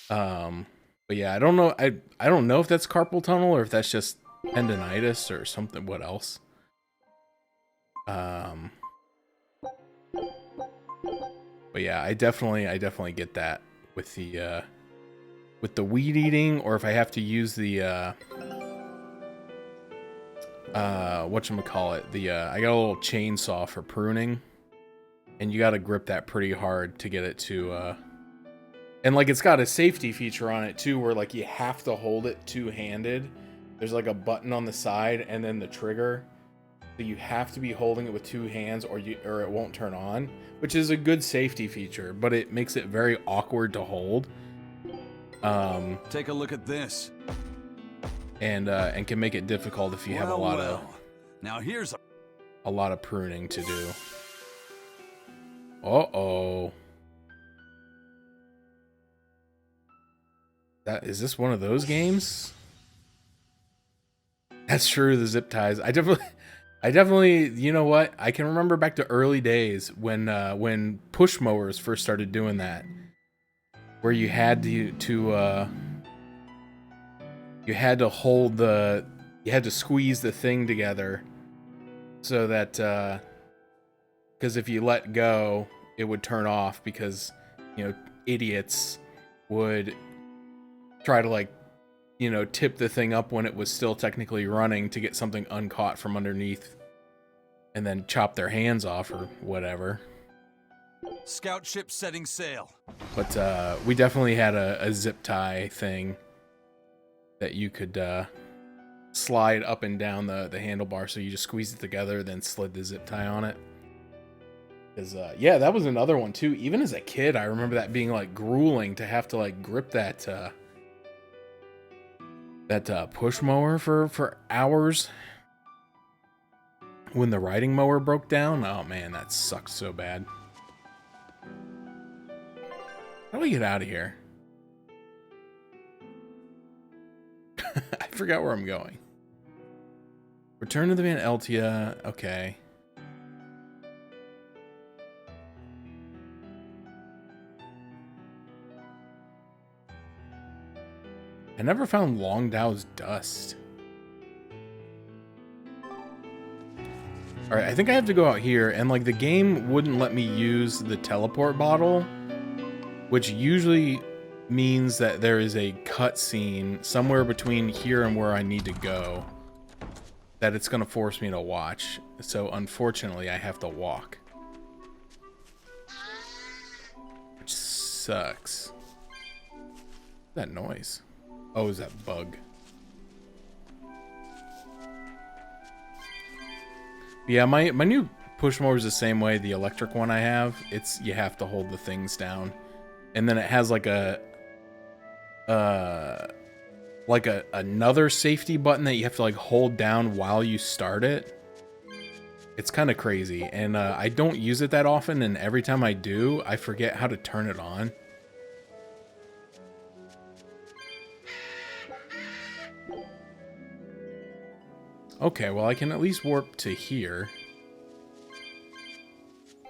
But yeah, I don't know. I don't know if that's carpal tunnel or if that's just tendonitis or something. What else? Um, but yeah, I definitely get that with the weed eating, or if I have to use the whatchamacallit, the I got a little chainsaw for pruning, and you got to grip that pretty hard to get it to and like it's got a safety feature on it too, where like you have to hold it two-handed. There's like a button on the side and then the trigger. So you have to be holding it with two hands or it won't turn on, which is a good safety feature, but it makes it very awkward to hold. Take a look at this. And can make it difficult if you have a lot of now here's a lot of pruning to do. Uh-oh. Is this one of those games? That's true, the zip ties. I definitely, you know what? I can remember back to early days when push mowers first started doing that, where you had to hold you had to squeeze the thing together so that because if you let go, it would turn off because, you know, idiots would try to like, you know, tip the thing up when it was still technically running to get something uncaught from underneath and then chop their hands off or whatever. scout ship setting sail. But we definitely had a zip tie thing that you could slide up and down the handlebar, so you just squeeze it together, then slid the zip tie on it. Because yeah, that was another one too. Even as a kid, I remember that being like grueling to have to like grip that push mower for hours. When the riding mower broke down, oh man, that sucked so bad. How do we get out of here? I forgot where I'm going. Return to the Van Eltia. Okay. I never found Longdow's dust. Alright, I think I have to go out here, and like the game wouldn't let me use the teleport bottle, which usually means that there is a cutscene somewhere between here and where I need to go that it's going to force me to watch. So unfortunately, I have to walk. Which sucks. That noise. Oh, is that bug? Yeah, my new push mower is the same way. The electric one I have, it's you have to hold the things down, and then it has like another safety button that you have to like hold down while you start it. It's kind of crazy, and I don't use it that often, and every time I do, I forget how to turn it on. Okay, well, I can at least warp to here.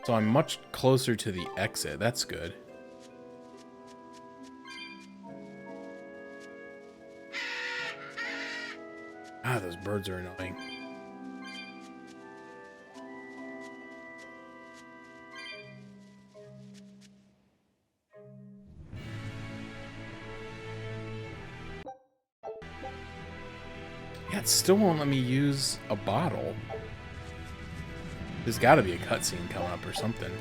So I'm much closer to the exit. That's good. Ah, those birds are annoying. Yeah, it still won't let me use a bottle. There's got to be a cutscene coming up or something.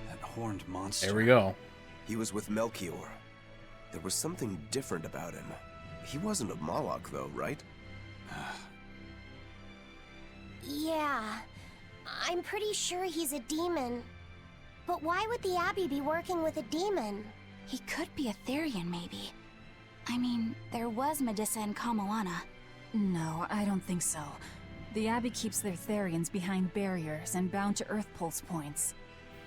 That horned monster. There we go. He was with Melchior. There was something different about him. He wasn't a Moloch, though, right? Yeah, I'm pretty sure he's a demon. But why would the Abbey be working with a demon? He could be a Therion, maybe. I mean, there was Medusa and Kamoana. No, I don't think so. The Abbey keeps their Therions behind barriers and bound to Earth Pulse points.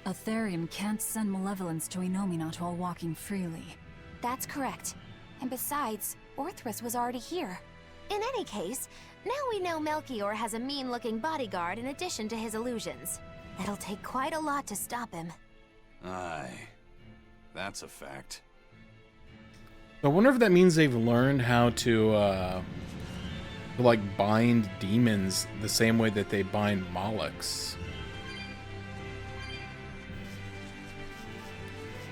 A Therion can't send malevolence to Inominat while walking freely. That's correct. And besides, Orthrus was already here. In any case, now we know Melchior has a mean-looking bodyguard in addition to his illusions. It'll take quite a lot to stop him. Aye. That's a fact. I wonder if that means they've learned how to like bind demons the same way that they bind Molochs.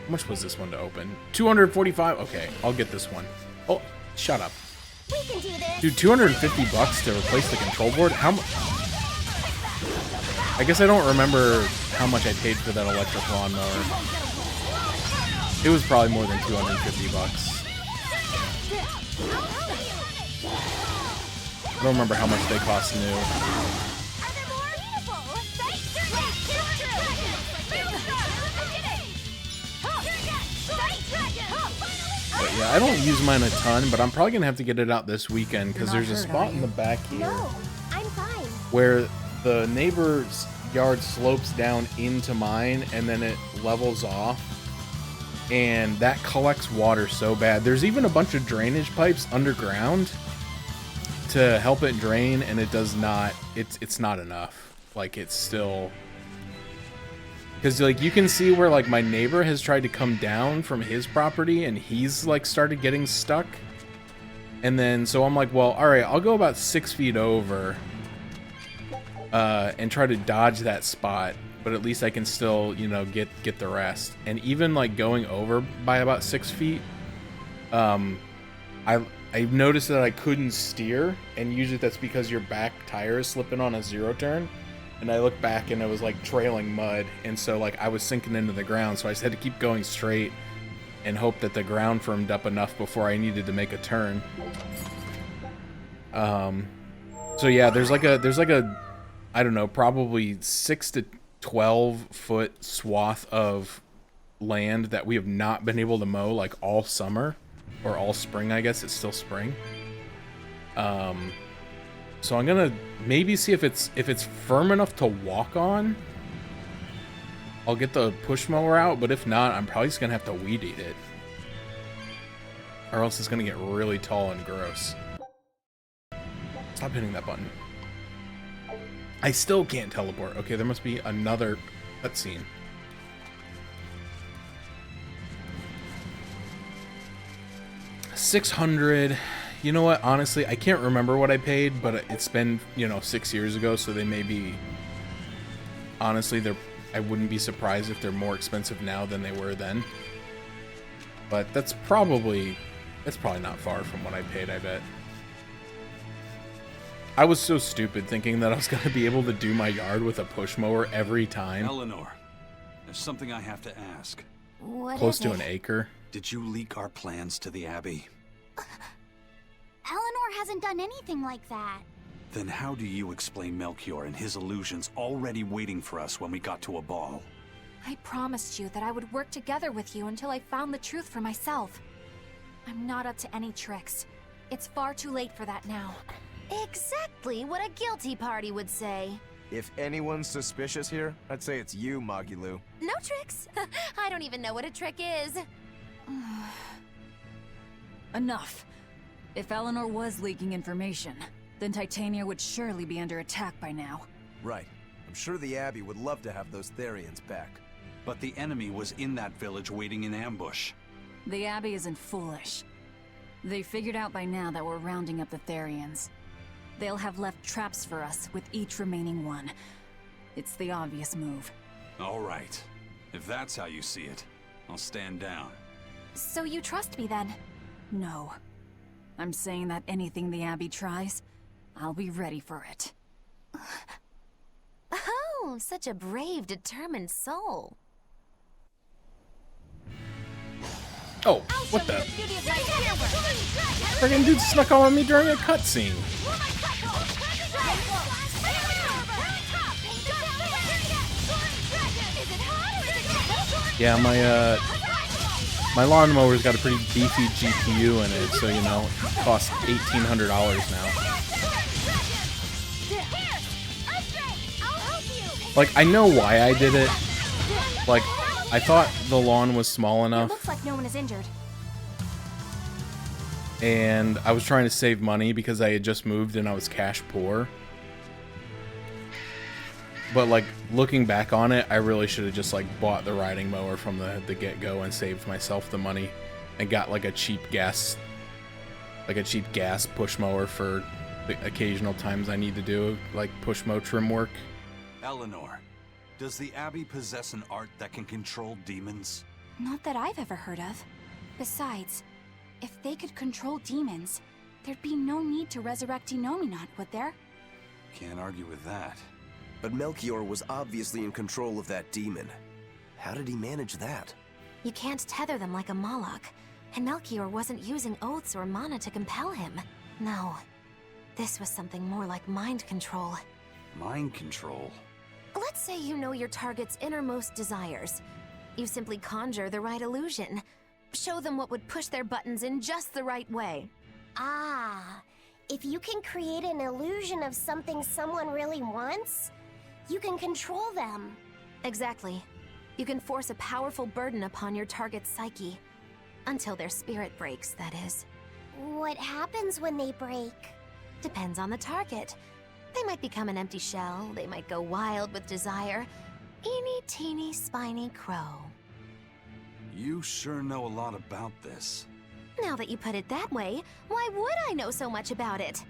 How much was this one to open? 245? Okay, I'll get this one. Oh, shut up. We can do this. Dude, 250 bucks to replace the control board? How much? I guess I don't remember how much I paid for that electric lawnmower. It was probably more than 250 bucks. I don't remember how much they cost new. But yeah, I don't use mine a ton, but I'm probably gonna have to get it out this weekend because there's a spot in the back here No, I'm fine. where the neighbor's yard slopes down into mine and then it levels off, and that collects water so bad. There's even a bunch of drainage pipes underground to help it drain, and it does not, it's not enough. Like, it's still, because like you can see where like my neighbor has tried to come down from his property and he's like started getting stuck. And then so I'm like, well, all right, I'll go about 6 feet over and try to dodge that spot, but at least I can still, you know, get the rest. And even like going over by about 6 feet, I noticed that I couldn't steer, and usually that's because your back tire is slipping on a zero turn. And I looked back and it was like trailing mud, and so like I was sinking into the ground, so I just had to keep going straight and hope that the ground firmed up enough before I needed to make a turn. So yeah, there's like a I don't know, probably 6 to 12 foot swath of land that we have not been able to mow like all summer, or all spring. I guess it's still spring. So I'm gonna maybe see if it's firm enough to walk on. I'll get the push mower out, but if not, I'm probably just gonna have to weed eat it, or else it's gonna get really tall and gross. Stop hitting that button. I still can't teleport. Okay, there must be another cutscene. $600. You know what? Honestly, I can't remember what I paid, but it's been, you know, 6 years ago, so they may be. Honestly, I wouldn't be surprised if they're more expensive now than they were then. But that's probably not far from what I paid, I bet. I was so stupid thinking that I was going to be able to do my yard with a push mower every time. Eleanor, there's something I have to ask. What Close is to it? an acre. Did you leak our plans to the Abbey? Eleanor hasn't done anything like that. Then how do you explain Melchior and his illusions already waiting for us when we got to a ball? I promised you that I would work together with you until I found the truth for myself. I'm not up to any tricks. It's far too late for that now. Exactly what a guilty party would say. If anyone's suspicious here, I'd say it's you, Magilu. No tricks. I don't even know what a trick is. Enough. If Eleanor was leaking information, then Titania would surely be under attack by now. Right. I'm sure the Abbey would love to have those Therions back. But the enemy was in that village waiting in ambush. The Abbey isn't foolish. They figured out by now that we're rounding up the Therions. They'll have left traps for us with each remaining one. It's the obvious move. All right. If that's how you see it, I'll stand down. So you trust me then? No. I'm saying that anything the Abbey tries, I'll be ready for it. Oh, such a brave, determined soul. Oh, what the? Friggin' dude snuck on me during a cutscene. Yeah, my lawnmower's got a pretty beefy GPU in it, so you know, it costs $1,800 now. Like, I know why I did it. Like, I thought the lawn was small It enough, looks like no one is injured. and I was trying to save money because I had just moved and I was cash poor. But like, looking back on it, I really should have just like bought the riding mower from the get-go and saved myself the money. I got like a cheap gas push mower for the occasional times I need to do like push mow trim work. Eleanor, does the Abbey possess an art that can control demons? Not that I've ever heard of. Besides, if they could control demons, there'd be no need to resurrect Enominat, would there? Can't argue with that. But Melchior was obviously in control of that demon. How did he manage that? You can't tether them like a Moloch, and Melchior wasn't using oaths or mana to compel him. No, this was something more like mind control. Mind control? Let's say you know your target's innermost desires. You simply conjure the right illusion. Show them what would push their buttons in just the right way. Ah, if you can create an illusion of something someone really wants, you can control them. Exactly. You can force a powerful burden upon your target's psyche. Until their spirit breaks, that is. What happens when they break? Depends on the target. They might become an empty shell, they might go wild with desire. Eeny teeny spiny crow. You sure know a lot about this. Now that you put it that way, why would I know so much about it?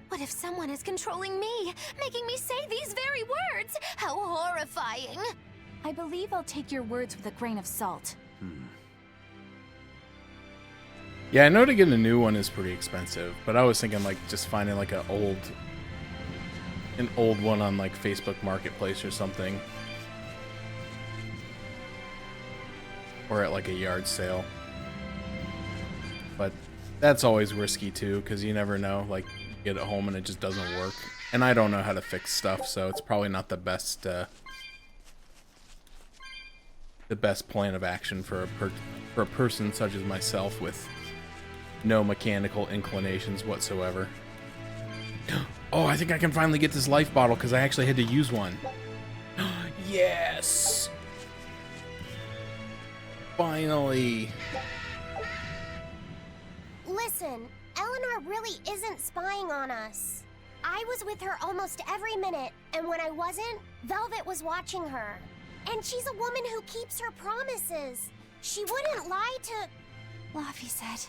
What if someone is controlling me, making me say these very words? How horrifying! I believe I'll take your words with a grain of salt. Yeah, I know to get a new one is pretty expensive, but I was thinking like just finding like an old one on like Facebook Marketplace or something. Or at like a yard sale. But that's always risky too, because you never know, like you get it home and it just doesn't work. And I don't know how to fix stuff, so it's probably not the best plan of action for a person such as myself with no mechanical inclinations whatsoever. Oh, I think I can finally get this life bottle because I actually had to use one. Yes! Finally! Listen, Eleanor really isn't spying on us. I was with her almost every minute, and when I wasn't, Velvet was watching her. And she's a woman who keeps her promises. She wouldn't lie to... Laphicet.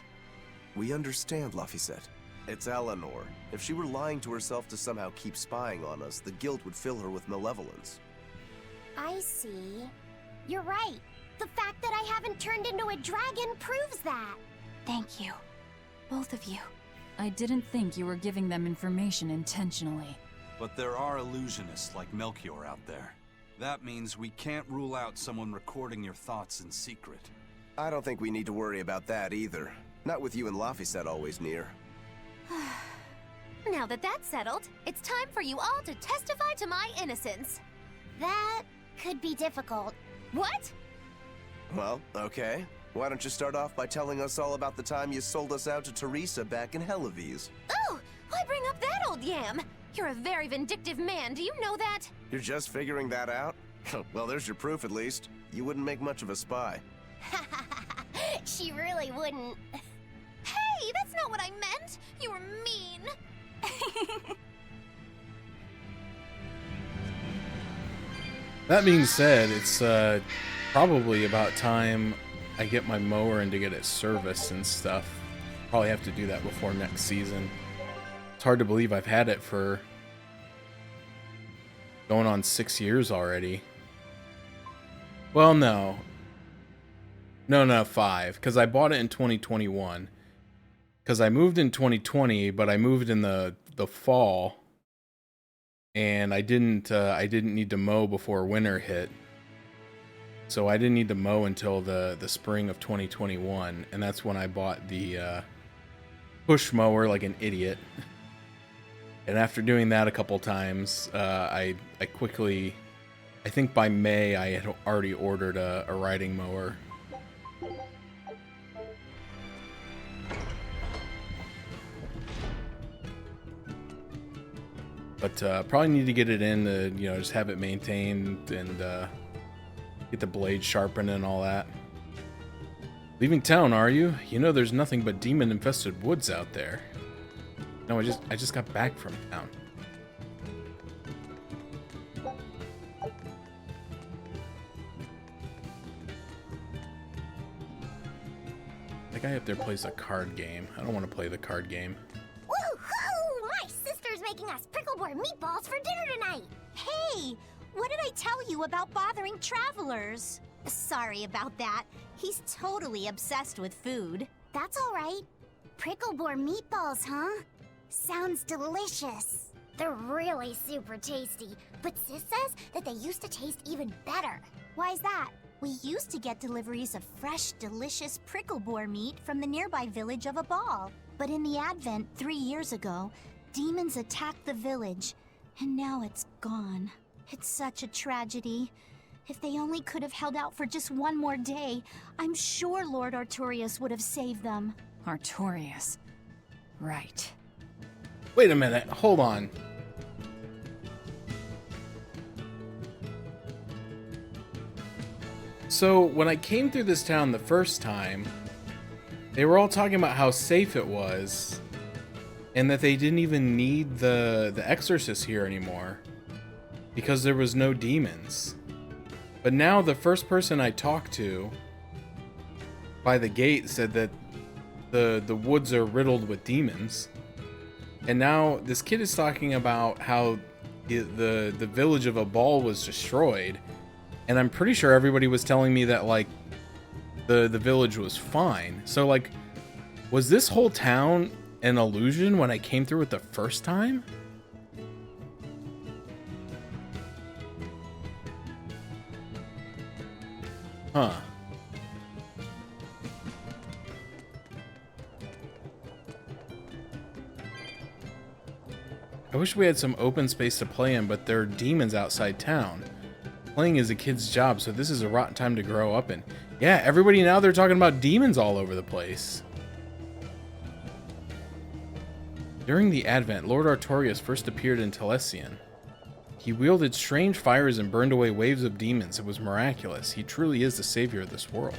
We understand, Laphicet. It's Eleanor. If she were lying to herself to somehow keep spying on us, the guilt would fill her with malevolence. I see. You're right. The fact that I haven't turned into a dragon proves that. Thank you. Both of you. I didn't think you were giving them information intentionally. But there are illusionists like Melchior out there. That means we can't rule out someone recording your thoughts in secret. I don't think we need to worry about that either. Not with you and Laphicet always near. Now that that's settled, it's time for you all to testify to my innocence. That could be difficult. What? Well, okay. Why don't you start off by telling us all about the time you sold us out to Teresa back in Helives? Oh, why bring up that old yam? You're a very vindictive man, do you know that? You're just figuring that out? Well, there's your proof at least. You wouldn't make much of a spy. She really wouldn't. Hey, that's not what I meant! You were mean! That being said, it's probably about time I get my mower and to get it serviced and stuff. Probably have to do that before next season. It's hard to believe I've had it for going on 6 years already. Well, no. No, 5. Because I bought it in 2021. Because I moved in 2020, but I moved in the fall. And I didn't need to mow before winter hit. So I didn't need to mow until the spring of 2021. And that's when I bought the push mower like an idiot. And after doing that a couple times, I quickly, I think by May, I had already ordered a riding mower. But probably need to get it in to, just have it maintained and get the blade sharpened and all that. Leaving town, are you? You know there's nothing but demon-infested woods out there. No, I just got back from town. That guy up there plays a card game. I don't want to play the card game. Woohoo! My sister's making us pickleboard meatballs for dinner tonight. Hey, what did I tell you about bothering travelers? Sorry about that. He's totally obsessed with food. That's all right. Pickleboard meatballs, huh? Sounds delicious. They're really super tasty, but Sis says that they used to taste even better. Why's that? We used to get deliveries of fresh, delicious prickleboar meat from the nearby village of Abal. But in the Advent 3 years ago, demons attacked the village, and now it's gone. It's such a tragedy. If they only could have held out for just one more day, I'm sure Lord Artorias would have saved them. Artorias. Right. Wait a minute. Hold on. So, when I came through this town the first time, they were all talking about how safe it was, and that they didn't even need the exorcist here anymore, because there was no demons. But now the first person I talked to by the gate said that the woods are riddled with demons. And now this kid is talking about how the village of Abal was destroyed. And I'm pretty sure everybody was telling me that, like, the village was fine. So, like, was this whole town an illusion when I came through it the first time? Huh. I wish we had some open space to play in, but there are demons outside town. Playing is a kid's job, so this is a rotten time to grow up in. Yeah, everybody now they're talking about demons all over the place. During the Advent, Lord Artorias first appeared in Therion. He wielded strange fires and burned away waves of demons. It was miraculous. He truly is the savior of this world.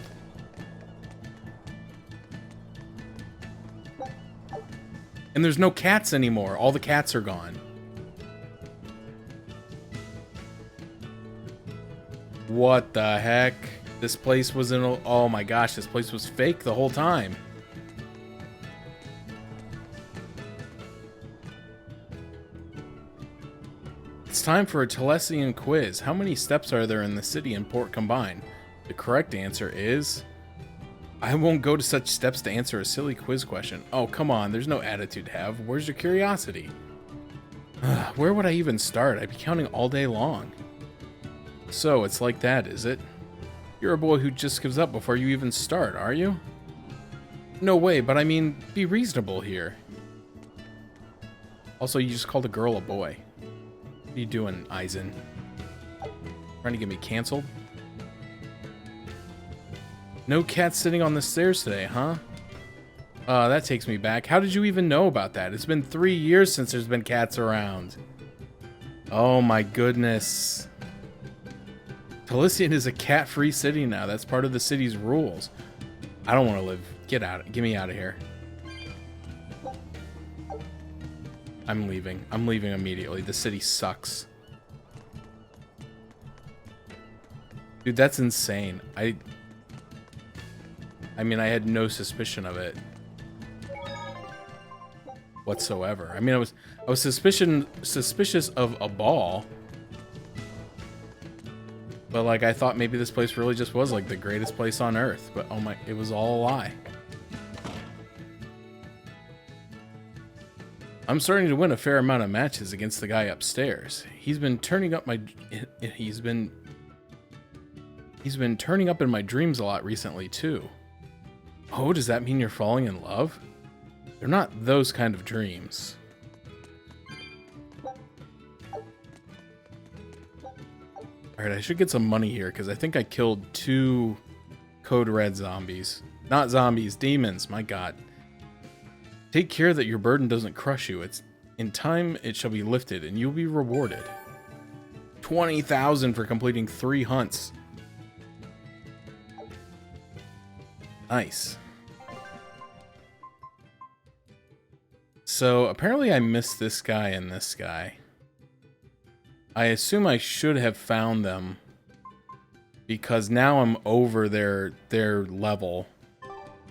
And there's no cats anymore. All the cats are gone. What the heck? This place was in... Oh my gosh, this place was fake the whole time. It's time for a Therion quiz. How many steps are there in the city and port combined? The correct answer is... I won't go to such steps to answer a silly quiz question. Oh, come on. There's no attitude to have. Where's your curiosity? Where would I even start? I'd be counting all day long. So, it's like that, is it? You're a boy who just gives up before you even start, are you? No way, but I mean, be reasonable here. Also, you just called a girl a boy. What are you doing, Eisen? Trying to get me canceled? No cats sitting on the stairs today, huh? That takes me back. How did you even know about that? It's been 3 years since there's been cats around. Oh my goodness. Therion is a cat-free city now. That's part of the city's rules. I don't want to live. Get out. Get me out of here. I'm leaving. I'm leaving immediately. The city sucks. Dude, that's insane. I mean, I had no suspicion of it whatsoever. I mean, I was suspicious of a ball, but like I thought maybe this place really just was like the greatest place on earth. But oh my, it was all a lie. I'm starting to win a fair amount of matches against the guy upstairs. He's been turning up in my dreams a lot recently too. Oh, does that mean you're falling in love? They're not those kind of dreams. Alright, I should get some money here, because I think I killed 2 Code Red zombies. Not zombies, demons, my god. Take care that your burden doesn't crush you. In time, it shall be lifted, and you'll be rewarded. 20,000 for completing 3 hunts. Nice. So, apparently I missed this guy and this guy. I assume I should have found them, because now I'm over their level.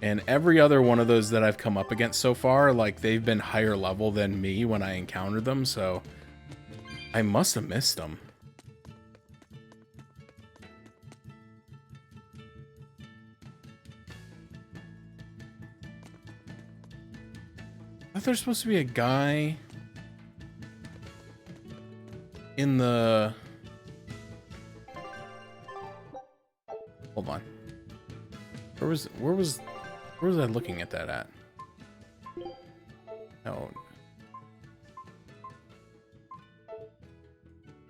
And every other one of those that I've come up against so far, like, they've been higher level than me when I encountered them, so I must have missed them. I thought there's supposed to be a guy in the... Hold on. Where was I looking at that at? No.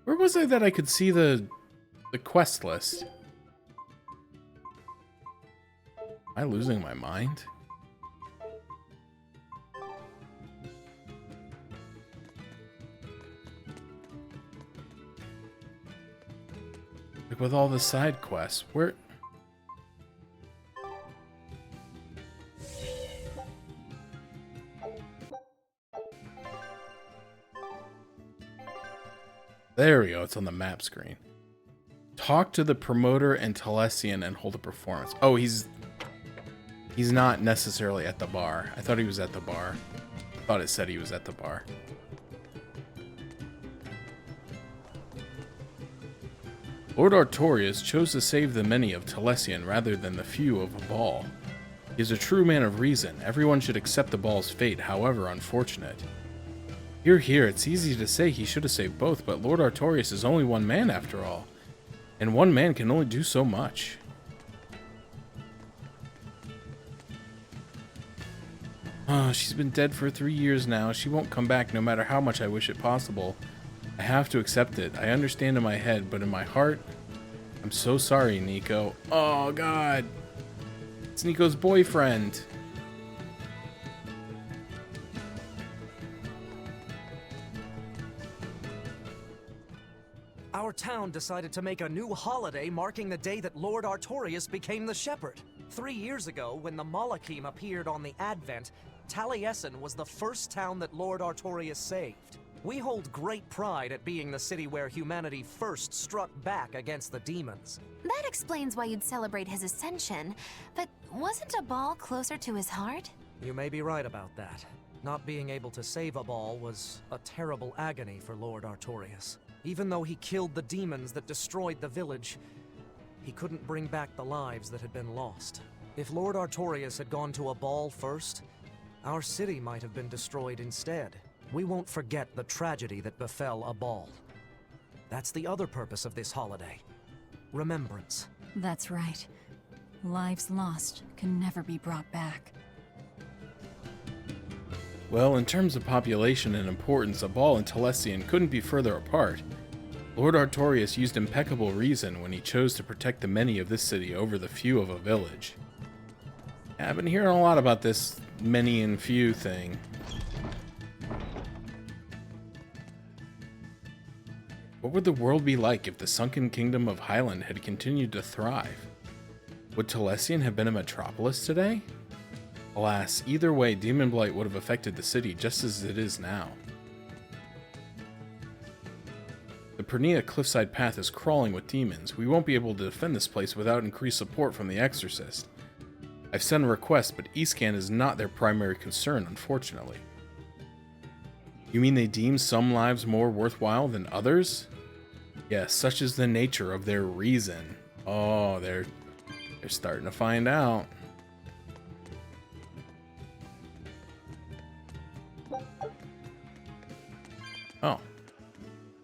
Where was I that I could see the quest list? Am I losing my mind? Like with all the side quests, where... There we go, it's on the map screen. Talk to the promoter and Therion and hold a performance. Oh, he's not necessarily at the bar. I thought he was at the bar. I thought it said he was at the bar. Lord Artorias chose to save the many of Therion rather than the few of a ball. He is a true man of reason. Everyone should accept the ball's fate, however unfortunate. Hear, hear, it's easy to say he should have saved both, but Lord Artorias is only one man after all. And one man can only do so much. Oh, she's been dead for 3 years now. She won't come back no matter how much I wish it possible. I have to accept it. I understand in my head, but in my heart, I'm so sorry, Nico. Oh, God. It's Nico's boyfriend. Our town decided to make a new holiday marking the day that Lord Artorias became the Shepherd. 3 years ago, when the Malachim appeared on the Advent, Taliesin was the first town that Lord Artorias saved. We hold great pride at being the city where humanity first struck back against the demons. That explains why you'd celebrate his ascension, but wasn't a ball closer to his heart? You may be right about that. Not being able to save a ball was a terrible agony for Lord Artorias. Even though he killed the demons that destroyed the village, he couldn't bring back the lives that had been lost. If Lord Artorias had gone to a ball first, our city might have been destroyed instead. We won't forget the tragedy that befell a ball. That's the other purpose of this holiday. Remembrance. That's right. Lives lost can never be brought back. Well, in terms of population and importance, Abal and Therion couldn't be further apart. Lord Artorias used impeccable reason when he chose to protect the many of this city over the few of a village. I've been hearing a lot about this many and few thing. What would the world be like if the sunken kingdom of Highland had continued to thrive? Would Therion have been a metropolis today? Alas, either way, Demon Blight would have affected the city just as it is now. The Pernia cliffside path is crawling with demons. We won't be able to defend this place without increased support from the Exorcist. I've sent a request, but Escan is not their primary concern, unfortunately. You mean they deem some lives more worthwhile than others? Yes, such is the nature of their reason. Oh, they're starting to find out. Oh.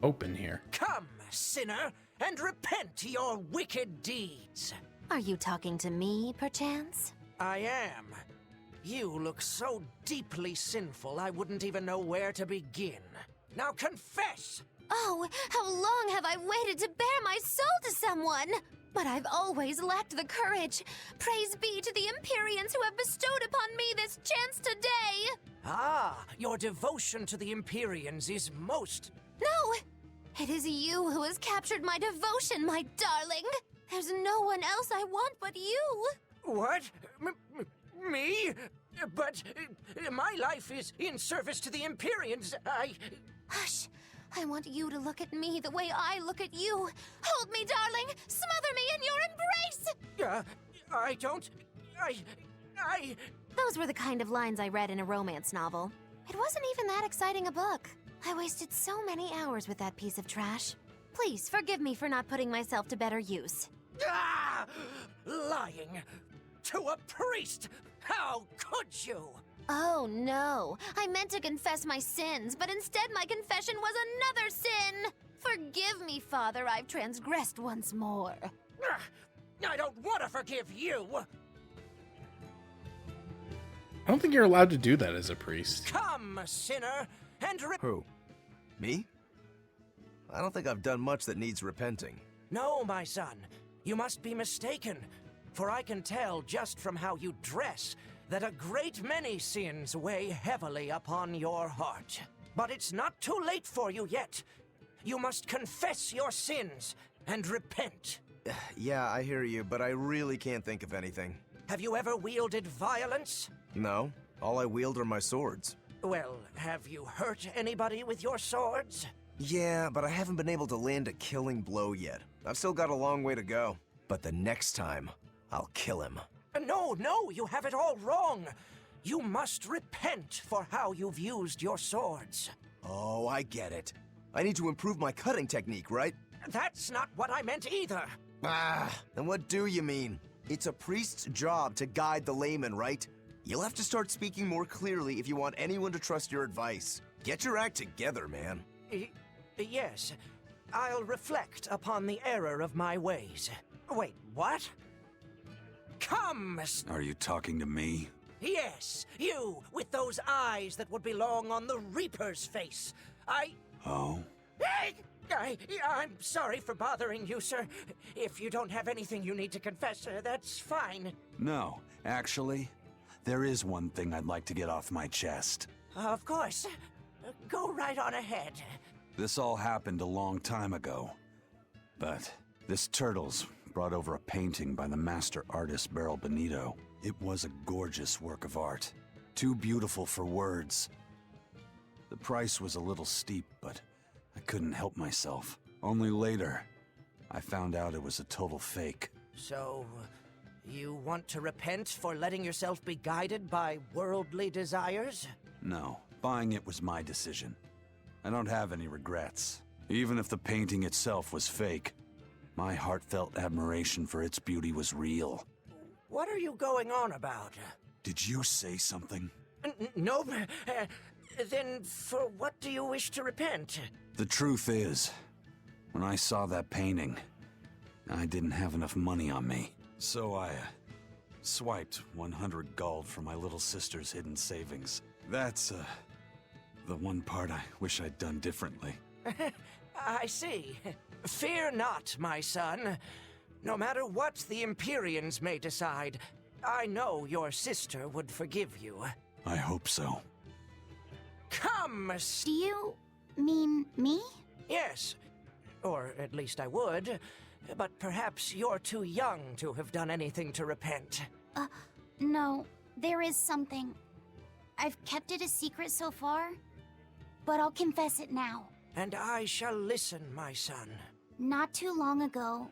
Open here. Come, sinner, and repent your wicked deeds. Are you talking to me, perchance? I am. You look so deeply sinful, I wouldn't even know where to begin. Now confess! Oh, how long have I waited to bare my soul to someone? But I've always lacked the courage. Praise be to the Empyreans who have bestowed upon me this chance today. Ah, your devotion to the Empyreans is most... No! It is you who has captured my devotion, my darling. There's no one else I want but you. What? Me? But my life is in service to the Empyreans. Hush. I want you to look at me the way I look at you. Hold me, darling. Smother me in your embrace. Those were the kind of lines I read in a romance novel. It wasn't even that exciting a book. I wasted so many hours with that piece of trash. Please forgive me for not putting myself to better use. Ah! Lying to a priest! How could you? Oh no, I meant to confess my sins, but instead my confession was another sin! Forgive me, Father, I've transgressed once more. I don't want to forgive you! I don't think you're allowed to do that as a priest. Come, sinner, and Who? Me? I don't think I've done much that needs repenting. No, my son, you must be mistaken, for I can tell just from how you dress that a great many sins weigh heavily upon your heart. But it's not too late for you yet. You must confess your sins and repent. Yeah, I hear you, but I really can't think of anything. Have you ever wielded violence? No, all I wield are my swords. Well, have you hurt anybody with your swords? Yeah, but I haven't been able to land a killing blow yet. I've still got a long way to go. But the next time, I'll kill him. No, you have it all wrong. You must repent for how you've used your swords. Oh, I get it. I need to improve my cutting technique, right? That's not what I meant either. Ah, then what do you mean? It's a priest's job to guide the layman, right? You'll have to start speaking more clearly if you want anyone to trust your advice. Get your act together, man. Yes, I'll reflect upon the error of my ways. Wait, what? Come! Are you talking to me? Yes, you, with those eyes that would belong on the Reaper's face. Oh? I'm sorry for bothering you, sir. If you don't have anything you need to confess, that's fine. No, actually, there is one thing I'd like to get off my chest. Of course. Go right on ahead. This all happened a long time ago. But this Turtles brought over a painting by the master artist Beryl Benito. It was a gorgeous work of art. Too beautiful for words. The price was a little steep, but I couldn't help myself. Only later, I found out it was a total fake. So, you want to repent for letting yourself be guided by worldly desires? No, buying it was my decision. I don't have any regrets. Even if the painting itself was fake, my heartfelt admiration for its beauty was real. What are you going on about? Did you say something? No. Then for what do you wish to repent? The truth is, when I saw that painting, I didn't have enough money on me. So I swiped 100 gold from my little sister's hidden savings. That's the one part I wish I'd done differently. I see. Fear not, my son. No matter what the Empyreans may decide, I know your sister would forgive you. I hope so. Come! Do you mean me? Yes. Or at least I would. But perhaps you're too young to have done anything to repent. No, there is something. I've kept it a secret so far, but I'll confess it now. And I shall listen, my son. Not too long ago,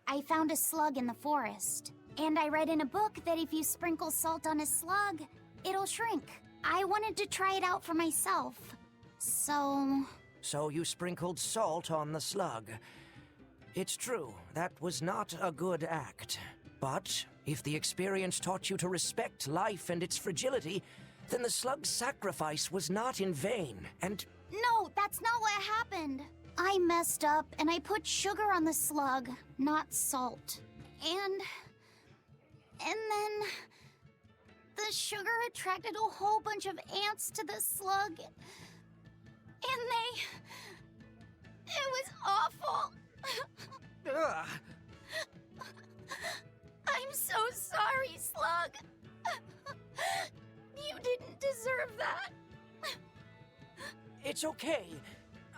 I found a slug in the forest. And I read in a book that if you sprinkle salt on a slug, it'll shrink. I wanted to try it out for myself. So you sprinkled salt on the slug. It's true, that was not a good act. But if the experience taught you to respect life and its fragility, then the slug's sacrifice was not in vain, and... No, that's not what happened. I messed up and I put sugar on the slug, not salt. And then the sugar attracted a whole bunch of ants to the slug. And it was awful. Ugh. I'm so sorry, Slug. You didn't deserve that. It's okay.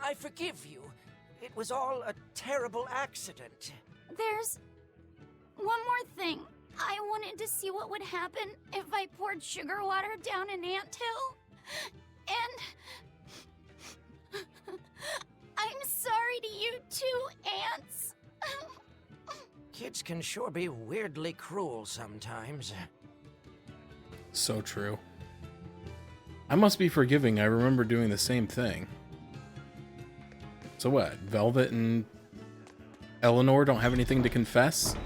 I forgive you. It was all a terrible accident. There's one more thing. I wanted to see what would happen if I poured sugar water down an anthill. And I'm sorry to you too, ants. Kids can sure be weirdly cruel sometimes. So true. I must be forgiving. I remember doing the same thing. So what? Velvet and Eleanor don't have anything to confess?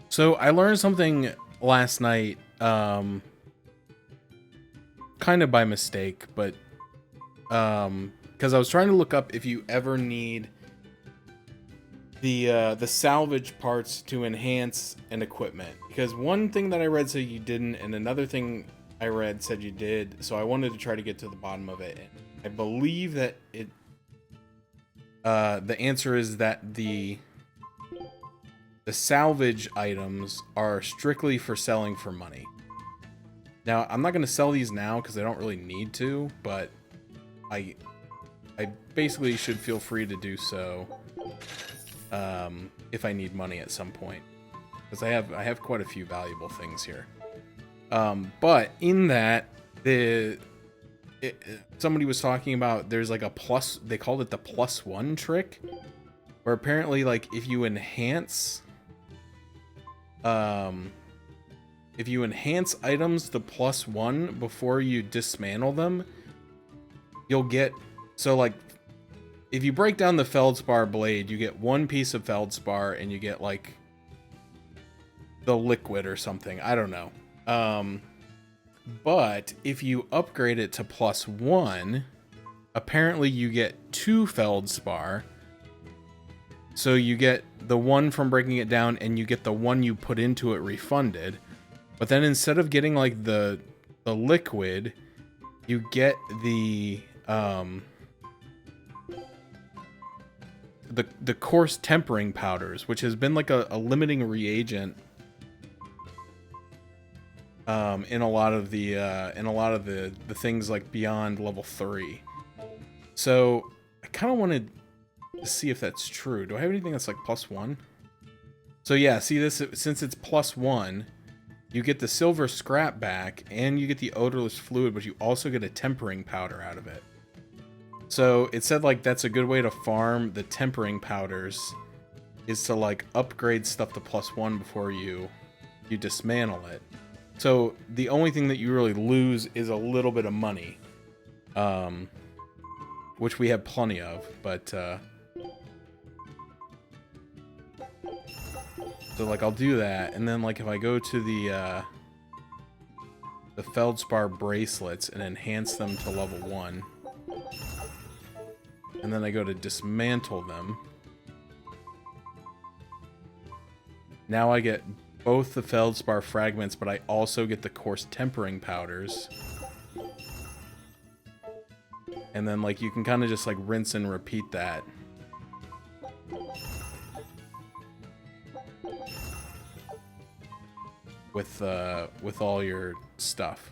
So I learned something last night, kind of by mistake, but because I was trying to look up if you ever need the salvage parts to enhance an equipment. Because one thing that I read said you didn't, and another thing I read said you did. So I wanted to try to get to the bottom of it. And I believe that it. The answer is that the salvage items are strictly for selling for money. Now, I'm not going to sell these now because I don't really need to, but I basically should feel free to do so if I need money at some point, because I have quite a few valuable things here. But in that, somebody was talking about there's like a plus. They called it the +1 trick, where apparently like if you enhance items to +1 before you dismantle them, you'll get, so like if you break down the feldspar blade, you get one piece of feldspar and you get like the liquid or something. I don't know. But if you upgrade it to +1, apparently you get 2 feldspar. So you get the one from breaking it down and you get the one you put into it refunded. But then instead of getting like the liquid, you get the coarse tempering powders, which has been like a limiting reagent in a lot of the things like beyond level 3. So I kind of wanted to see if that's true. Do I have anything that's like +1? So yeah, see this, since it's +1, you get the silver scrap back and you get the odorless fluid, but you also get a tempering powder out of it. So it said like that's a good way to farm the tempering powders, is to like upgrade stuff to +1 before you dismantle it. So the only thing that you really lose is a little bit of money, which we have plenty of, but so like I'll do that, and then like if I go to the feldspar bracelets and enhance them to level 1, and then I go to dismantle them, now I get both the feldspar fragments, but I also get the coarse tempering powders. And then like you can kind of just like rinse and repeat that. With all your stuff.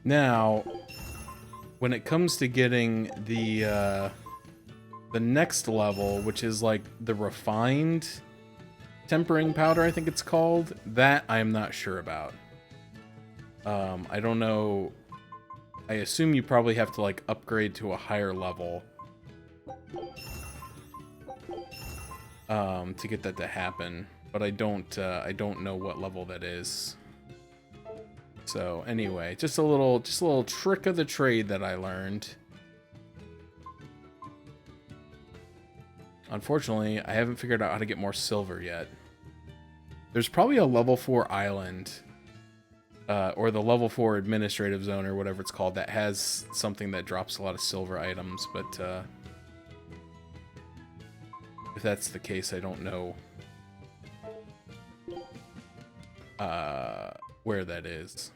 Now, when it comes to getting the next level, which is like the refined tempering powder, I think it's called, that I'm not sure about. I don't know. I assume you probably have to like upgrade to a higher level to get that to happen, but I don't know what level that is. So anyway, just a little trick of the trade that I learned. Unfortunately, I haven't figured out how to get more silver yet. There's probably a level 4 island, or the level 4 administrative zone, or whatever it's called, that has something that drops a lot of silver items, but if that's the case, I don't know where that is.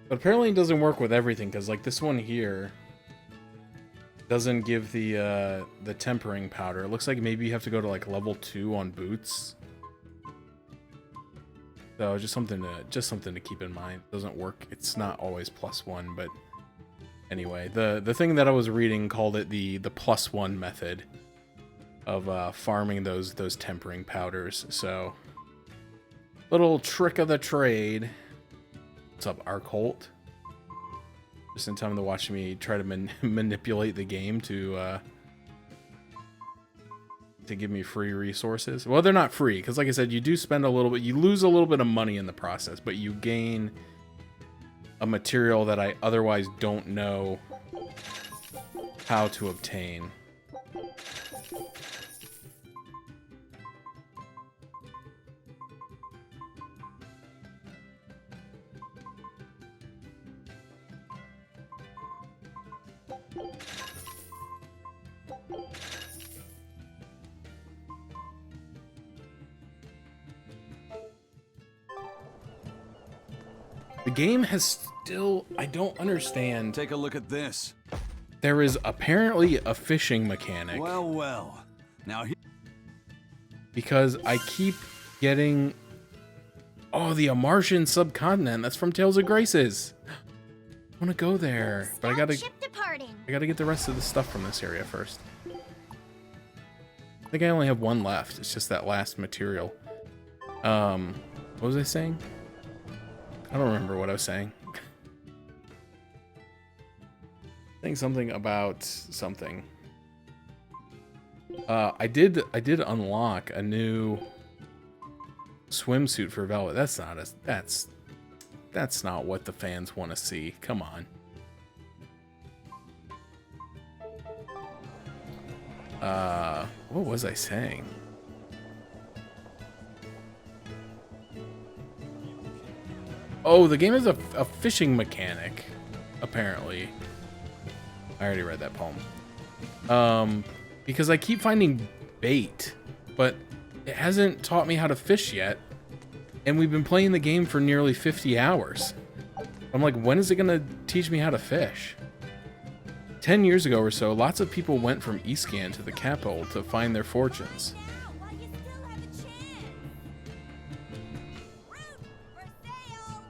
But apparently it doesn't work with everything, because like this one here doesn't give the tempering powder. It looks like maybe you have to go to like level 2 on boots. So just something to keep in mind. It doesn't work. It's not always +1, but anyway, the thing that I was reading called it the +1 method of farming those tempering powders. So little trick of the trade. What's up, Arcolt? Just in time to watch me try to manipulate the game to give me free resources. Well, they're not free, because like I said, you do spend a little bit, you lose a little bit of money in the process, but you gain a material that I otherwise don't know how to obtain. The game has still, I don't understand. Take a look at this. There is apparently a fishing mechanic. Well, well. Now because I keep getting, oh, the Amartian subcontinent. That's from Tales of Graces. I want to go there, but I gotta get the rest of the stuff from this area first. I think I only have one left. It's just that last material. What was I saying? I don't remember what I was saying. Saying something about something. I did unlock a new swimsuit for Velvet. That's not what the fans want to see. Come on. What was I saying? Oh, the game has a fishing mechanic, apparently. I already read that poem. Because I keep finding bait, but it hasn't taught me how to fish yet. And we've been playing the game for nearly 50 hours. I'm like, when is it going to teach me how to fish? 10 years ago or so, lots of people went from Eastcan to the capital to find their fortunes.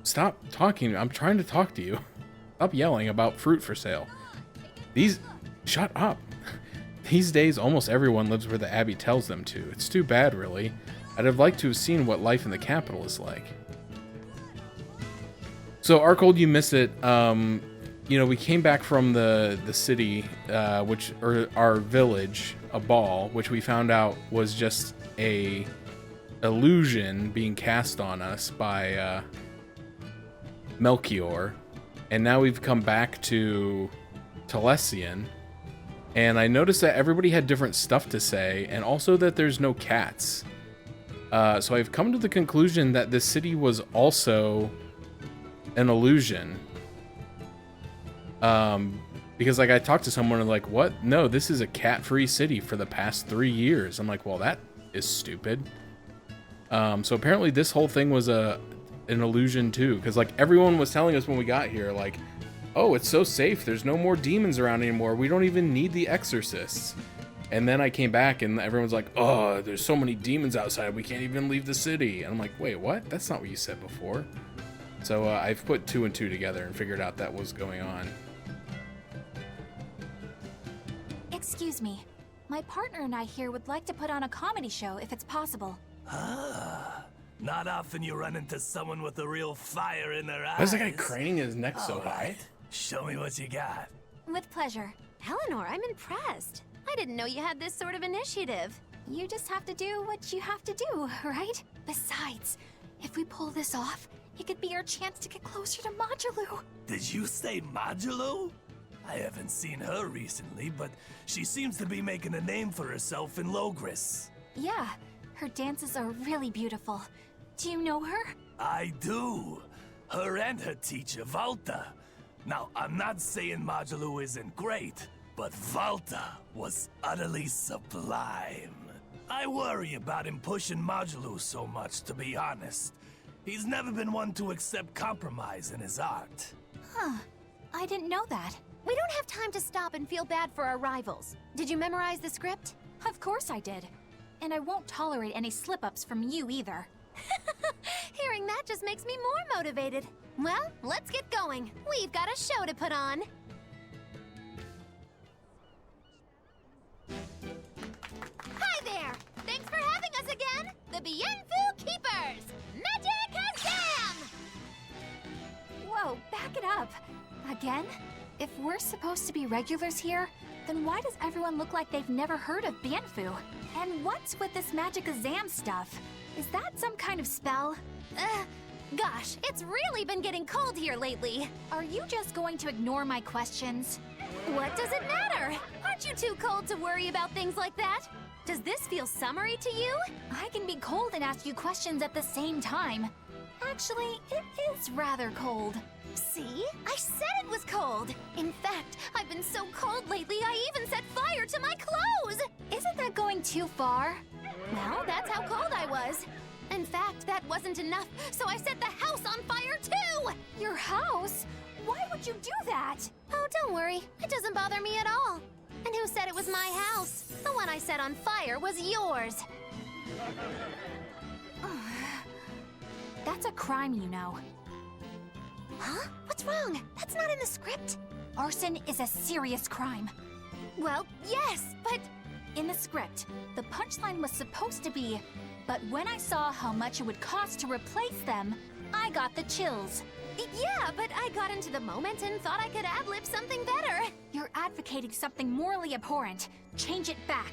Stop talking. I'm trying to talk to you. Stop yelling about fruit for sale. Shut up. These days, almost everyone lives where the Abbey tells them to. It's too bad, really. I'd have liked to have seen what life in the capital is like. So, Arcold, you missed it. You know, we came back from the city, or our village, a ball, which we found out was just a illusion being cast on us by Melchior, and now we've come back to Telesian, and I noticed that everybody had different stuff to say, and also that there's no cats. So I've come to the conclusion that this city was also an illusion. Because like I talked to someone and like, what? No, this is a cat-free city for the past 3 years. I'm like, well, that is stupid. So apparently this whole thing was an illusion too, because like everyone was telling us when we got here, like, oh, it's so safe, there's no more demons around anymore, we don't even need the exorcists. And then I came back and everyone's like, oh, there's so many demons outside, we can't even leave the city. And I'm like, wait, what? That's not what you said before. So I've put 2 and 2 together and figured out that was going on. Excuse me. My partner and I here would like to put on a comedy show if it's possible. Ah, not often you run into someone with a real fire in their eyes. Why is that guy craning his neck so high? Right. Show me what you got. With pleasure. Eleanor, I'm impressed. I didn't know you had this sort of initiative. You just have to do what you have to do, right? Besides, if we pull this off, It could be our chance to get closer to Modulu. Did you say Modulu? I haven't seen her recently, but she seems to be making a name for herself in Logris. Yeah, her dances are really beautiful. Do you know her? I do. Her and her teacher, Valta. Now, I'm not saying Modulu isn't great, but Valta was utterly sublime. I worry about him pushing Modulu so much, to be honest. He's never been one to accept compromise in his art. Huh. I didn't know that. We don't have time to stop and feel bad for our rivals. Did you memorize the script? Of course I did. And I won't tolerate any slip-ups from you either. Hearing that just makes me more motivated. Well, let's get going. We've got a show to put on. Hi there! Thanks for having us again! The Bienfu Keepers! Magic Azam! Whoa, back it up. Again? If we're supposed to be regulars here, then why does everyone look like they've never heard of Bienfu? And what's with this Magic Azam stuff? Is that some kind of spell? Gosh, it's really been getting cold here lately. Are you just going to ignore my questions? What does it matter? Aren't you too cold to worry about things like that? Does this feel summery to you? I can be cold and ask you questions at the same time. Actually, it is rather cold. See? I said it was cold! In fact, I've been so cold lately I even set fire to my clothes! Isn't that going too far? Well, that's how cold I was. In fact, that wasn't enough, so I set the house on fire too! Your house? Why would you do that? Oh, don't worry. It doesn't bother me at all. And who said it was my house? The one I set on fire was yours. That's a crime, you know. Huh? What's wrong? That's not in the script. Arson is a serious crime. Well, yes, but... In the script, the punchline was supposed to be, but when I saw how much it would cost to replace them, I got the chills. Yeah, but I got into the moment and thought I could ad-lib something better. You're advocating something morally abhorrent. Change it back.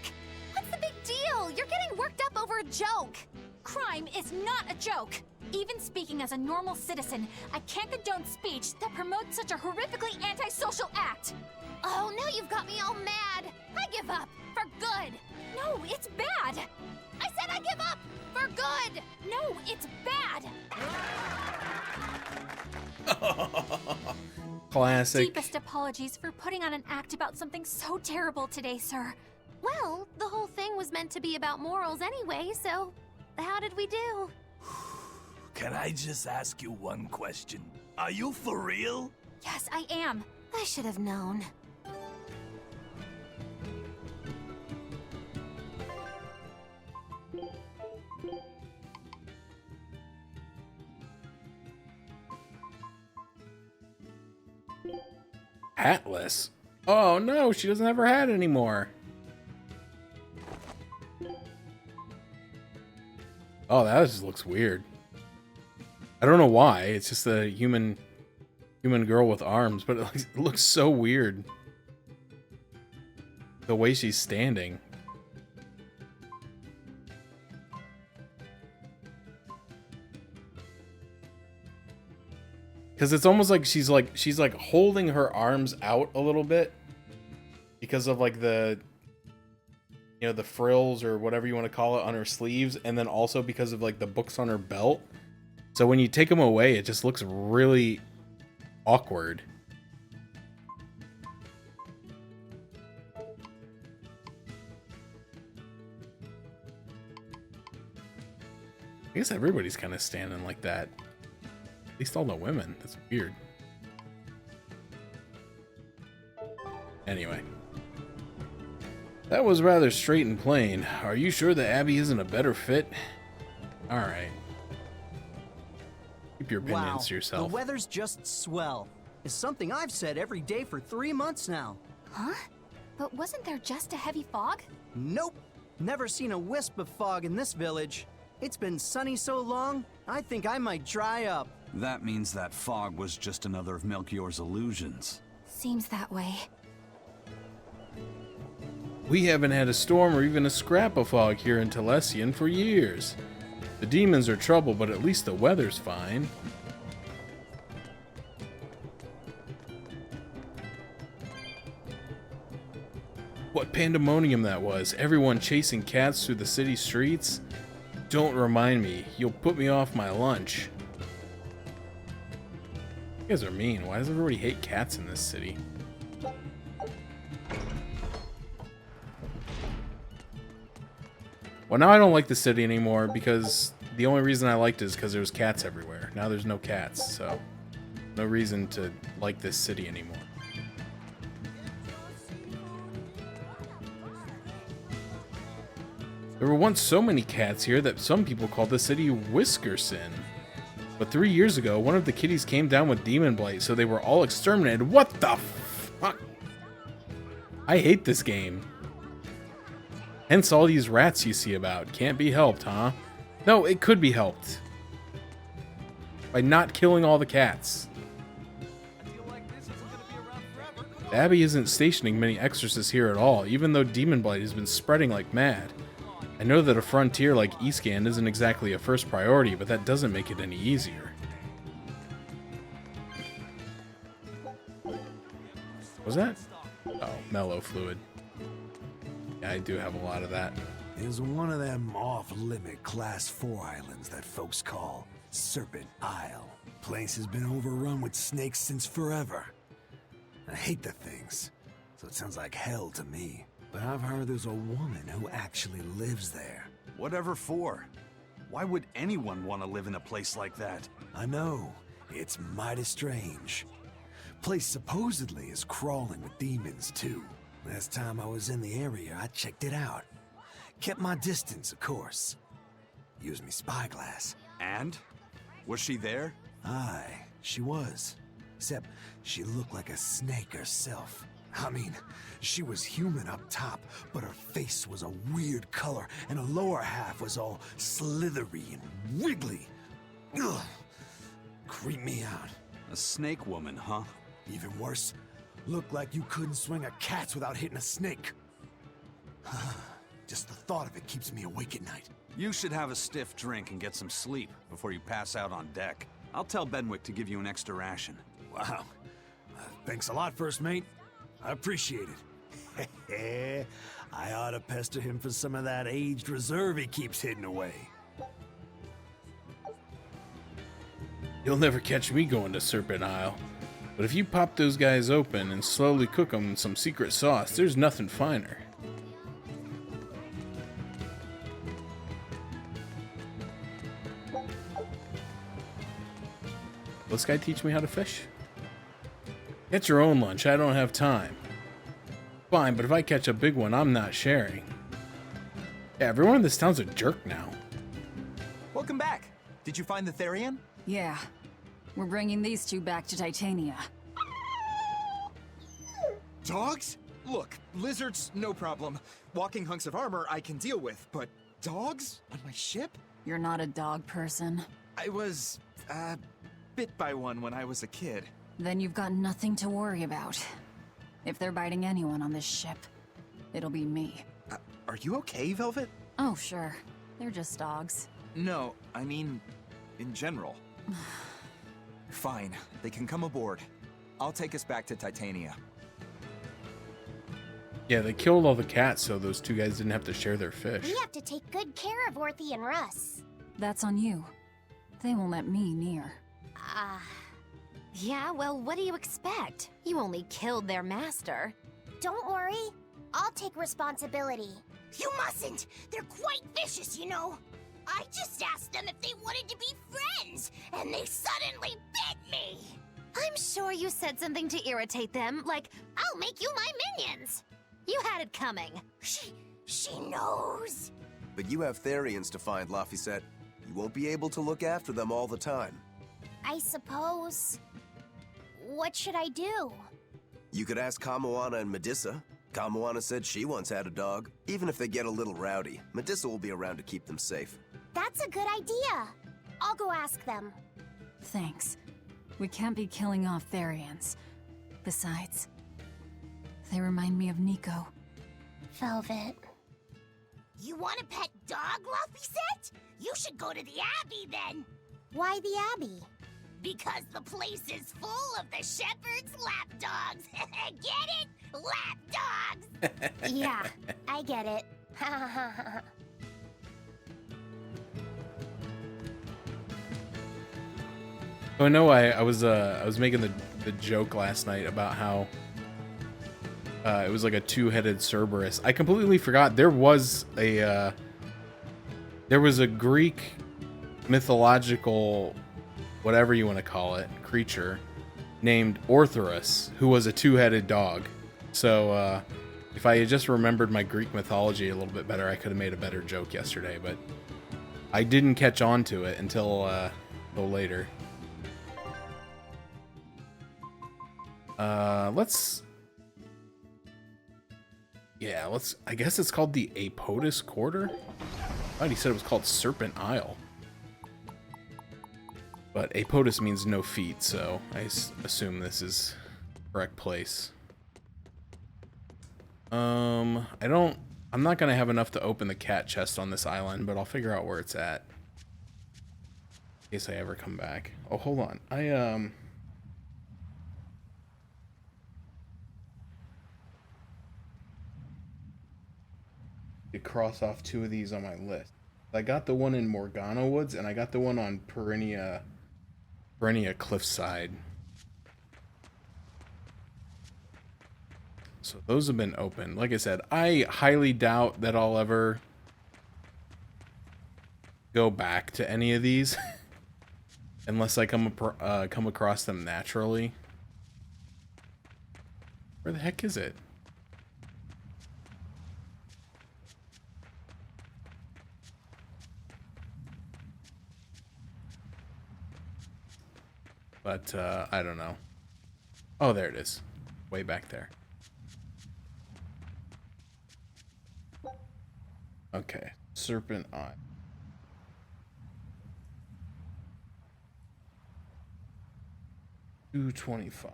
What's the big deal? You're getting worked up over a joke. Crime is not a joke. Even speaking as a normal citizen, I can't condone speech that promotes such a horrifically antisocial act. Oh, now you've got me all mad. I give up. For good. No, it's bad. I said I give up. For good. No, it's bad. Classic. Deepest apologies for putting on an act about something so terrible today, sir. Well, the whole thing was meant to be about morals anyway, so how did we do? Can I just ask you one question? Are you for real? Yes, I am. I should have known. Hatless? Oh no, she doesn't have her hat anymore. Oh, that just looks weird. I don't know why. It's just a human girl with arms, but it looks so weird. The way she's standing. Because it's almost like she's like holding her arms out a little bit because of like the, you know, the frills or whatever you want to call it on her sleeves, and then also because of like the books on her belt. So when you take them away, it just looks really awkward. I guess everybody's kind of standing like that. At least all the women. That's weird. Anyway. That was rather straight and plain. Are you sure the Abbey isn't a better fit? Alright. Keep your opinions to yourself. The weather's just swell. It's something I've said every day for 3 months now. Huh? But wasn't there just a heavy fog? Nope. Never seen a wisp of fog in this village. It's been sunny so long, I think I might dry up. That means that fog was just another of Melchior's illusions. Seems that way. We haven't had a storm or even a scrap of fog here in Telesian for years. The demons are trouble, but at least the weather's fine. what pandemonium that was. Everyone chasing cats through the city streets. Don't remind me. You'll put me off my lunch. You guys are mean. Why does everybody hate cats in this city? Well, now I don't like the city anymore because the only reason I liked it is because there was cats everywhere. Now there's no cats, so no reason to like this city anymore. There were once so many cats here that some people called the city Whiskerson. But 3 years ago, one of the kitties came down with demon blight, so they were all exterminated. What the fuck? I hate this game. Hence all these rats you see about. Can't be helped, huh? No, it could be helped. By not killing all the cats. The Abbey isn't stationing many exorcists here at all, even though demon blight has been spreading like mad. I know that a frontier like Eastgand isn't exactly a first priority, but that doesn't make it any easier. What was that? Oh, mellow fluid. Yeah, I do have a lot of that. There's one of them off-limit Class 4 islands that folks call Serpent Isle. Place has been overrun with snakes since forever. I hate the things, so it sounds like hell to me. But I've heard there's a woman who actually lives there. Whatever for? Why would anyone want to live in a place like that? I know. It's mighty strange. Place supposedly is crawling with demons, too. Last time I was in the area, I checked it out. Kept my distance, of course. Used me spyglass. And? Was she there? Aye, she was. Except she looked like a snake herself. I mean, she was human up top, but her face was a weird color, and her lower half was all slithery and wiggly. Ugh. Creeped me out. A snake woman, huh? Even worse, looked like you couldn't swing a cat's without hitting a snake. Just the thought of it keeps me awake at night. You should have a stiff drink and get some sleep before you pass out on deck. I'll tell Benwick to give you an extra ration. Wow. Thanks a lot, First Mate. I appreciate it. I ought to pester him for some of that aged reserve he keeps hidden away. You'll never catch me going to Serpent Isle. But if you pop those guys open and slowly cook them in some secret sauce, there's nothing finer. Will this guy teach me how to fish? Get your own lunch, I don't have time. Fine, but if I catch a big one, I'm not sharing. Yeah, everyone in this town's a jerk now. Welcome back. Did you find the Therion? Yeah. We're bringing these two back to Titania. Dogs? Look, lizards, no problem. Walking hunks of armor I can deal with, but dogs? On my ship? You're not a dog person. I was, bit by one when I was a kid. Then you've got nothing to worry about. If they're biting anyone on this ship, it'll be me. Are you okay, Velvet? Oh, sure. They're just dogs. No, I mean, in general. Fine, they can come aboard. I'll take us back to Titania. Yeah, they killed all the cats so those two guys didn't have to share their fish. We have to take good care of Orthy and Russ. That's on you. They won't let me near. Yeah, well, what do you expect? You only killed their master. Don't worry. I'll take responsibility. You mustn't! They're quite vicious, you know! I just asked them if they wanted to be friends, and they suddenly bit me! I'm sure you said something to irritate them, like, I'll make you my minions! You had it coming. She knows! But you have Therions to find, Laphicet. You won't be able to look after them all the time. I suppose... What should I do? You could ask Kamoana and Medissa. Kamoana said she once had a dog. Even if they get a little rowdy, Medissa will be around to keep them safe. That's a good idea. I'll go ask them. Thanks. We can't be killing off Therions. Besides, they remind me of Nico. Velvet. You want a pet dog, Laphicet? You should go to the Abbey then! Why the Abbey? Because the place is full of the shepherd's lapdogs. Get it? Lapdogs! Yeah, I get it. Oh, I know. I was making the joke last night about how it was like a two-headed Cerberus. I completely forgot there was a Greek mythological, whatever you want to call it, creature named Ortherus, who was a two-headed dog. So if I had just remembered my Greek mythology a little bit better, I could have made a better joke yesterday, but I didn't catch on to it until later. I guess it's called the Apotus Quarter. I thought he said it was called Serpent Isle. But Apotus means no feet, so I assume this is the correct place. I'm not gonna have enough to open the cat chest on this island, but I'll figure out where it's at. In case I ever come back. Oh, hold on. To cross off two of these on my list. I got the one in Morgana Woods, and I got the one on Perennia Cliffside. So those have been open. Like I said, I highly doubt that I'll ever go back to any of these unless I come across them naturally. Where the heck is it? But, I don't know. Oh, there it is. Way back there. Okay. Serpent Eye. $225.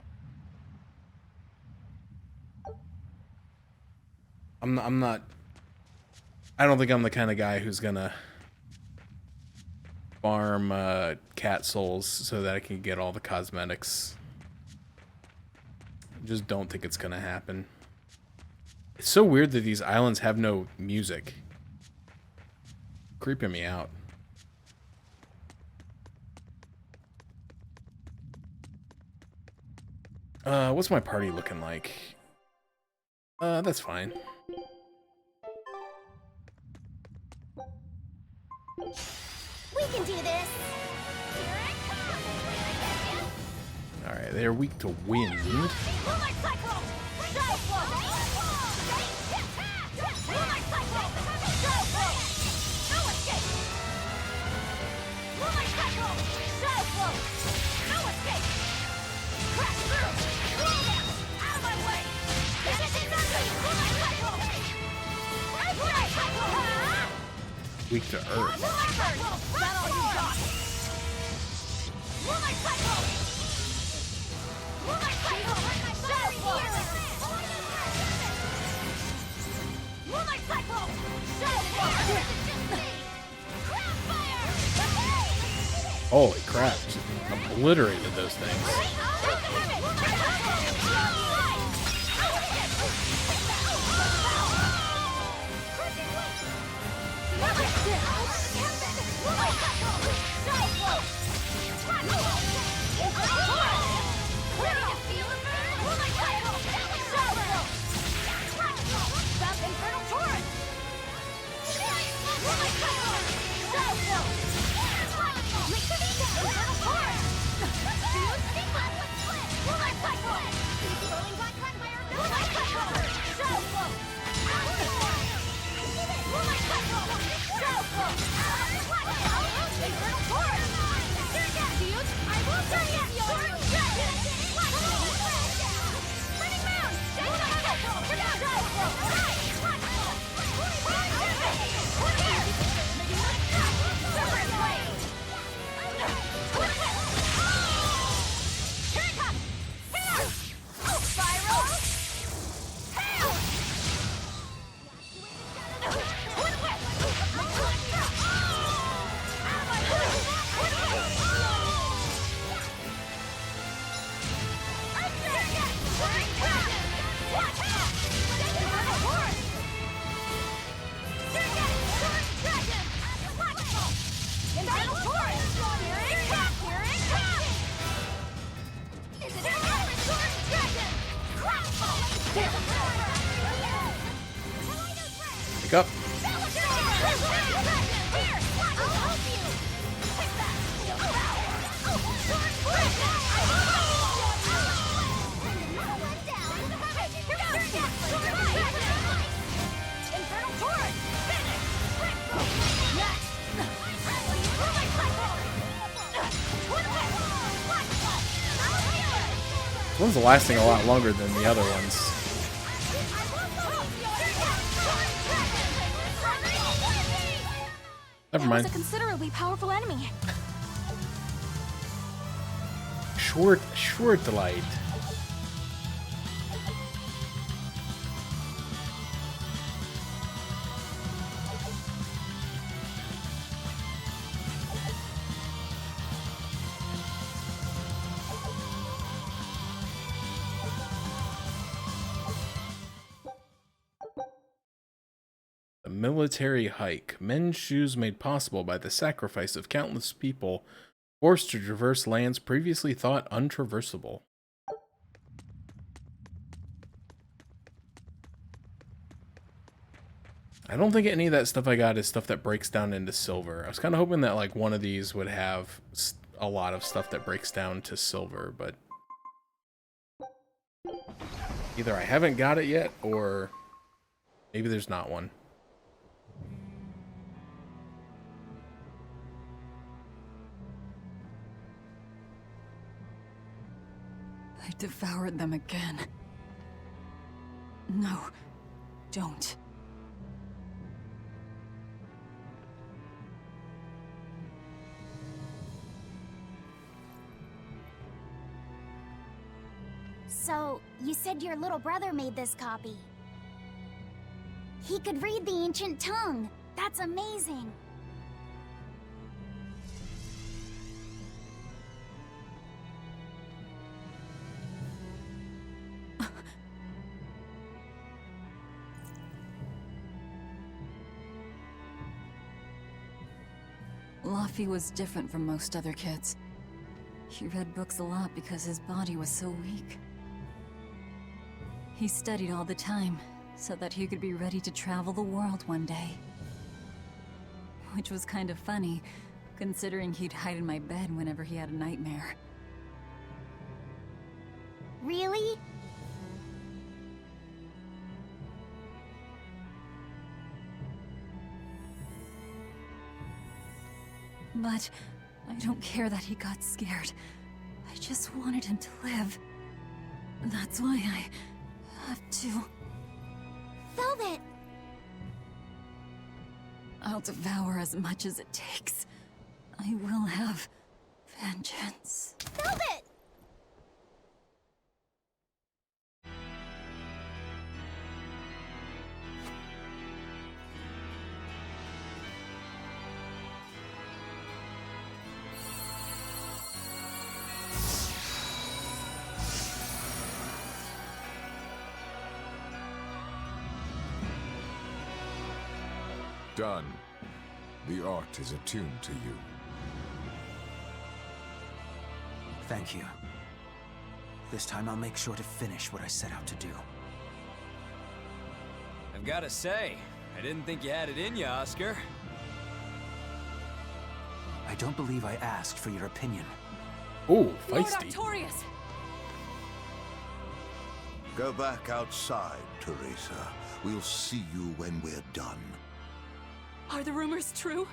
I'm not... I don't think I'm the kind of guy who's gonna farm cat souls so that I can get all the cosmetics. I just don't think it's gonna happen. It's so weird that these islands have no music. Creeping me out. What's my party looking like? That's fine. We can do this. Alright, they're weak to wind. Weak to earth. Holy crap, just obliterated those things. Pick up. This one's lasting a lot longer than the other ones. Never mind. That was a considerably powerful enemy. Short light. A military hike. Men's shoes made possible by the sacrifice of countless people forced to traverse lands previously thought untraversable. I don't think any of that stuff I got is stuff that breaks down into silver. I was kind of hoping that like one of these would have a lot of stuff that breaks down to silver, but either I haven't got it yet or maybe there's not one. I devoured them again. No, don't. So, you said your little brother made this copy. He could read the ancient tongue. That's amazing. Laffy was different from most other kids. He read books a lot because his body was so weak. He studied all the time, so that he could be ready to travel the world one day. Which was kind of funny, considering he'd hide in my bed whenever he had a nightmare. Really? But I don't care that he got scared. I just wanted him to live. That's why I have to. Velvet! I'll devour as much as it takes. I will have vengeance. Velvet! Done. The art is attuned to you. Thank you. This time I'll make sure to finish what I set out to do. I've gotta say, I didn't think you had it in you, Oscar. I don't believe I asked for your opinion. Ooh, Lord Artorias! Go back outside, Teresa. We'll see you when we're done. Are the rumors true?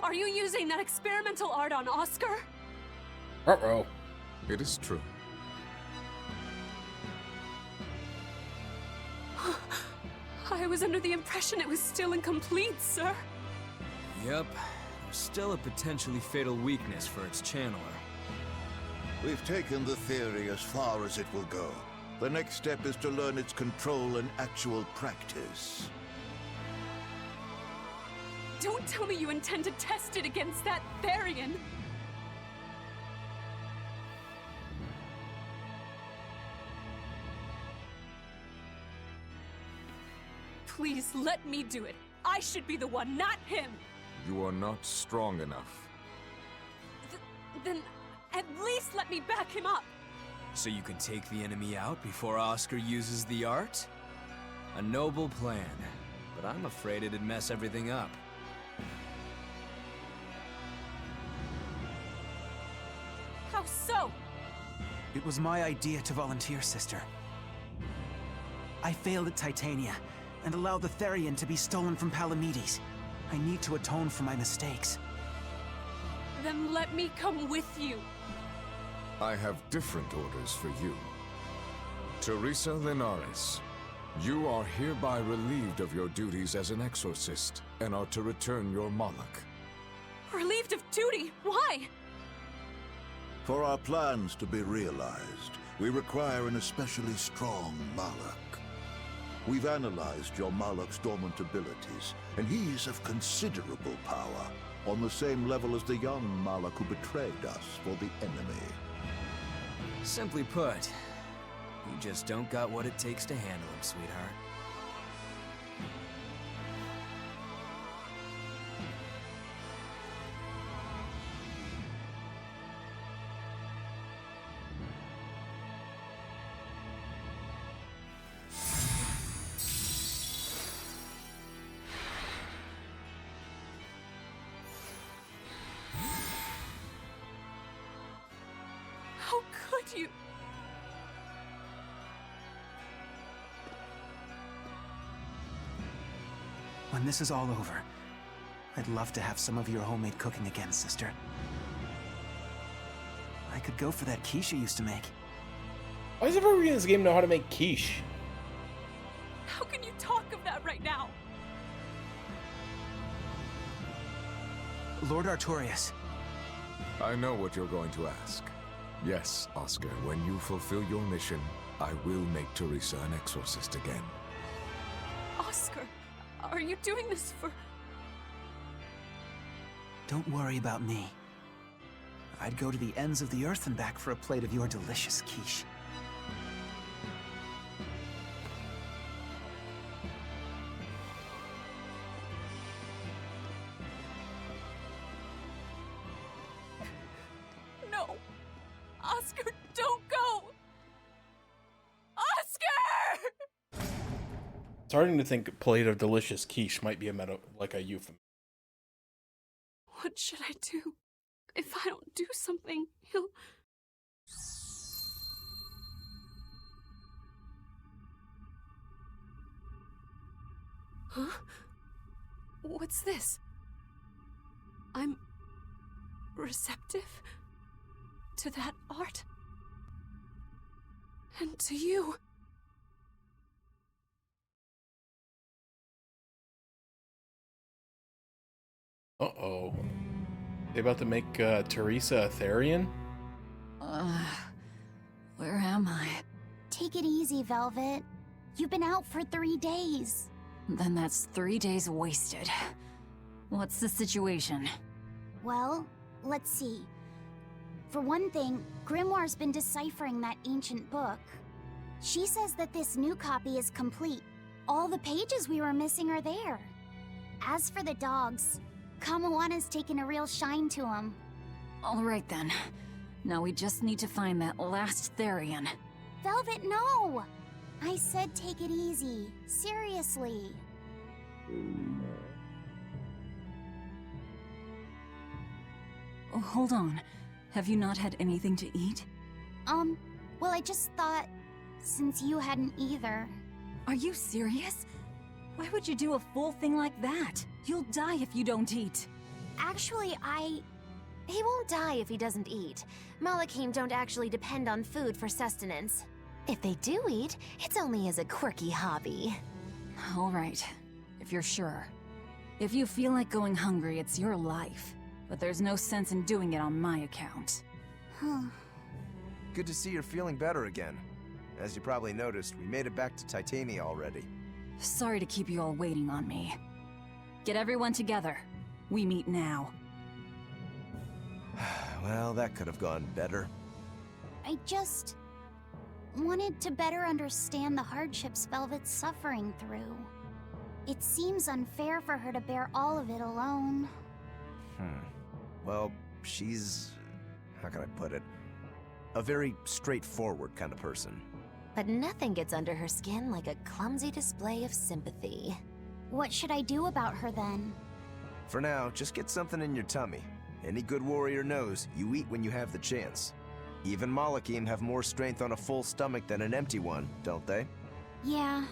Are you using that experimental art on Oscar? Uh-oh. It is true. I was under the impression it was still incomplete, sir. Yep. There's still a potentially fatal weakness for its channeler. We've taken the theory as far as it will go. The next step is to learn its control and actual practice. Don't tell me you intend to test it against that Therion! Please, let me do it. I should be the one, not him! You are not strong enough. Then, at least let me back him up! So you can take the enemy out before Oscar uses the art? A noble plan. but I'm afraid it'd mess everything up. How so? It was my idea to volunteer, sister. I failed at Titania, and allowed the Therion to be stolen from Palamedes. I need to atone for my mistakes. Then let me come with you. I have different orders for you. Teresa Linares, you are hereby relieved of your duties as an exorcist, and are to return your Moloch. Relieved of duty? Why? For our plans to be realized, we require an especially strong Moloch. We've analyzed your Moloch's dormant abilities, and he's of considerable power, on the same level as the young Moloch who betrayed us for the enemy. Simply put, you just don't got what it takes to handle him, sweetheart. How could you? When this is all over, I'd love to have some of your homemade cooking again, sister. I could go for that quiche you used to make. Why does everybody in this game know how to make quiche? How can you talk of that right now? Lord Artorias. I know what you're going to ask. Yes, Oscar, when you fulfill your mission, I will make Teresa an exorcist again. Oscar, are you doing this for... Don't worry about me. I'd go to the ends of the earth and back for a plate of your delicious quiche. No! Oscar, don't go! Oscar! Starting to think a plate of delicious quiche might be like a euphemism. What should I do? If I don't do something, he'll... Huh? What's this? I'm receptive to that art and to you. Uh-oh. They about to make Teresa a Therion? Where am I? Take it easy, Velvet. You've been out for 3 days. Then that's 3 days wasted. What's the situation? Well, let's see. For one thing, Grimoire's been deciphering that ancient book. She says that this new copy is complete. All the pages we were missing are there. As for the dogs, Kamoana's taken a real shine to them. All right then. Now we just need to find that last Therion. Velvet, no! I said take it easy. Seriously. Oh, hold on. Have you not had anything to eat? Well, I just thought, since you hadn't either. Are you serious? Why would you do a full thing like that? You'll die if you don't eat. Actually, He won't die if he doesn't eat. Malachim don't actually depend on food for sustenance. If they do eat, it's only as a quirky hobby. All right, if you're sure. If you feel like going hungry, it's your life. But there's no sense in doing it on my account. Good to see you're feeling better again. As you probably noticed, we made it back to Titania already. Sorry to keep you all waiting on me. Get everyone together. We meet now. Well, that could have gone better. I just wanted to better understand the hardships Velvet's suffering through. It seems unfair for her to bear all of it alone. Well, she's... how can I put it? A very straightforward kind of person. But nothing gets under her skin like a clumsy display of sympathy. What should I do about her then? For now, just get something in your tummy. Any good warrior knows you eat when you have the chance. Even Malachim have more strength on a full stomach than an empty one, don't they? Yeah.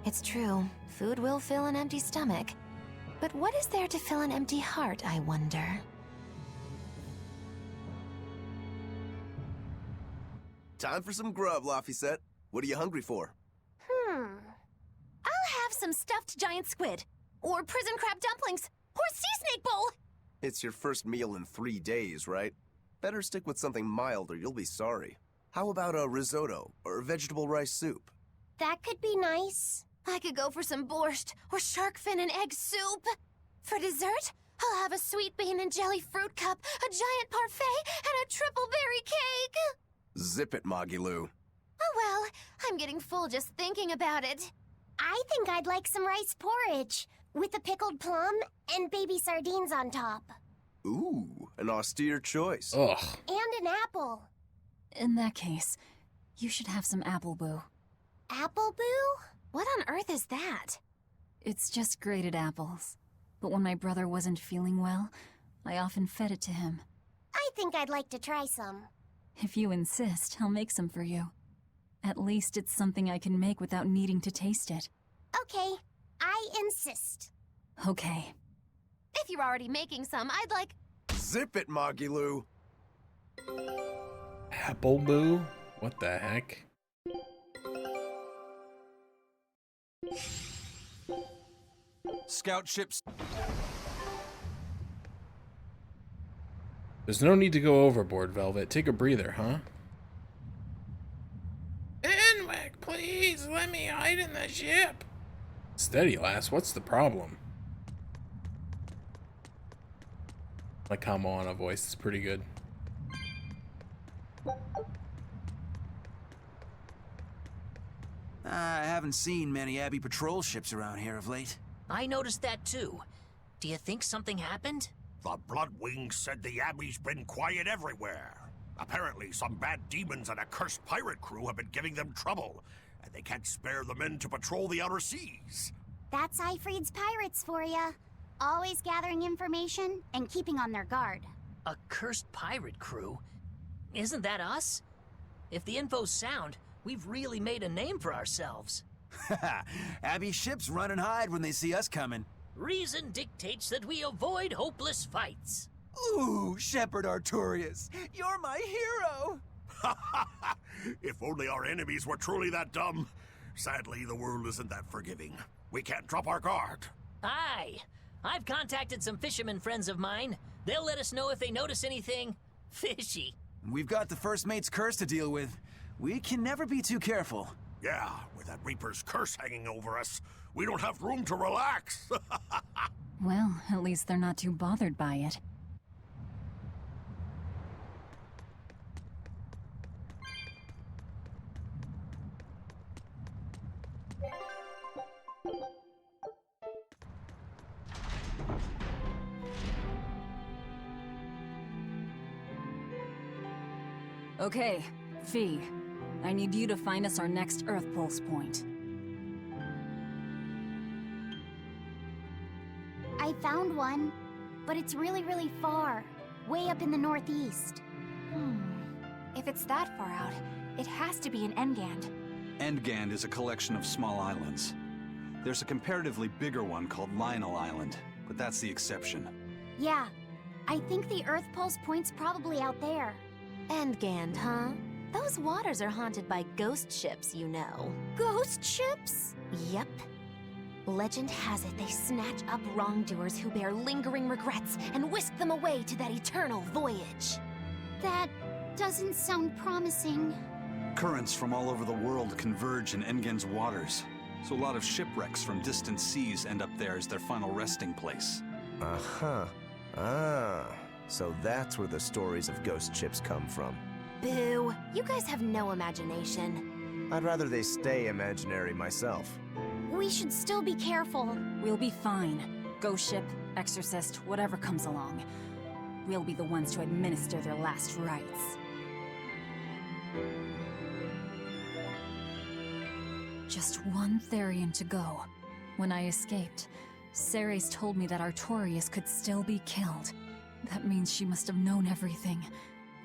It's true. Food will fill an empty stomach. But what is there to fill an empty heart, I wonder? Time for some grub, Laphicet. What are you hungry for? I'll have some stuffed giant squid, or prison crab dumplings, or sea snake bowl! It's your first meal in 3 days, right? Better stick with something mild or you'll be sorry. How about a risotto or vegetable rice soup? That could be nice. I could go for some borscht or shark fin and egg soup. For dessert, I'll have a sweet bean and jelly fruit cup, a giant parfait, and a triple berry cake! Zip it, Magilou. Oh well, I'm getting full just thinking about it. I think I'd like some rice porridge, with a pickled plum and baby sardines on top. Ooh, an austere choice. Ugh. And an apple. In that case, you should have some apple boo. Apple boo? What on earth is that? It's just grated apples. But when my brother wasn't feeling well, I often fed it to him. I think I'd like to try some. If you insist, I'll make some for you. At least it's something I can make without needing to taste it. Okay, I insist. Okay. If you're already making some, I'd like... Zip it, Magilou. Apple Boo? What the heck? Scout ships. There's no need to go overboard, Velvet. Take a breather, huh? Benwick, please let me hide in the ship. Steady, lass. What's the problem? My Kammoana voice is pretty good. I haven't seen many Abbey patrol ships around here of late. I noticed that too. Do you think something happened? The Bloodwings said the Abbey's been quiet everywhere. Apparently, some bad demons and a cursed pirate crew have been giving them trouble, and they can't spare the men to patrol the outer seas. That's Eifried's pirates for ya. Always gathering information and keeping on their guard. A cursed pirate crew? Isn't that us? If the info's sound, we've really made a name for ourselves. Abbey ships run and hide when they see us coming. Reason dictates that we avoid hopeless fights. Ooh, Shepherd Artorias, you're my hero! If only our enemies were truly that dumb. Sadly, the world isn't that forgiving. We can't drop our guard. Aye. I've contacted some fishermen friends of mine. They'll let us know if they notice anything fishy. We've got the First Mate's curse to deal with. We can never be too careful. Yeah, with that Reaper's curse hanging over us, we don't have room to relax. Well, at least they're not too bothered by it. Okay, Fee. I need you to find us our next Earth Pulse point. I found one, but it's really, really far. Way up in the northeast. If it's that far out, it has to be an Engand. Endgand is a collection of small islands. There's a comparatively bigger one called Lionel Island, but that's the exception. Yeah, I think the Earth Pulse point's probably out there. Endgand, huh? Those waters are haunted by ghost ships, you know. Ghost ships? Yep. Legend has it they snatch up wrongdoers who bear lingering regrets and whisk them away to that eternal voyage. That doesn't sound promising. Currents from all over the world converge in Engand's waters, so a lot of shipwrecks from distant seas end up there as their final resting place. Uh-huh. Ah, so that's where the stories of ghost ships come from. Boo! You guys have no imagination. I'd rather they stay imaginary myself. We should still be careful. We'll be fine. Ghost ship, exorcist, whatever comes along. We'll be the ones to administer their last rites. Just one Therion to go. When I escaped, Ceres told me that Artorias could still be killed. That means she must have known everything.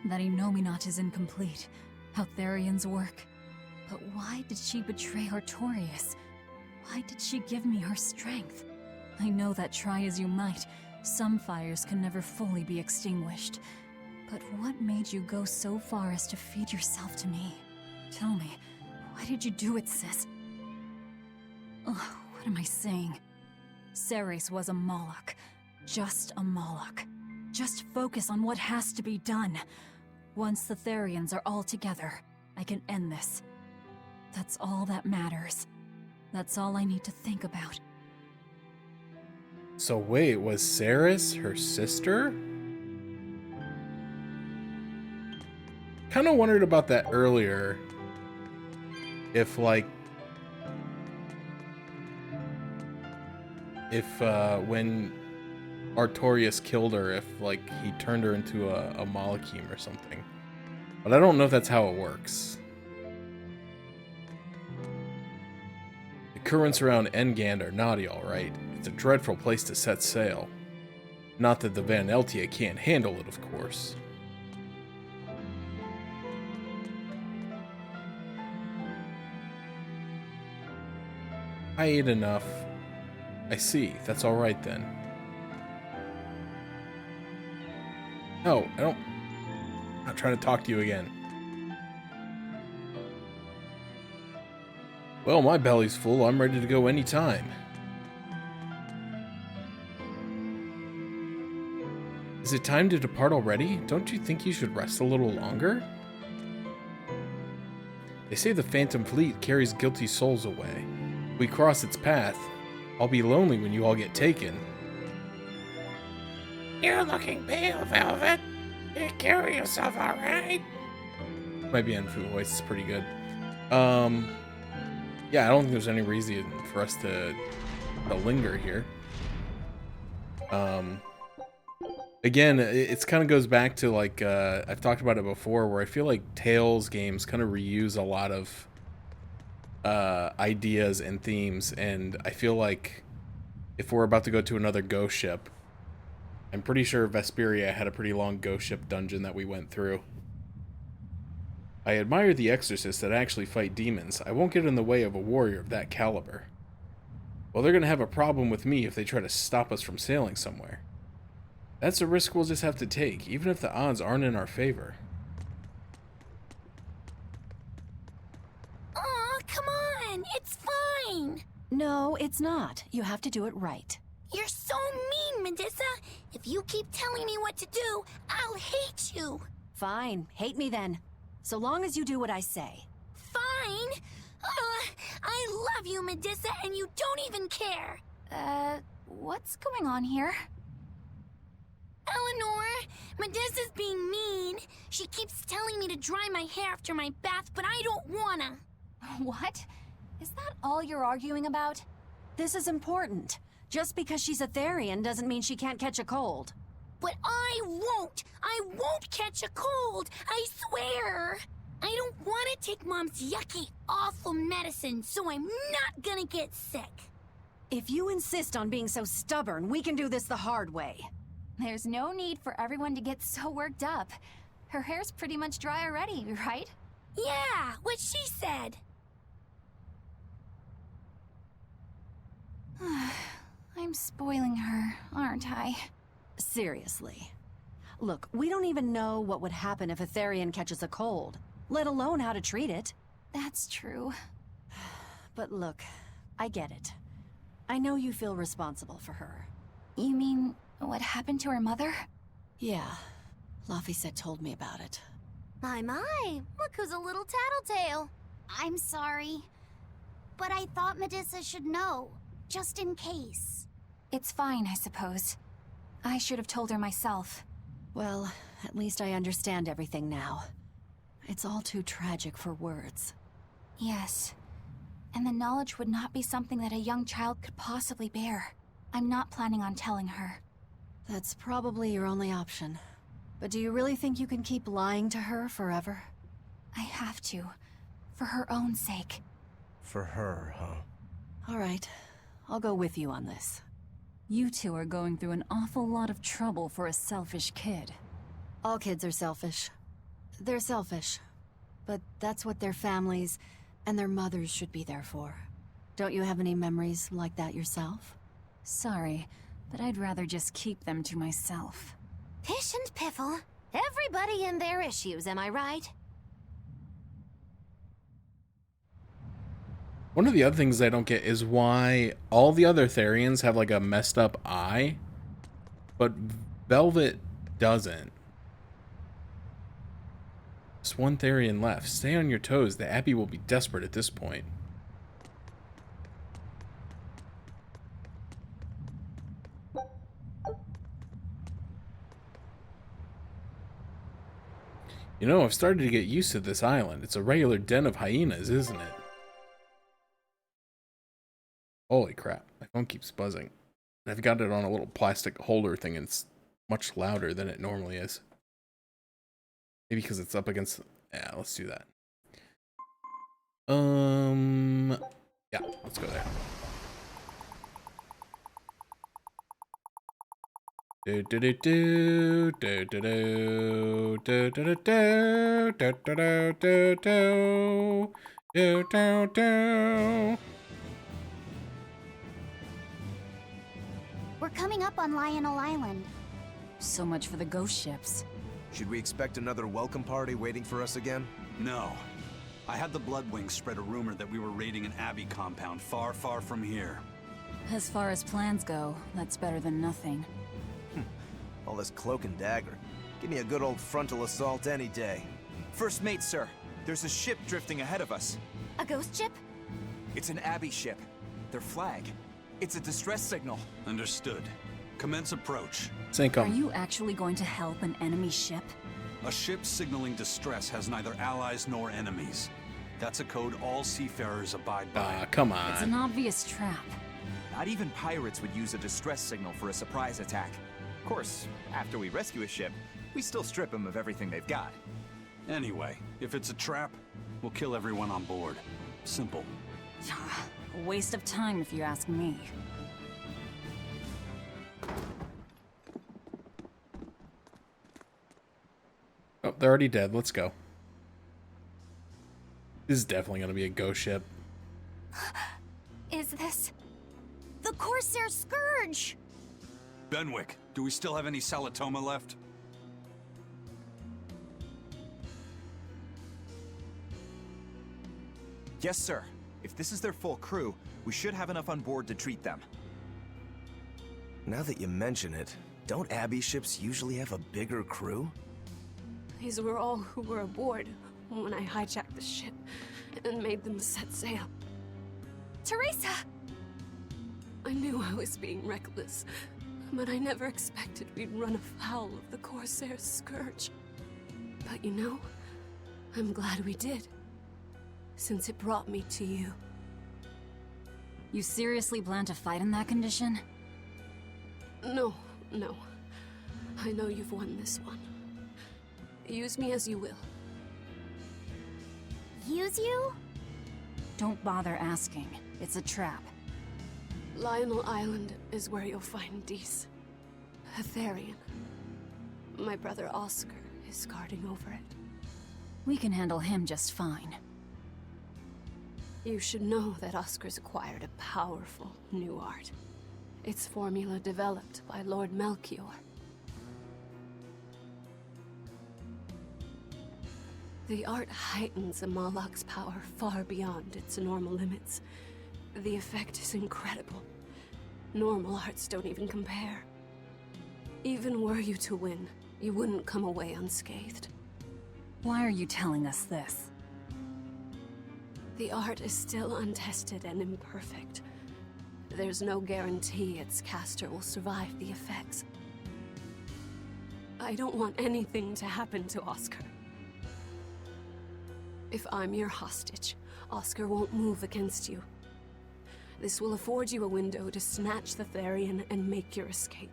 That Innominat is incomplete. How Therion's work. But why did she betray Artorias? Why did she give me her strength? I know that try as you might, some fires can never fully be extinguished. But what made you go so far as to feed yourself to me? Tell me, why did you do it, sis? Ugh, what am I saying? Ceres was a Moloch. Just a Moloch. Just focus on what has to be done. Once the Therions are all together, I can end this. That's all that matters. That's all I need to think about. So wait, was Ceres her sister? Kind of wondered about that earlier. If like... when Artorias killed her, if like he turned her into a Malachim or something. But I don't know if that's how it works. The currents around Engand are naughty, alright. It's a dreadful place to set sail. Not that the Van Eltia can't handle it, of course. I ate enough. I see. That's alright then. No, I'm not trying to talk to you again. Well, my belly's full. I'm ready to go anytime. Is it time to depart already? Don't you think you should rest a little longer? They say the Phantom Fleet carries guilty souls away. If we cross its path, I'll be lonely when you all get taken. You're looking pale, Velvet. You carry yourself alright? My Bienfu voice is pretty good. Yeah, I don't think there's any reason for us to linger here. Again, it kind of goes back to like I've talked about it before, where I feel like Tales games kind of reuse a lot of ideas and themes, and I feel like if we're about to go to another ghost ship, I'm pretty sure Vesperia had a pretty long ghost ship dungeon that we went through. I admire the exorcists that actually fight demons. I won't get in the way of a warrior of that caliber. Well, they're gonna have a problem with me if they try to stop us from sailing somewhere. That's a risk we'll just have to take, even if the odds aren't in our favor. Aw, come on! It's fine! No, it's not. You have to do it right. You're so mean, Medissa! If you keep telling me what to do, I'll hate you! Fine, hate me then. So long as you do what I say. Fine! I love you, Medissa, and you don't even care! What's going on here? Eleanor, Medissa's being mean. She keeps telling me to dry my hair after my bath, but I don't wanna. What? Is that all you're arguing about? This is important. Just because she's a Therion doesn't mean she can't catch a cold. But I won't! I won't catch a cold! I swear! I don't want to take Mom's yucky, awful medicine, so I'm not gonna get sick. If you insist on being so stubborn, we can do this the hard way. There's no need for everyone to get so worked up. Her hair's pretty much dry already, right? Yeah, what she said. I'm spoiling her, aren't I? Seriously. Look, we don't even know what would happen if a Therion catches a cold, let alone how to treat it. That's true. But look, I get it. I know you feel responsible for her. You mean what happened to her mother? Yeah. Laphicet told me about it. My, look who's a little tattletale. I'm sorry, but I thought Medissa should know, just in case. It's fine, I suppose. I should have told her myself. Well, at least I understand everything now. It's all too tragic for words. Yes. And the knowledge would not be something that a young child could possibly bear. I'm not planning on telling her. That's probably your only option. But do you really think you can keep lying to her forever? I have to. For her own sake. For her, huh? All right. I'll go with you on this. You two are going through an awful lot of trouble for a selfish kid. All kids are selfish. They're selfish. But that's what their families and their mothers should be there for. Don't you have any memories like that yourself? Sorry, but I'd rather just keep them to myself. Pish and piffle. Everybody and their issues, am I right? One of the other things I don't get is why all the other Therions have like a messed up eye, but Velvet doesn't. Just one Therion left. Stay on your toes. The Abbey will be desperate at this point. You know, I've started to get used to this island. It's a regular den of hyenas, isn't it? Holy crap, my phone keeps buzzing. I've got it on a little plastic holder thing and it's much louder than it normally is. Maybe because it's up against... Yeah, let's do that. Yeah, let's go there. Do do do do do do do do do do do do do do do do. We're coming up on Lionel Island. So much for the ghost ships. Should we expect another welcome party waiting for us again? No. I had the Bloodwings spread a rumor that we were raiding an Abbey compound far, far from here. As far as plans go, that's better than nothing. All this cloak and dagger. Give me a good old frontal assault any day. First mate, sir. There's a ship drifting ahead of us. A ghost ship? It's an Abbey ship. Their flag. It's a distress signal. Understood. Commence approach. Are you actually going to help an enemy ship? A ship signaling distress has neither allies nor enemies. That's a code all seafarers abide by. Come on. It's an obvious trap. Not even pirates would use a distress signal for a surprise attack. Of course, after we rescue a ship, we still strip them of everything they've got. Anyway, if it's a trap, we'll kill everyone on board. Simple. A waste of time if you ask me. Oh, they're already dead. Let's go. This is definitely going to be a ghost ship. Is this... the Corsair Scourge! Benwick, do we still have any Salatoma left? Yes, sir. If this is their full crew, we should have enough on board to treat them. Now that you mention it, don't Abbey ships usually have a bigger crew? These were all who were aboard when I hijacked the ship and made them set sail. Teresa! I knew I was being reckless, but I never expected we'd run afoul of the Corsair Scourge. But you know, I'm glad we did, since it brought me to you. You seriously plan to fight in that condition? No. I know you've won this one. Use me as you will. Use you? Don't bother asking. It's a trap. Lionel Island is where you'll find Dees. A Therion. My brother Oscar is guarding over it. We can handle him just fine. You should know that Oscar's acquired a powerful new art. Its formula developed by Lord Melchior. The art heightens a Malak's power far beyond its normal limits. The effect is incredible. Normal arts don't even compare. Even were you to win, you wouldn't come away unscathed. Why are you telling us this? The art is still untested and imperfect. There's no guarantee its caster will survive the effects. I don't want anything to happen to Oscar. If I'm your hostage, Oscar won't move against you. This will afford you a window to snatch the Therion and make your escape.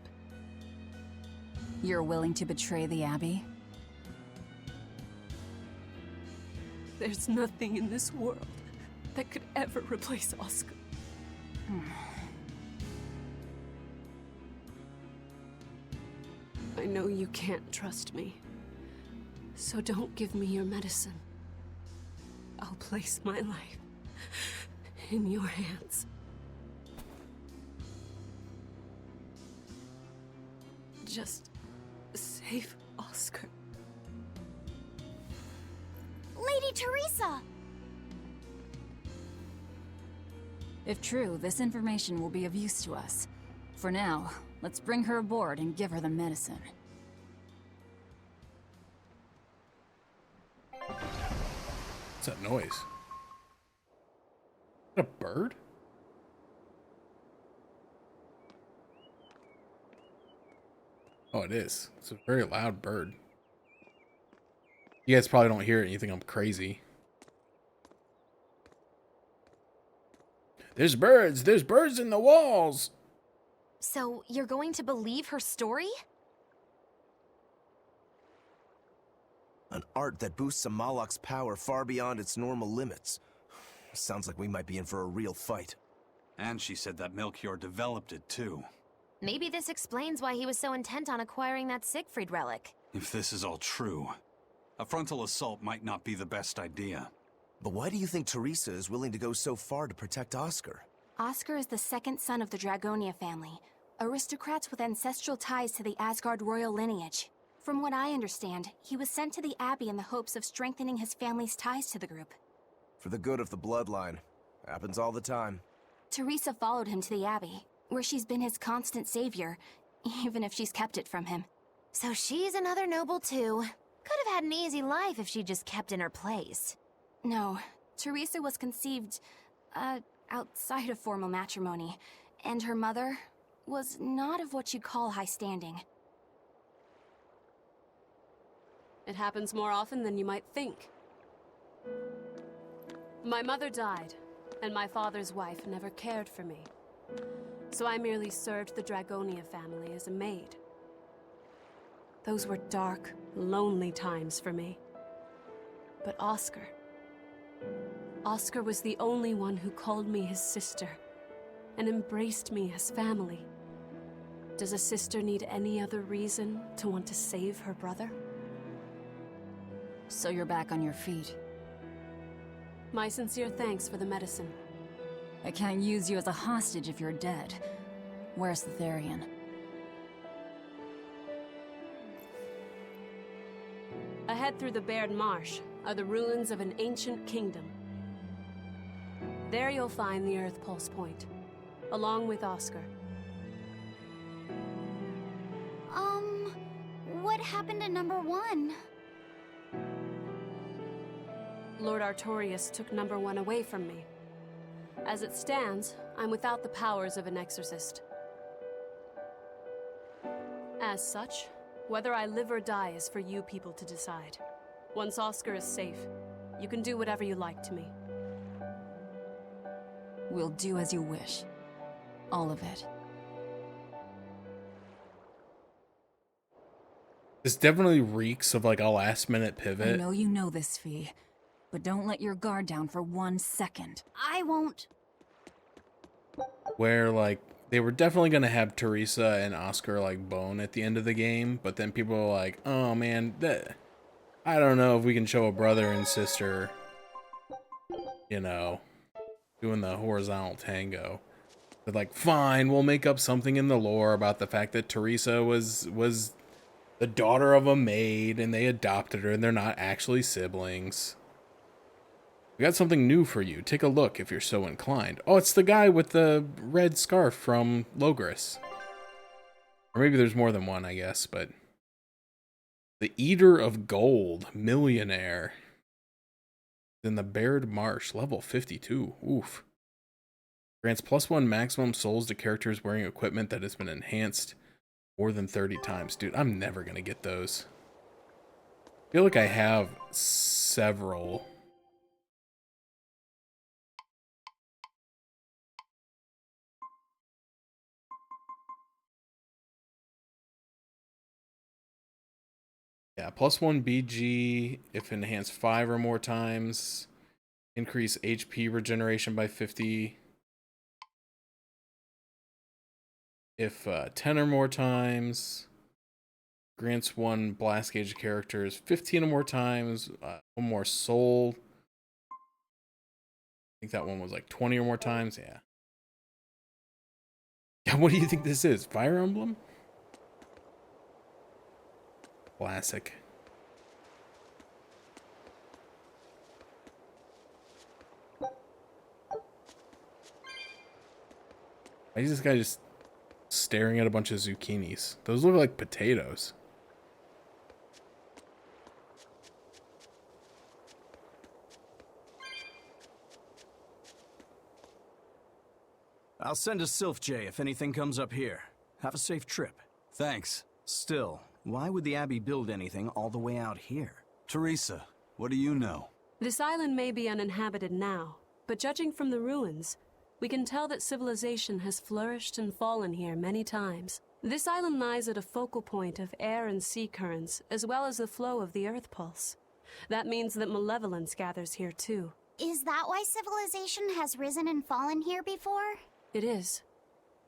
You're willing to betray the Abbey? There's nothing in this world that could ever replace Oscar. know you can't trust me. So don't give me your medicine. I'll place my life in your hands. Just save Oscar. Lady Teresa! If true, this information will be of use to us. For now, let's bring her aboard and give her the medicine. What's that noise? Is that a bird? Oh, it is. It's a very loud bird. You guys probably don't hear it and you think I'm crazy. There's birds! There's birds in the walls! So, you're going to believe her story? An art that boosts a Malak's power far beyond its normal limits. Sounds like we might be in for a real fight. And she said that Melchior developed it too. Maybe this explains why he was so intent on acquiring that Siegfried relic. If this is all true, a frontal assault might not be the best idea. But why do you think Teresa is willing to go so far to protect Oscar? Oscar is the second son of the Dragonia family, aristocrats with ancestral ties to the Asgard royal lineage. From what I understand, he was sent to the Abbey in the hopes of strengthening his family's ties to the group. For the good of the bloodline. Happens all the time. Teresa followed him to the Abbey, where she's been his constant savior, even if she's kept it from him. So she's another noble too. Could have had an easy life if she just kept in her place. No, Teresa was conceived, outside of formal matrimony, and her mother was not of what you'd call high standing. It happens more often than you might think. My mother died, and my father's wife never cared for me. So I merely served the Dragonia family as a maid. Those were dark, lonely times for me. But Oscar was the only one who called me his sister and embraced me as family. Does a sister need any other reason to want to save her brother? So you're back on your feet. My sincere thanks for the medicine. I can't use you as a hostage if you're dead. Where's the Therion? Ahead through the Bared Marsh are the ruins of an ancient kingdom. There you'll find the Earth Pulse Point, along with Oscar. What happened to number 1? Lord Artorius took number 1 away from me. As it stands, I'm without the powers of an exorcist. As such, whether I live or die is for you people to decide. Once Oscar is safe, you can do whatever you like to me. We'll do as you wish. All of it. This definitely reeks of like a last minute I pivot. know you know this, Fee, but don't let your guard down for 1 second. I won't. Where like they were definitely gonna have Teresa and Oscar like bone at the end of the game, but then people were like, oh man, I don't know if we can show a brother and sister, you know, doing the horizontal tango. But like, fine, we'll make up something in the lore about the fact that Teresa was the daughter of a maid and they adopted her and they're not actually siblings. We got something new for you. Take a look if you're so inclined. Oh, it's the guy with the red scarf from Logris. Or maybe there's more than one, I guess, but... The Eater of Gold, millionaire. In the Bared Marsh, level 52. Oof. Grants +1 maximum souls to characters wearing equipment that has been enhanced more than 30 times. Dude, I'm never gonna get those. I feel like I have several... Yeah, +1 BG if enhanced 5 or more times. Increase HP regeneration by 50. If 10 or more times. Grants one blast gauge characters 15 or more times. One more soul. I think that one was like 20 or more times. Yeah. Yeah, what do you think this is? Fire Emblem? Classic. Why is this guy just staring at a bunch of zucchinis? Those look like potatoes. I'll send a Sylph J if anything comes up here. Have a safe trip. Thanks. Still, why would the Abbey build anything all the way out here? Teresa, what do you know? This island may be uninhabited now, but judging from the ruins, we can tell that civilization has flourished and fallen here many times. This island lies at a focal point of air and sea currents, as well as the flow of the Earth Pulse. That means that malevolence gathers here too. Is that why civilization has risen and fallen here before? It is.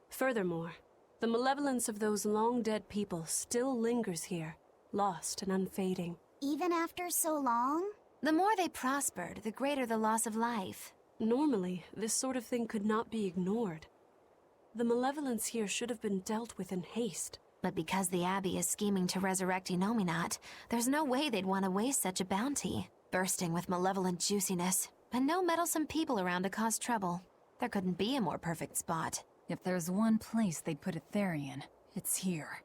Furthermore, the malevolence of those long-dead people still lingers here, lost and unfading. Even after so long? The more they prospered, the greater the loss of life. Normally, this sort of thing could not be ignored. The malevolence here should have been dealt with in haste. But because the Abbey is scheming to resurrect Inominat, there's no way they'd want to waste such a bounty. Bursting with malevolent juiciness, and no meddlesome people around to cause trouble. There couldn't be a more perfect spot. If there's one place they'd put a Therion, it's here.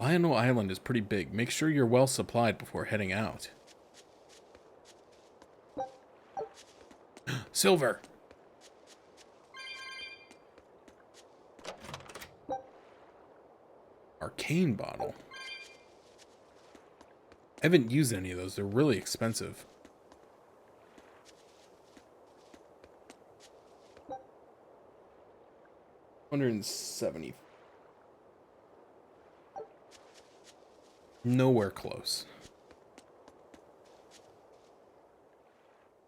Lionel Island is pretty big. Make sure you're well supplied before heading out. Silver! Arcane bottle. I haven't used any of those. They're really expensive. $170. Nowhere close.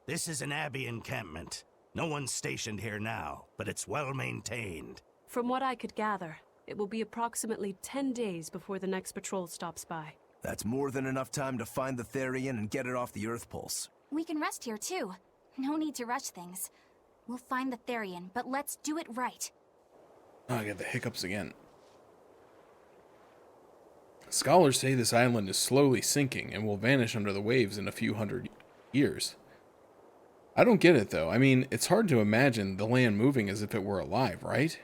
This is an Abbey encampment. No one's stationed here now, but it's well maintained. From what I could gather, it will be approximately 10 days before the next patrol stops by. That's more than enough time to find the Therion and get it off the Earth Pulse. We can rest here too. No need to rush things. We'll find the Therion, but let's do it right. Oh, I got the hiccups again. Scholars say this island is slowly sinking and will vanish under the waves in a few hundred years. I don't get it, though. I mean, it's hard to imagine the land moving as if it were alive, right?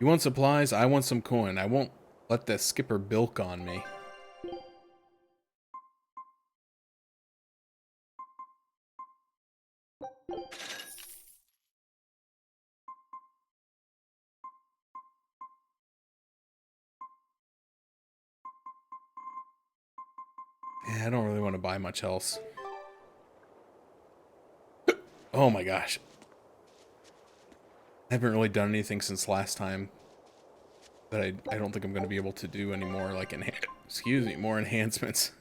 You want supplies? I want some coin. I won't let the skipper bilk on me. Yeah, I don't really want to buy much else. Oh my gosh. I haven't really done anything since last time that I don't think I'm going to be able to do anymore, like, excuse me, more enhancements.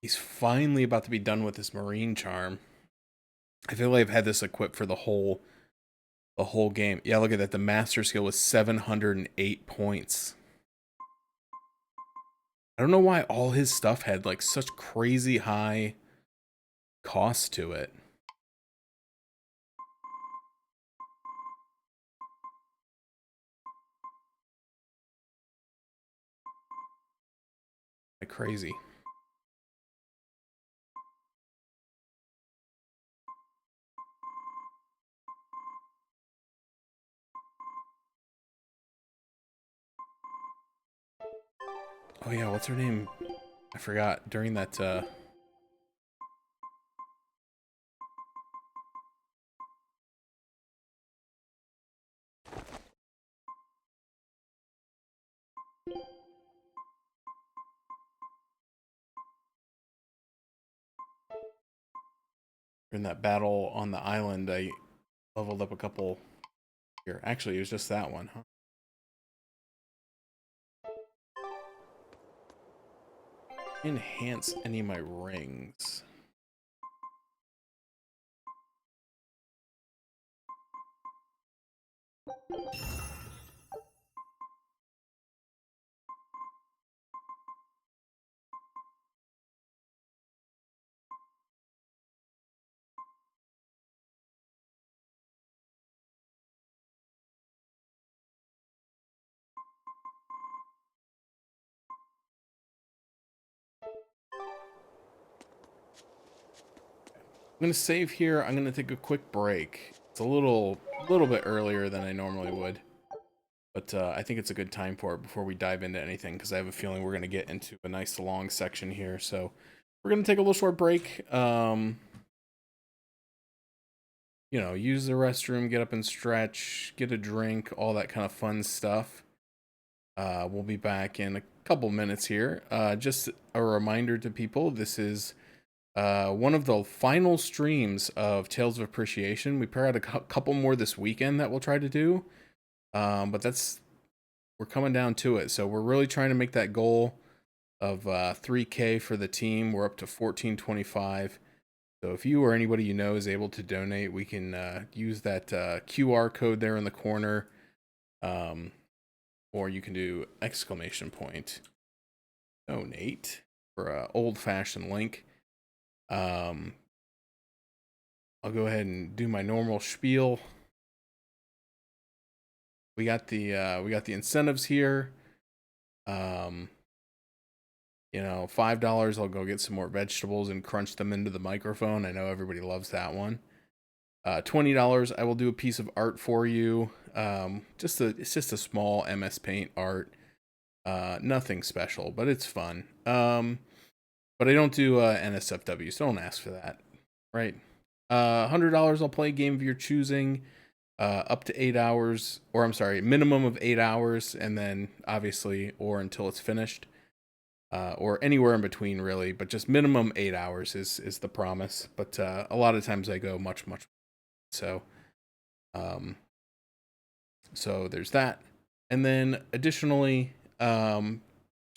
He's finally about to be done with this marine charm. I feel like I've had this equipped for the whole game. Yeah, look at that. The master skill was 708 points. I don't know why all his stuff had like such crazy high cost to it. Like crazy. Oh yeah, what's her name? I forgot during that in that battle on the island, I leveled up a couple here. Actually, it was just that one, huh? Enhance any of my rings. I'm gonna save here. I'm gonna take a quick break. It's a little bit earlier than I normally would, but I think it's a good time for it before we dive into anything, because I have a feeling we're gonna get into a nice long section here. So we're gonna take a little short break. You know, use the restroom, get up and stretch, get a drink, all that kind of fun stuff. We'll be back in a couple minutes here. Just a reminder to people, this is one of the final streams of Tales of Appreciation. We probably had a couple more this weekend that we'll try to do, but we're coming down to it. So we're really trying to make that goal of 3K for the team. We're up to 1425. So if you or anybody you know is able to donate, we can use that QR code there in the corner, or you can do !donate for a old-fashioned link. I'll go ahead and do my normal spiel. We got the incentives here. You know, $5, I'll go get some more vegetables and crunch them into the microphone. I know everybody loves that one. $20, I will do a piece of art for you. It's just a small MS Paint art. Nothing special, but it's fun. But I don't do NSFW, so don't ask for that, right? $100, I'll play a game of your choosing, up to 8 hours, or I'm sorry, minimum of 8 hours, and then obviously, or until it's finished. Or anywhere in between, really, but just minimum 8 hours is the promise. But a lot of times I go much so. So there's that, and then additionally,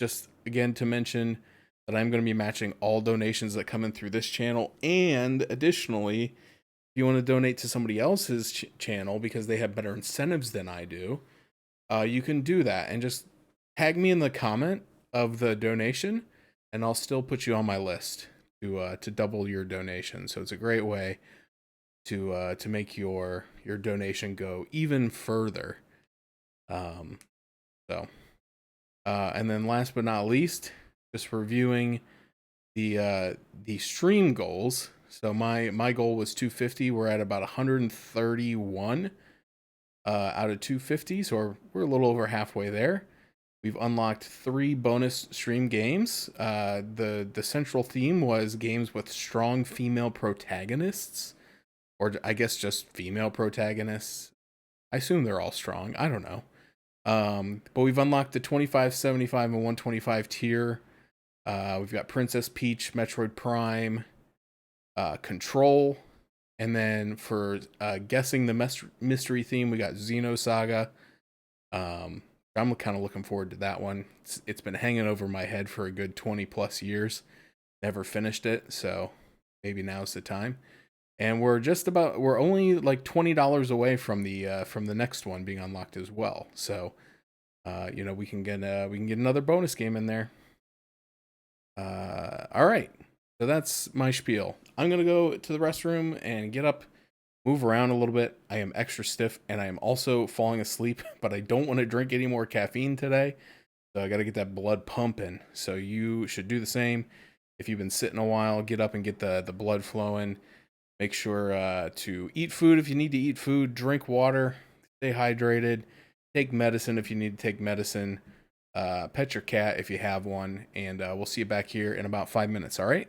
just again to mention that I'm going to be matching all donations that come in through this channel, and additionally, if you want to donate to somebody else's channel because they have better incentives than I do, you can do that and just tag me in the comment of the donation, and I'll still put you on my list to double your donation. So it's a great way to make your donation go even further. And then last but not least, just reviewing the stream goals. So my goal was 250. We're at about 131 out of 250, so we're a little over halfway there. We've unlocked 3 bonus stream games. The central theme was games with strong female protagonists, or I guess just female protagonists. I assume they're all strong. I don't know. But we've unlocked the 25, 75, and 125 tier. We've got Princess Peach, Metroid Prime, Control, and then for guessing the mystery theme, we got Xenosaga. I'm kind of looking forward to that one. It's been hanging over my head for a good 20 plus years. Never finished it, so maybe now's the time. And we're only like $20 away from the next one being unlocked as well. So, you know, we can get another bonus game in there. All right. So that's my spiel. I'm gonna go to the restroom and get up, move around a little bit. I am extra stiff and I am also falling asleep, but I don't want to drink any more caffeine today. So I got to get that blood pumping. So you should do the same. If you've been sitting a while, get up and get the blood flowing. Make sure to eat food if you need to eat food, drink water, stay hydrated, take medicine if you need to take medicine. Pet your cat if you have one, and we'll see you back here in about 5 minutes, all right?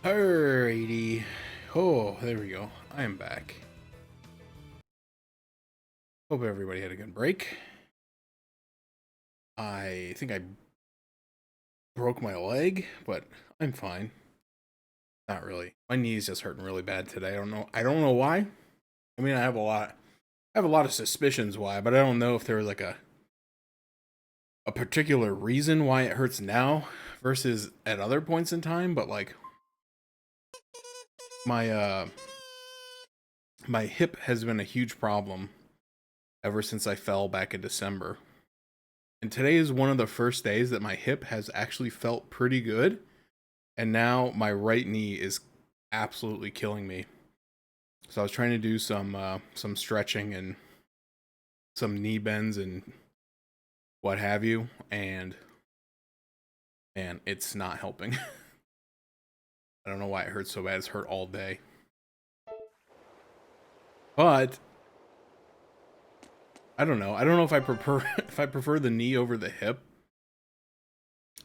Alrighty. Oh, there we go. I am back. Hope everybody had a good break. I think I broke my leg, but I'm fine. Not really. My knee's just hurting really bad today. I don't know why. I mean, I have a lot of suspicions why, but I don't know if there was like a particular reason why it hurts now versus at other points in time, but like my hip has been a huge problem ever since I fell back in December. And today is one of the first days that my hip has actually felt pretty good. And now my right knee is absolutely killing me. So I was trying to do some stretching and some knee bends and what have you, and it's not helping. I don't know why it hurts so bad. It's hurt all day. But I don't know. I don't know if I prefer the knee over the hip.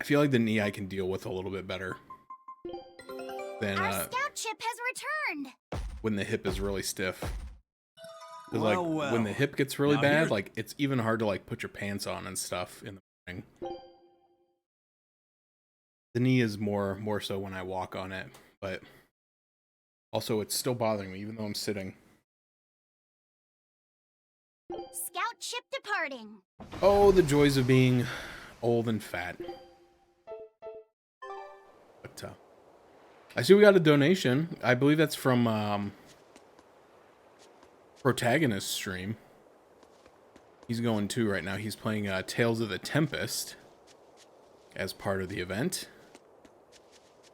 I feel like the knee I can deal with a little bit better than Our scout ship has returned. when the hip is really stiff. 'Cause, Well, like when the hip gets really now bad, here's- like it's even hard to like put your pants on and stuff in the morning. The knee is more so when I walk on it, but also it's still bothering me even though I'm sitting. Scout ship departing. Oh, the joys of being old and fat. But I see we got a donation. I believe that's from Protagonist stream. He's going too right now. He's playing Tales of the Tempest as part of the event.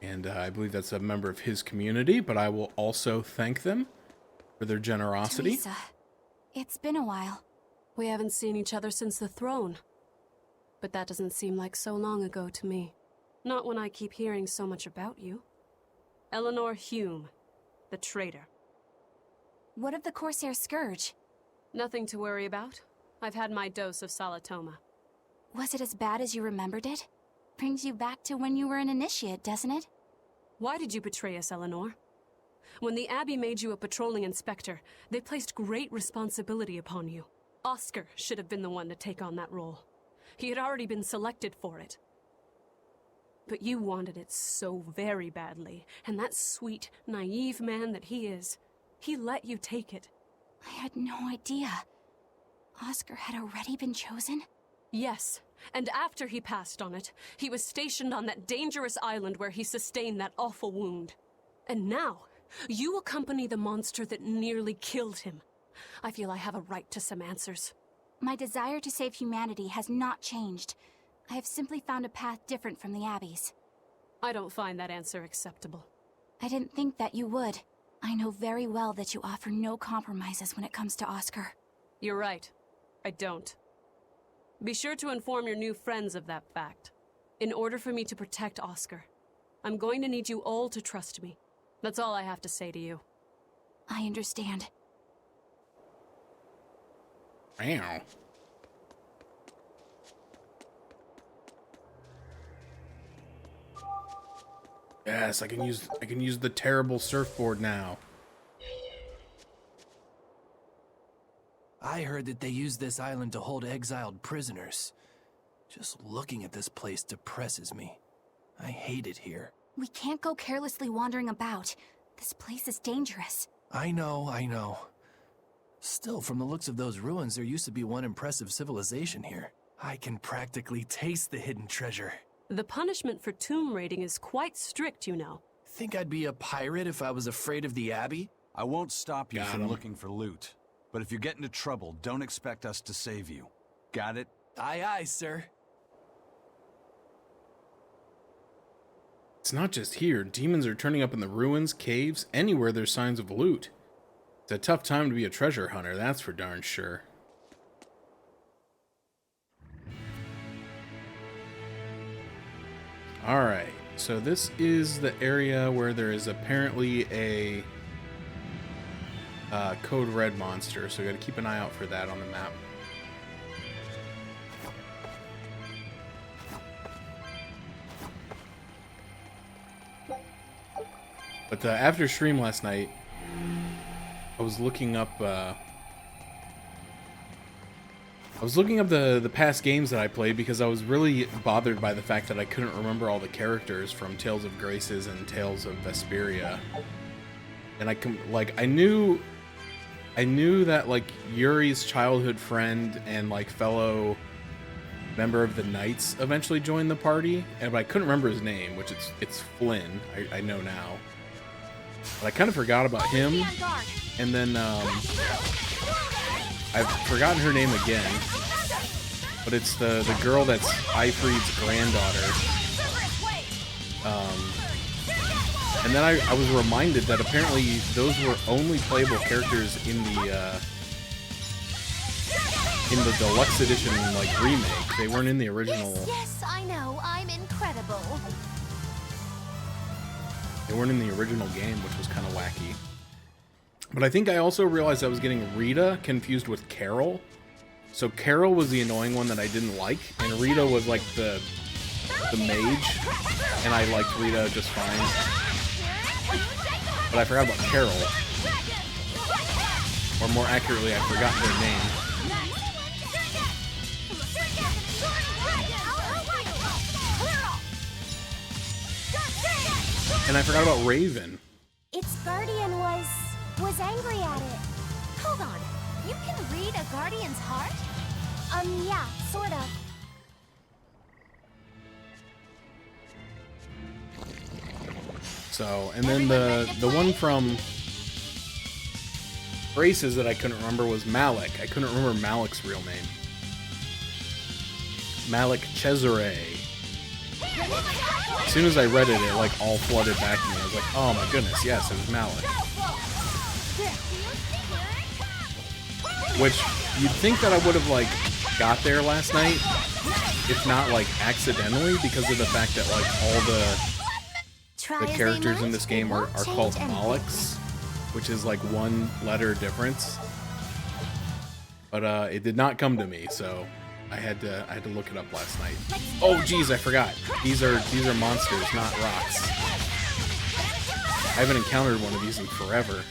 And I believe that's a member of his community, but I will also thank them for their generosity. Teresa, it's been a while. We haven't seen each other since the throne. But that doesn't seem like so long ago to me. Not when I keep hearing so much about you. Eleanor Hume, the traitor. What of the Corsair Scourge? Nothing to worry about. I've had my dose of Salatoma. Was it as bad as you remembered it? Brings you back to when you were an initiate, doesn't it? Why did you betray us, Eleanor? When the Abbey made you a patrolling inspector, they placed great responsibility upon you. Oscar should have been the one to take on that role. He had already been selected for it. But you wanted it so very badly, and that sweet, naive man that he is, he let you take it. I had no idea. Oscar had already been chosen? Yes, and after he passed on it, he was stationed on that dangerous island where he sustained that awful wound. And now, you accompany the monster that nearly killed him. I feel I have a right to some answers. My desire to save humanity has not changed. I have simply found a path different from the Abbey's. I don't find that answer acceptable. I didn't think that you would. I know very well that you offer no compromises when it comes to Oscar. You're right. I don't. Be sure to inform your new friends of that fact. In order for me to protect Oscar, I'm going to need you all to trust me. That's all I have to say to you. I understand. Ow. Yes, I can use the terrible surfboard now. I heard that they use this island to hold exiled prisoners. Just looking at this place depresses me. I hate it here. We can't go carelessly wandering about. This place is dangerous. I know. Still, from the looks of those ruins, there used to be one impressive civilization here. I can practically taste the hidden treasure. The punishment for tomb raiding is quite strict, you know. Think I'd be a pirate if I was afraid of the Abbey? I won't stop you Got from him. looking for loot. But if you get into trouble, don't expect us to save you. Got it? Aye, aye, sir. It's not just here. Demons are turning up in the ruins, caves, anywhere there's signs of loot. It's a tough time to be a treasure hunter, that's for darn sure. Alright, so this is the area where there is apparently a Code Red monster, so we gotta keep an eye out for that on the map. But after stream last night, I was looking up the past games that I played because I was really bothered by the fact that I couldn't remember all the characters from Tales of Graces and Tales of Vesperia. And I knew that like Yuri's childhood friend and like fellow member of the Knights eventually joined the party, but I couldn't remember his name, which it's Flynn. I know now. But I kind of forgot about him, and then I've forgotten her name again, but it's the girl that's Ifrid's granddaughter. And then I was reminded that apparently those were only playable characters in the deluxe edition like remake. They weren't in the original. Yes, I know. I'm incredible. They weren't in the original game, which was kind of wacky. But I think I also realized I was getting Rita confused with Carol. So Carol was the annoying one that I didn't like, and Rita was like the mage, and I liked Rita just fine. But I forgot about Carol. Or more accurately, I've forgotten her name. And I forgot about Raven. Its guardian was angry at it. Hold on. You can read a guardian's heart? Yeah, sorta. So, and then the one from Graces that I couldn't remember was Malik. I couldn't remember Malik's real name. Malik Cesare. As soon as I read it, it like all flooded back to me. I was like, oh my goodness, yes, it was Malik. Which, you'd think that I would have like got there last night, if not like accidentally, because of the fact that like all the characters in this game are called Maliks, which is like one letter difference. But it did not come to me, so I had to look it up last night. Oh geez, I forgot. These are monsters, not rocks. I haven't encountered one of these in forever.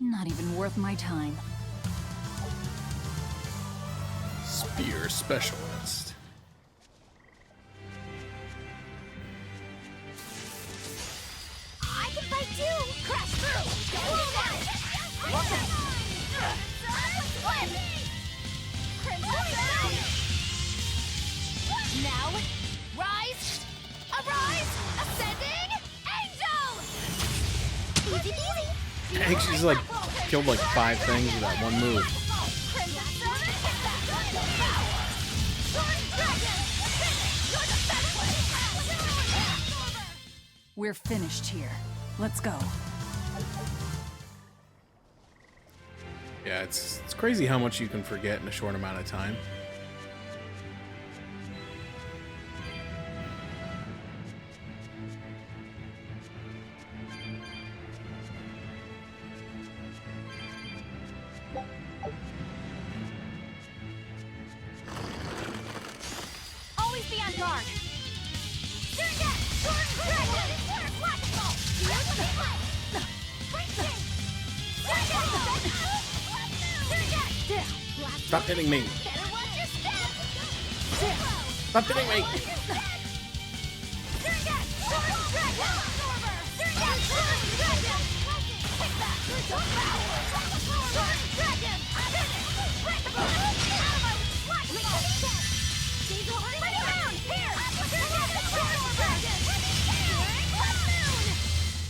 Not even worth my time. Spear specialist. I can fight too! Crash through! Now, rise! Arise! Ascending! Angel! Easy peasy! Dang, she's like killed like 5 things with that one move. We're finished here. Let's go. Yeah, it's crazy how much you can forget in a short amount of time. Always be on guard! Stop hitting me! Stop hitting me!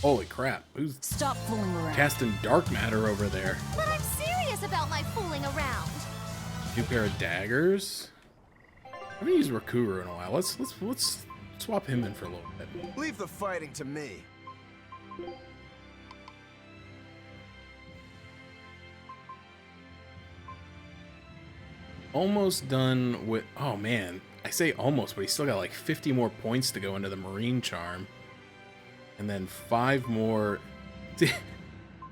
Holy crap, who's Stop fooling around. casting dark matter over there? But I'm serious about my fooling around. 2 pair of daggers? I haven't used Rakuru in a while. Let's swap him in for a little bit. Leave the fighting to me. Almost done with... Oh man, I say almost, but he's still got like 50 more points to go into the Marine Charm. And then 5 more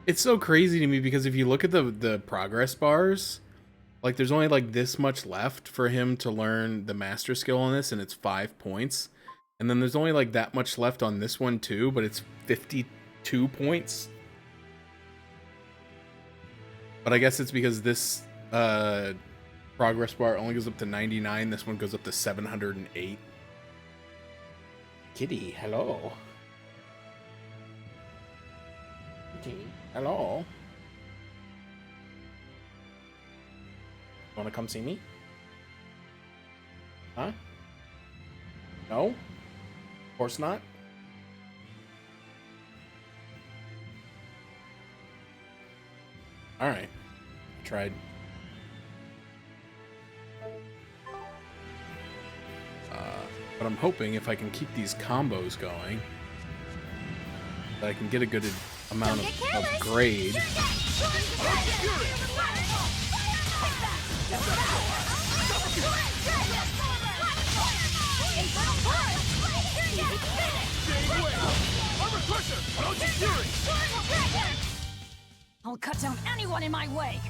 It's so crazy to me because if you look at the progress bars, like there's only like this much left for him to learn the master skill on this, and it's 5 points. And then there's only like that much left on this one too, but it's 52 points. But I guess it's because this progress bar only goes up to 99. This one goes up to 708. Kitty, hello. Kitty, hello. Wanna come see me? Huh? No? Of course not. Alright. I tried. But I'm hoping if I can keep these combos going, that I can get a good amount of grade. I'll cut down anyone in my way.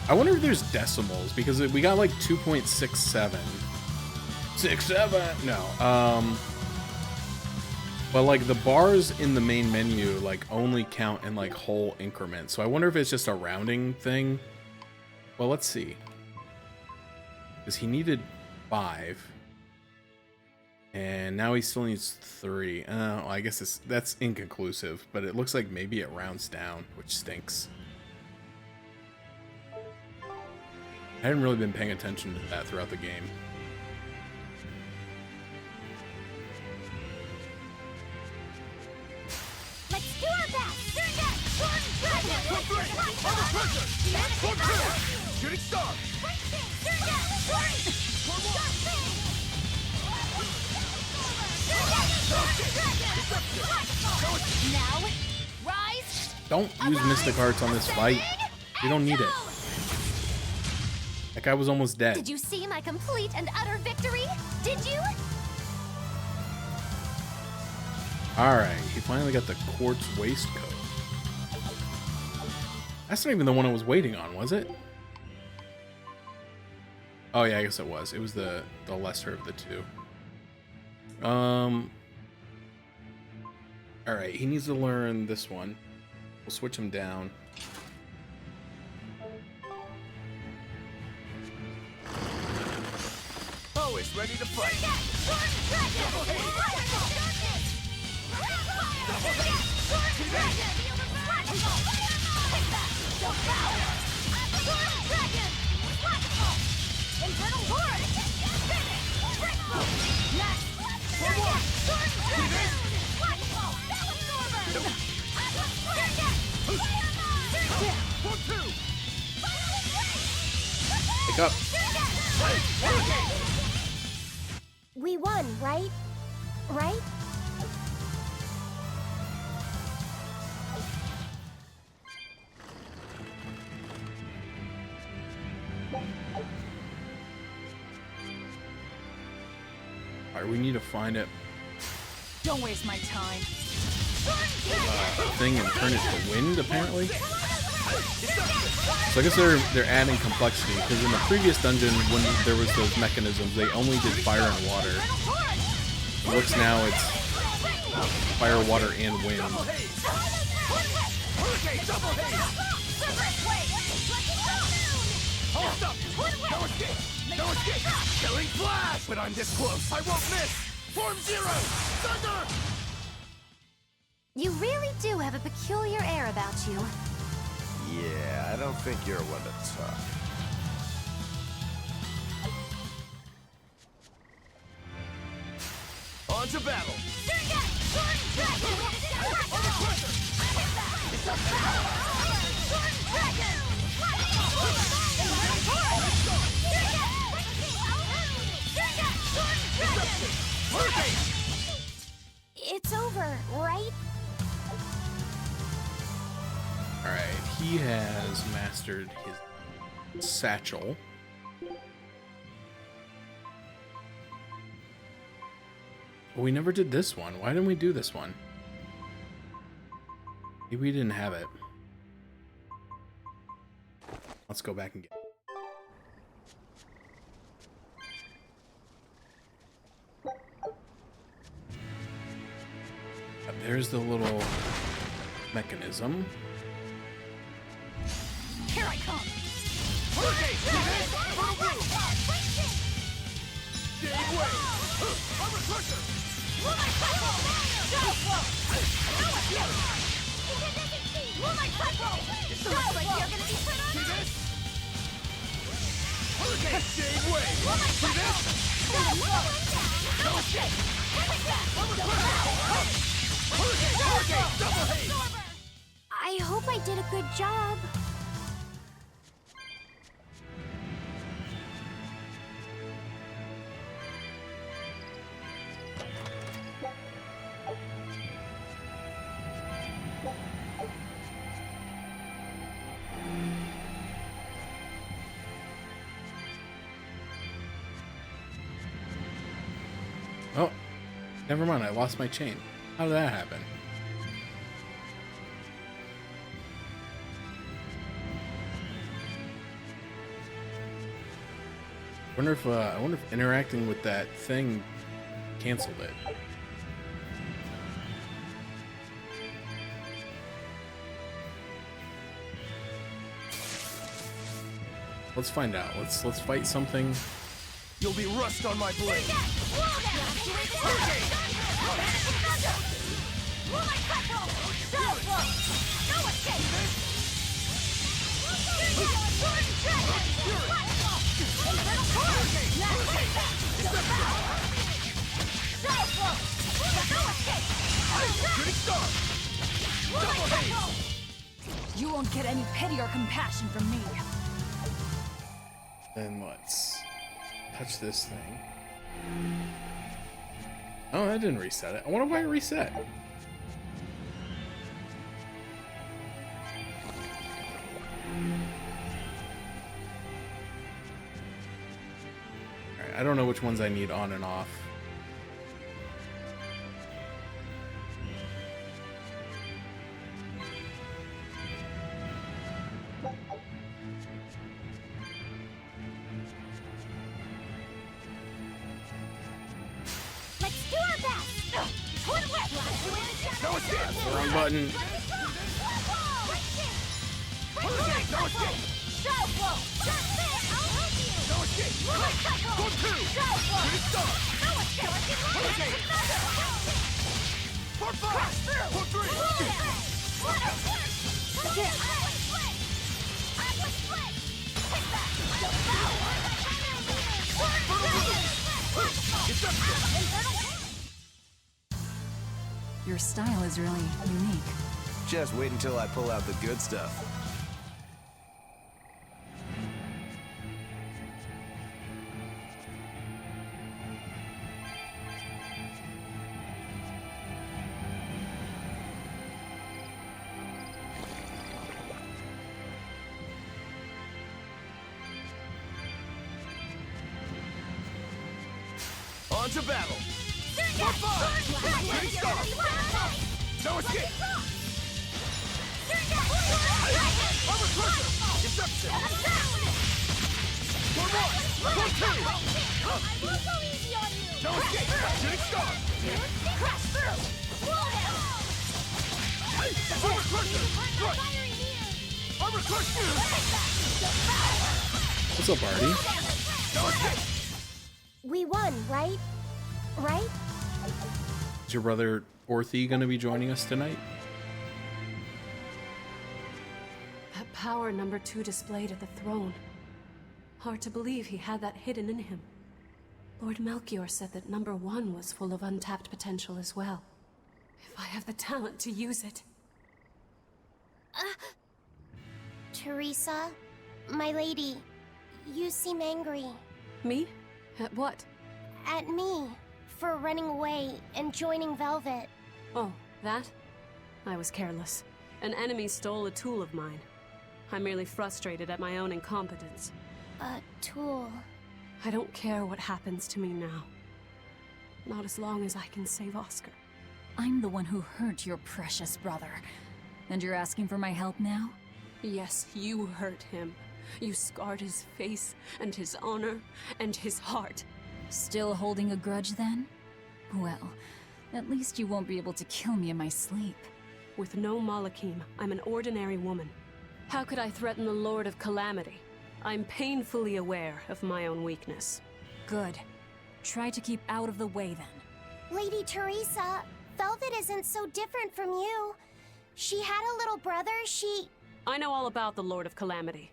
I wonder if there's decimals, because we got like 2.67. 67? No. But like the bars in the main menu like only count in like whole increments. So I wonder if it's just a rounding thing. Well, let's see. Because he needed 5. And now he still needs 3. I guess that's inconclusive, but it looks like maybe it rounds down, which stinks. I hadn't really been paying attention to that throughout the game. Let's do our best! Shooting star! Now, rise! Don't use Mystic Hearts on this fight. You don't need it. That guy was almost dead. Did you see my complete and utter victory? Did you? Alright, he finally got the quartz waistcoat. That's not even the one I was waiting on, was it? Oh yeah, I guess it was. It was the lesser of the two. Alright, he needs to learn this one. We'll switch him down. Always ready to fight. Pick up. We won, right? Right? Alright, we need to find it. Don't waste my time. Thing and turn it to wind, apparently. So I guess they're adding complexity, because in the previous dungeon, when there was those mechanisms, they only did fire and water. It looks now it's fire, water, and wind. Killing flash! But I'm this close. I won't miss! Form Zero! Thunder! You really do have a peculiar air about you. Yeah, I don't think you're one to talk. On to battle! It's over, right? Alright, he has mastered his satchel. We never did this one. Why didn't we do this one? Maybe we didn't have it. Let's go back and get it. There's the little mechanism. Here I come! I hope I did a good job. Oh, never mind. I lost my chain. How did that happen? I wonder if interacting with that thing canceled it. Let's find out. Let's fight something. You'll be rust on my blade. You won't get any pity or compassion from me. Then let's touch this thing. Oh, that didn't reset it. I wonder why it reset. Alright, I don't know which ones I need on and off. Let's do our best! Twin whip! No escape! Wrong button. No escape! Shadow blow! Just there! I'll help you! No escape! Go two! Shadow blow! No escape! Okay! For five! For three! Again! I was split! Take that! Your style is really unique. Just wait until I pull out the good stuff. On to battle! For five! Ready, start! No escape! Armor crusher! Deception! For one! For two! I will go easy on you! No escape! Shooting star! Crash through! Slow down! Armor crusher! Right! Armor crusher! What's up, Artie? No escape! We won, right? Right? Is your brother Orthy gonna be joining us tonight? That power number 2 displayed at the throne. Hard to believe he had that hidden in him. Lord Melchior said that number 1 was full of untapped potential as well. If I have the talent to use it. Teresa, my lady, you seem angry. Me? At what? At me, for running away and joining Velvet. Oh, that? I was careless. An enemy stole a tool of mine. I'm merely frustrated at my own incompetence. A tool. I don't care what happens to me now. Not as long as I can save Oscar. I'm the one who hurt your precious brother. And you're asking for my help now? Yes, you hurt him. You scarred his face, and his honor, and his heart. Still holding a grudge then? Well, at least you won't be able to kill me in my sleep. With no Malakim, I'm an ordinary woman. How could I threaten the Lord of Calamity? I'm painfully aware of my own weakness. Good. Try to keep out of the way then. Lady Teresa, Velvet isn't so different from you. She had a little brother, I know all about the Lord of Calamity,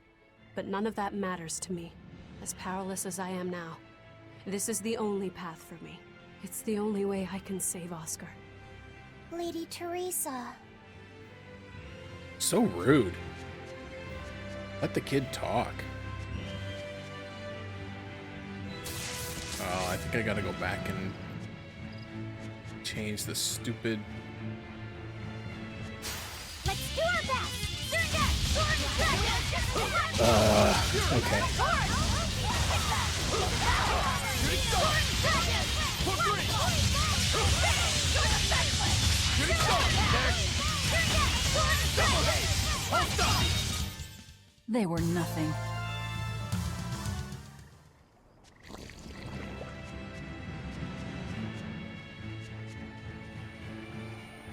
but none of that matters to me. As powerless as I am now, this is the only path for me. It's the only way I can save Oscar. Lady Teresa. So rude. Let the kid talk. Oh, I think I gotta go back and change the stupid... Let's do our best! Okay. They were nothing.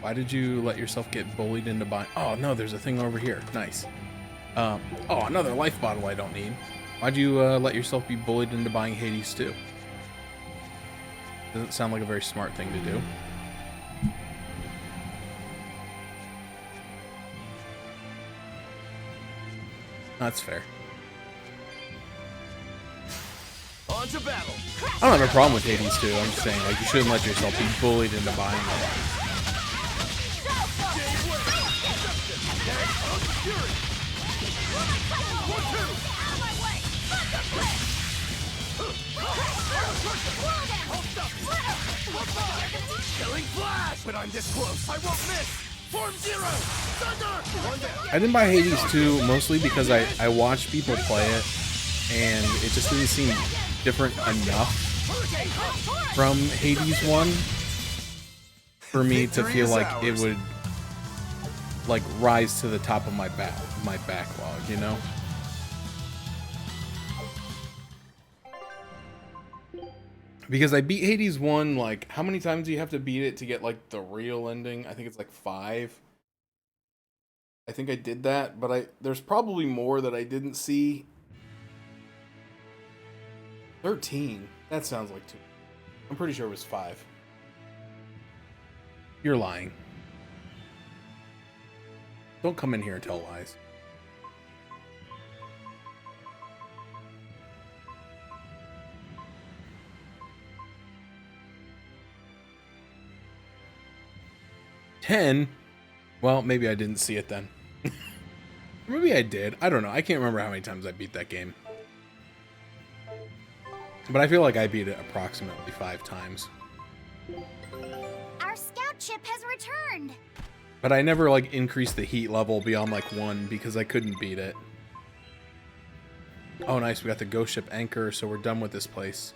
Why did you let yourself get bullied into buying... Oh, no, there's a thing over here. Nice. Oh, another life bottle I don't need. Why'd you let yourself be bullied into buying Hades too? Doesn't sound like a very smart thing to do. That's fair. On to battle. I don't have a problem with Hades too. I'm just saying, like, you shouldn't let yourself be bullied into buying it. Killing flash! When I'm this close, I won't miss! Form zero! Thunder! I didn't buy Hades 2 mostly because I watched people play it and it just didn't seem different enough from Hades 1 for me to feel like it would like rise to the top of my backlog, you know? Because I beat Hades 1, like, how many times do you have to beat it to get, like, the real ending? I think it's, like, 5. I think I did that, but there's probably more that I didn't see. 13. That sounds like 2. I'm pretty sure it was 5. You're lying. Don't come in here and tell lies. $10? Well, maybe I didn't see it then. Maybe I did. I don't know. I can't remember how many times I beat that game. But I feel like I beat it approximately 5 times. Our scout ship has returned. But I never, like, increased the heat level beyond, like, 1 because I couldn't beat it. Oh, nice. We got the ghost ship anchor, so we're done with this place.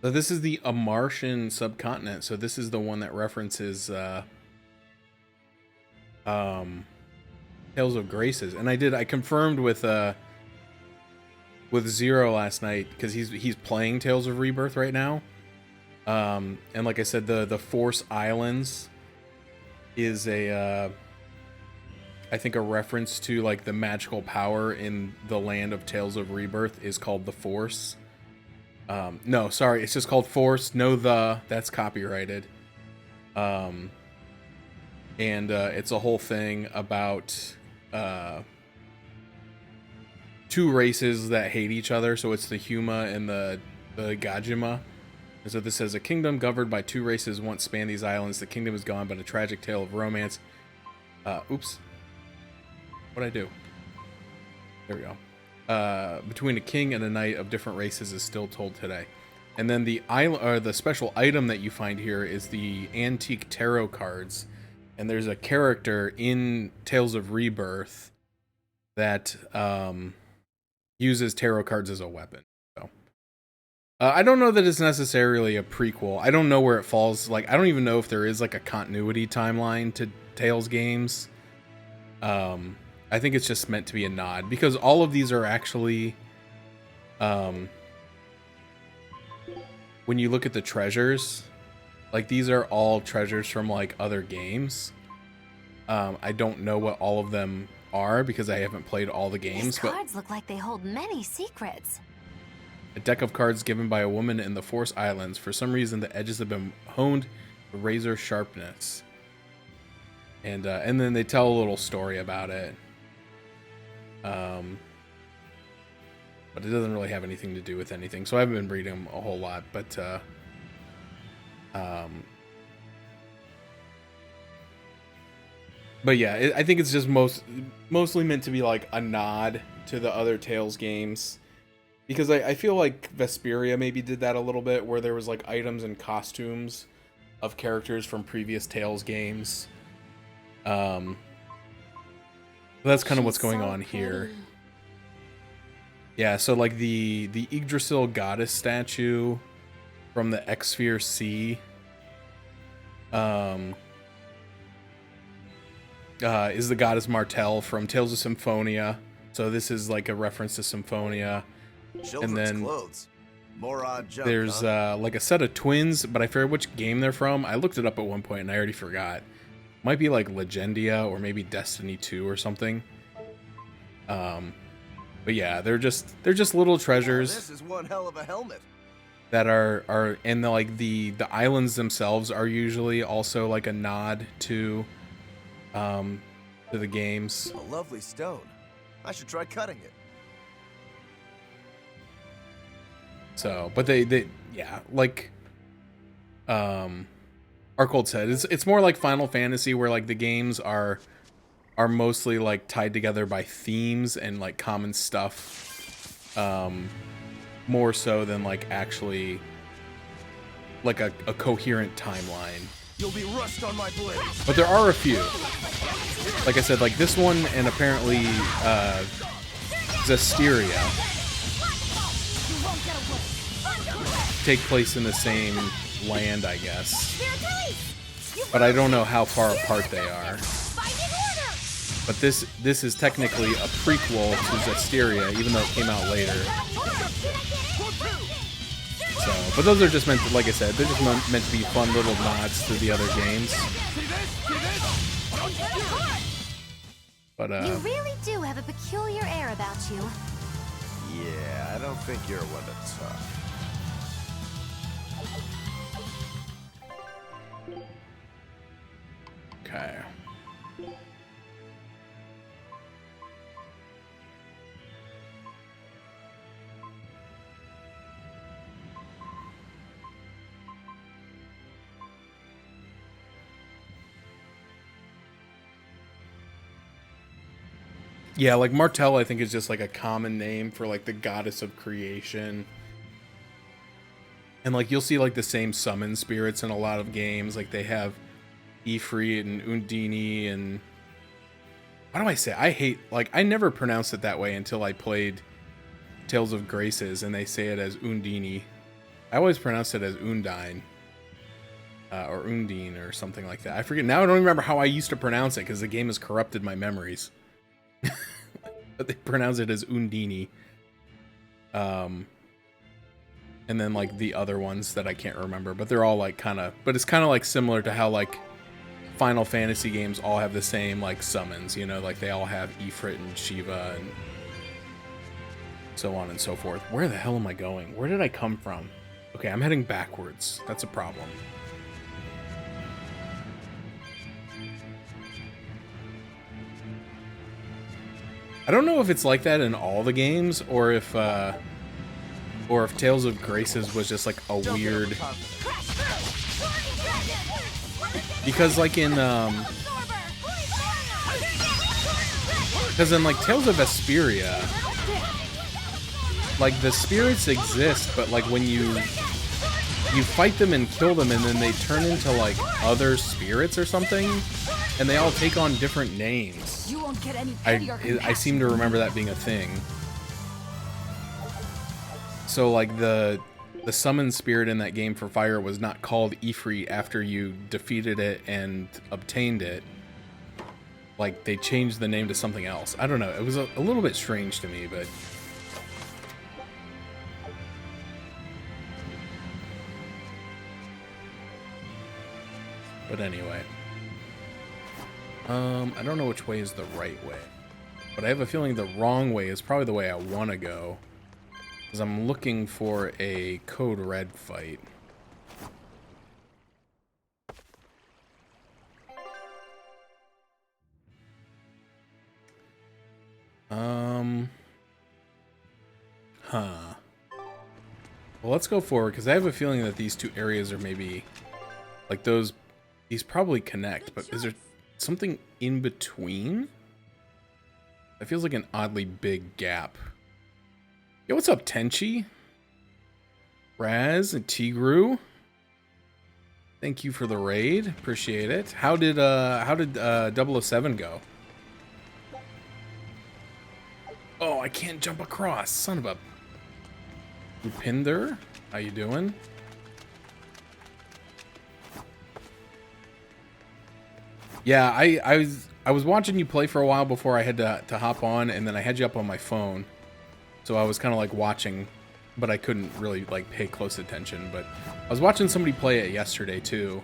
So this is the Martian subcontinent. So this is the one that references Tales of Graces. And I confirmed with Zero last night because he's playing Tales of Rebirth right now. And like I said, the Force Islands is I think a reference to like the magical power in the land of Tales of Rebirth is called the Force. No, sorry, it's just called Force. No, that's copyrighted. And it's a whole thing about 2 races that hate each other. So it's the Huma and the Gajima. And so this says, a kingdom governed by 2 races once spanned these islands. The kingdom is gone, but a tragic tale of romance. Oops. What'd I do? There we go. Between a king and a knight of different races is still told today. And then the special item that you find here is the antique tarot cards. And there's a character in Tales of Rebirth that uses tarot cards as a weapon. So I don't know that it's necessarily a prequel. I don't know where it falls. Like, I don't even know if there is like a continuity timeline to Tales games. I think it's just meant to be a nod because all of these are actually, when you look at the treasures, like these are all treasures from like other games. I don't know what all of them are because I haven't played all the games. These cards look like they hold many secrets. A deck of cards given by a woman in the Force Islands. For some reason, the edges have been honed to razor sharpness. And then they tell a little story about it. But it doesn't really have anything to do with anything. So I haven't been reading them a whole lot. But yeah, I think it's just mostly meant to be like a nod to the other Tales games. Because I feel like Vesperia maybe did that a little bit, where there was like items and costumes of characters from previous Tales games. That's kind of what's going on here. Yeah, so like the Yggdrasil goddess statue from the X-Sphere Sea is the goddess Martel from Tales of Symphonia. So this is like a reference to Symphonia. Children's and then clothes. More odd junk, there's huh? like a set of twins, but I forget which game they're from. I looked it up at one point and I already forgot. Might be like Legendia or maybe Destiny 2 or something. But yeah, they're just little treasures. This is one hell of a helmet. That are and the islands themselves are usually also like a nod to the games. A lovely stone. I should try cutting it. So, but they yeah, like Arcold said, it's more like Final Fantasy, where like the games are mostly like tied together by themes and like common stuff, more so than like actually like a coherent timeline. You'll be rust on my blade. But there are a few. Like I said, like this one and apparently Zestiria take place in the same land, I guess. But I don't know how far apart they are. But this is technically a prequel to Zestiria, even though it came out later. So, but those are just meant to, like I said, they're just meant to be fun little nods to the other games. But You really do have a peculiar air about you. Yeah, I don't think you're one to talk. Okay. Yeah, like Martel, I think is just like a common name for like the goddess of creation. And like you'll see like the same summon spirits in a lot of games. Like they have Ifrit and Undini and what do I say? I never pronounced it that way until I played Tales of Graces and they say it as Undini. I always pronounced it as Undine. Or Undine or something like that. I forget now. I don't even remember how I used to pronounce it because the game has corrupted my memories. But they pronounce it as Undini. And then like the other ones that I can't remember, but they're all like but it's kind of like similar to how like Final Fantasy games all have the same like summons, you know, like they all have Ifrit and Shiva and so on and so forth. Where the hell am I going? Where did I come from? Okay, I'm heading backwards. That's a problem. I don't know if it's like that in all the games or if Tales of Graces was just like a weird, because like in like Tales of Vesperia, like the spirits exist, but like when you fight them and kill them and then they turn into like other spirits or something, And they all take on different names. You won't get any pity or I compassion seem to from remember me. that being a thing. So like the summon spirit in that game for fire was not called Ifrit after you defeated it and obtained it. Like they changed the name to something else. I don't know. It was a little bit strange to me, but anyway. I don't know which way is the right way, but I have a feeling the wrong way is probably the way I want to go, because I'm looking for a Code Red fight. Well, let's go forward, because I have a feeling that these two areas are maybe, like those, these probably connect, but is there something in between? That feels like an oddly big gap. Yo, what's up, Tenchi? Raz and Tigru? Thank you for the raid. Appreciate it. How did 007 go? Oh, I can't jump across. Son of a Rupinder. How you doing? Yeah, I was watching you play for a while before I had to hop on, and then I had you up on my phone. So I was kind of like watching, but I couldn't really like pay close attention. But I was watching somebody play it yesterday too,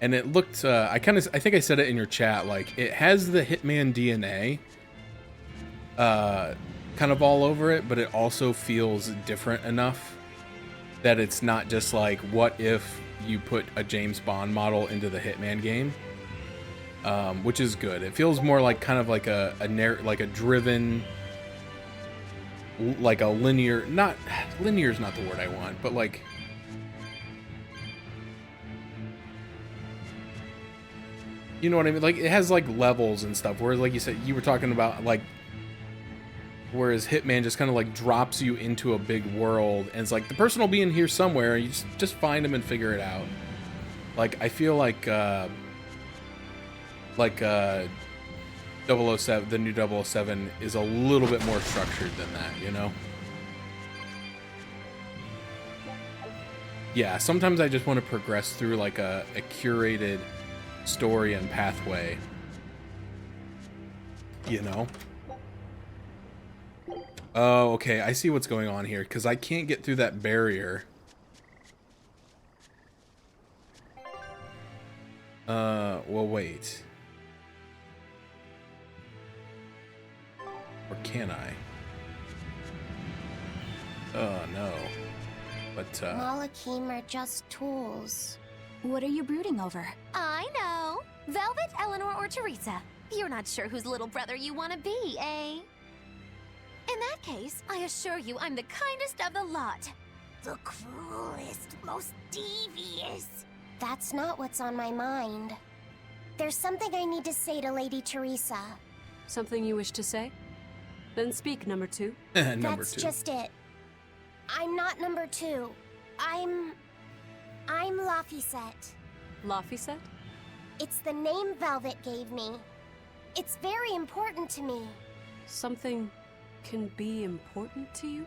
and it looked. I think I said it in your chat. Like it has the Hitman DNA, kind of all over it, but it also feels different enough that it's not just like, what if you put a James Bond model into the Hitman game, which is good. It feels more like kind of like a driven. Like a linear, not linear is not the word I want, but like you know what I mean? Like it has like levels and stuff. Whereas like you said, you were talking about like, whereas Hitman just kind of like drops you into a big world and it's like the person will be in here somewhere and you just find them and figure it out. Like I feel like 007, the new 007 is a little bit more structured than that, you know? Yeah, sometimes I just want to progress through like a curated story and pathway, you know? Oh, okay, I see what's going on here, because I can't get through that barrier. Well, wait. Or can I? Oh, no. But, Malakim are just tools. What are you brooding over? I know. Velvet, Eleanor, or Teresa. You're not sure whose little brother you want to be, eh? In that case, I assure you I'm the kindest of the lot. The cruelest, most devious. That's not what's on my mind. There's something I need to say to Lady Teresa. Something you wish to say? Then speak, number 2. That's just it. I'm not number 2. I'm Laphicet. Laphicet? It's the name Velvet gave me. It's very important to me. Something can be important to you?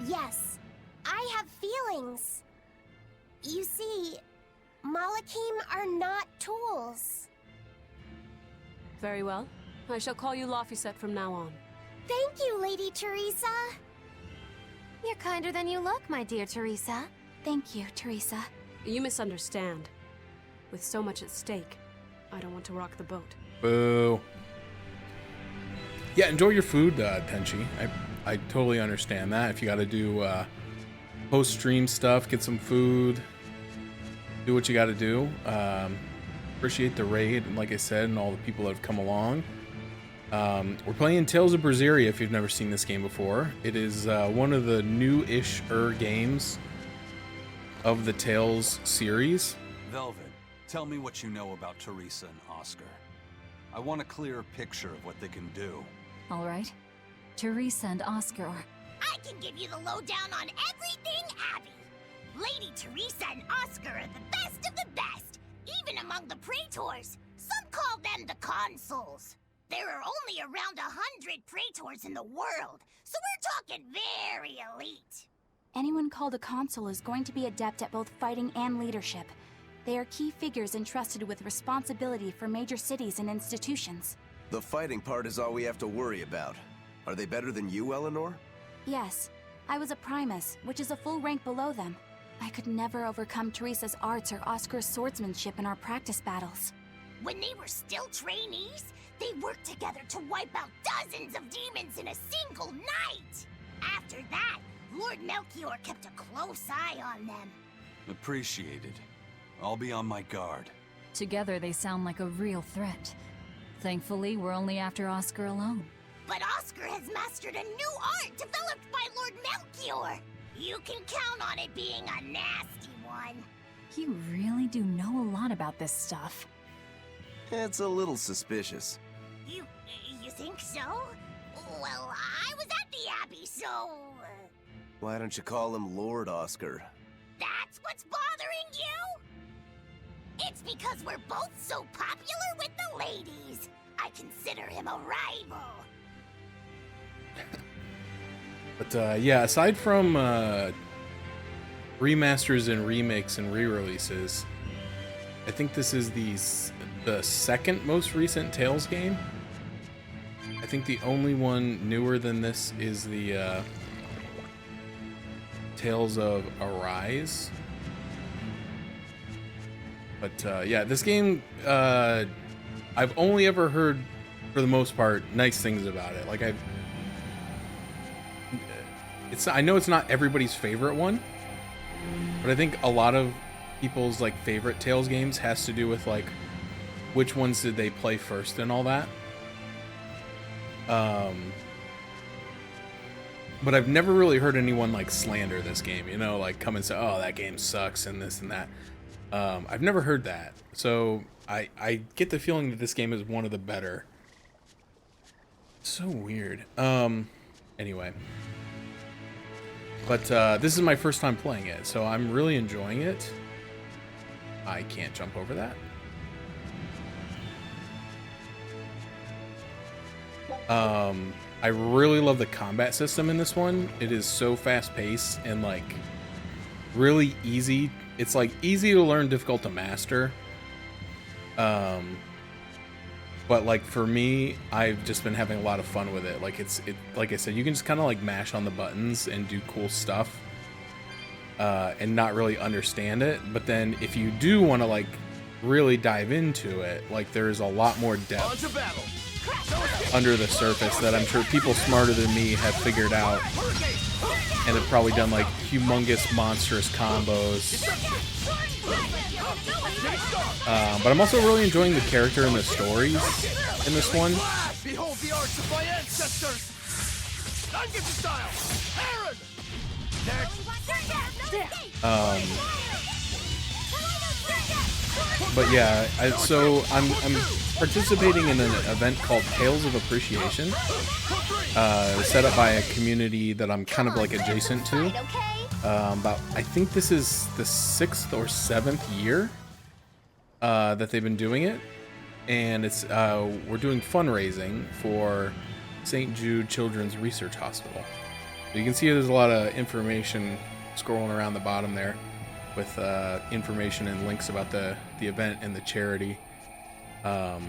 Yes, I have feelings. You see, Malakim are not tools. Very well. I shall call you Laphicet from now on. Thank you, Lady Teresa. You're kinder than you look, my dear Teresa. Thank you, Teresa. You misunderstand. With so much at stake, I don't want to rock the boat. Boo. Yeah, enjoy your food, Tenchi. I totally understand that. If you gotta do post-stream stuff, get some food, do what you gotta do. Appreciate the raid, and like I said, and all the people that have come along. We're playing Tales of Berseria, if you've never seen this game before. It is one of the new-ish-er games of the Tales series. Velvet, tell me what you know about Teresa and Oscar. I want a clearer picture of what they can do. All right. Teresa and Oscar are... I can give you the lowdown on everything Abby. Lady Teresa and Oscar are the best of the best, even among the Praetors. Some call call them the consuls. There are only around 100 praetors in the world, so we're talking very elite. Anyone called a consul is going to be adept at both fighting and leadership. They are key figures entrusted with responsibility for major cities and institutions. The fighting part is all we have to worry about. Are they better than you, Eleanor? Yes, I was a primus, which is a full rank below them. I could never overcome Teresa's arts or Oscar's swordsmanship in our practice battles. When they were still trainees, they worked together to wipe out dozens of demons in a single night. After that, Lord Melchior kept a close eye on them. Appreciated. I'll be on my guard. Together they sound like a real threat. Thankfully, we're only after Oscar alone. But Oscar has mastered a new art developed by Lord Melchior. You can count on it being a nasty one. You really do know a lot about this stuff. It's a little suspicious. You think so? Well, I was at the Abbey, so... Why don't you call him Lord Oscar? That's what's bothering you? It's because we're both so popular with the ladies. I consider him a rival. But yeah, aside from remasters and remakes and re-releases, I think this is the second most recent Tales game. I think the only one newer than this is the Tales of Arise. But yeah, this game, I've only ever heard, for the most part, nice things about it. Like I know it's not everybody's favorite one, but I think a lot of people's like favorite Tales games has to do with like which ones did they play first and all that. But I've never really heard anyone like slander this game, you know, like come and say, "Oh, that game sucks" and this and that. I've never heard that, so I get the feeling that this game is one of the better. So weird. Anyway. But this is my first time playing it, so I'm really enjoying it. I can't jump over that. I really love the combat system in this one. It is so fast-paced and like really easy. It's like easy to learn, difficult to master. But like for me, I've just been having a lot of fun with it. Like like I said, you can just kind of like mash on the buttons and do cool stuff, and not really understand it. But then if you do want to like really dive into it, like there's a lot more depth under the surface that I'm sure people smarter than me have figured out and have probably done like humongous monstrous combos. But I'm also really enjoying the character and the stories in this one. Behold the arts of my ancestors! I'm getting style! But yeah, so I'm participating in an event called Tales of Appreciation, set up by a community that I'm kind of like adjacent to. I think this is the 6th or 7th year that they've been doing it, and it's we're doing fundraising for St. Jude Children's Research Hospital. So you can see there's a lot of information scrolling around the bottom there with information and links about the event and the charity. Yeah,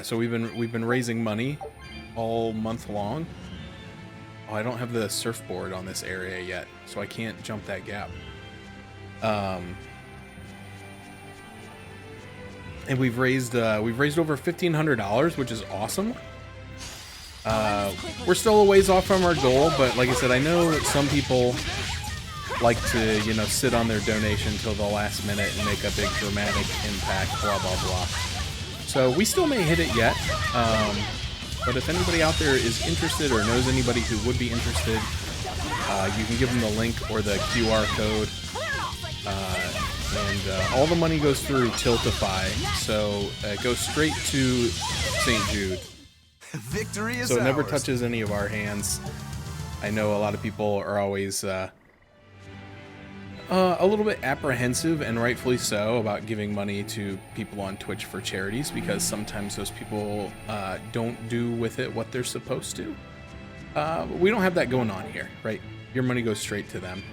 so we've been raising money all month long. Oh, I don't have the surfboard on this area yet, so I can't jump that gap. And we've raised over $1,500, which is awesome. We're still a ways off from our goal, but like I said, I know that some people like to, you know, sit on their donation till the last minute and make a big dramatic impact, blah, blah, blah. So we still may hit it yet, but if anybody out there is interested or knows anybody who would be interested, you can give them the link or the QR code. And all the money goes through Tiltify, so it goes straight to St. Jude. Victory is so it never ours. touches any of our hands. I know a lot of people are always, a little bit apprehensive, and rightfully so, about giving money to people on Twitch for charities, because sometimes those people don't do with it what they're supposed to. We don't have that going on here, right? Your money goes straight to them.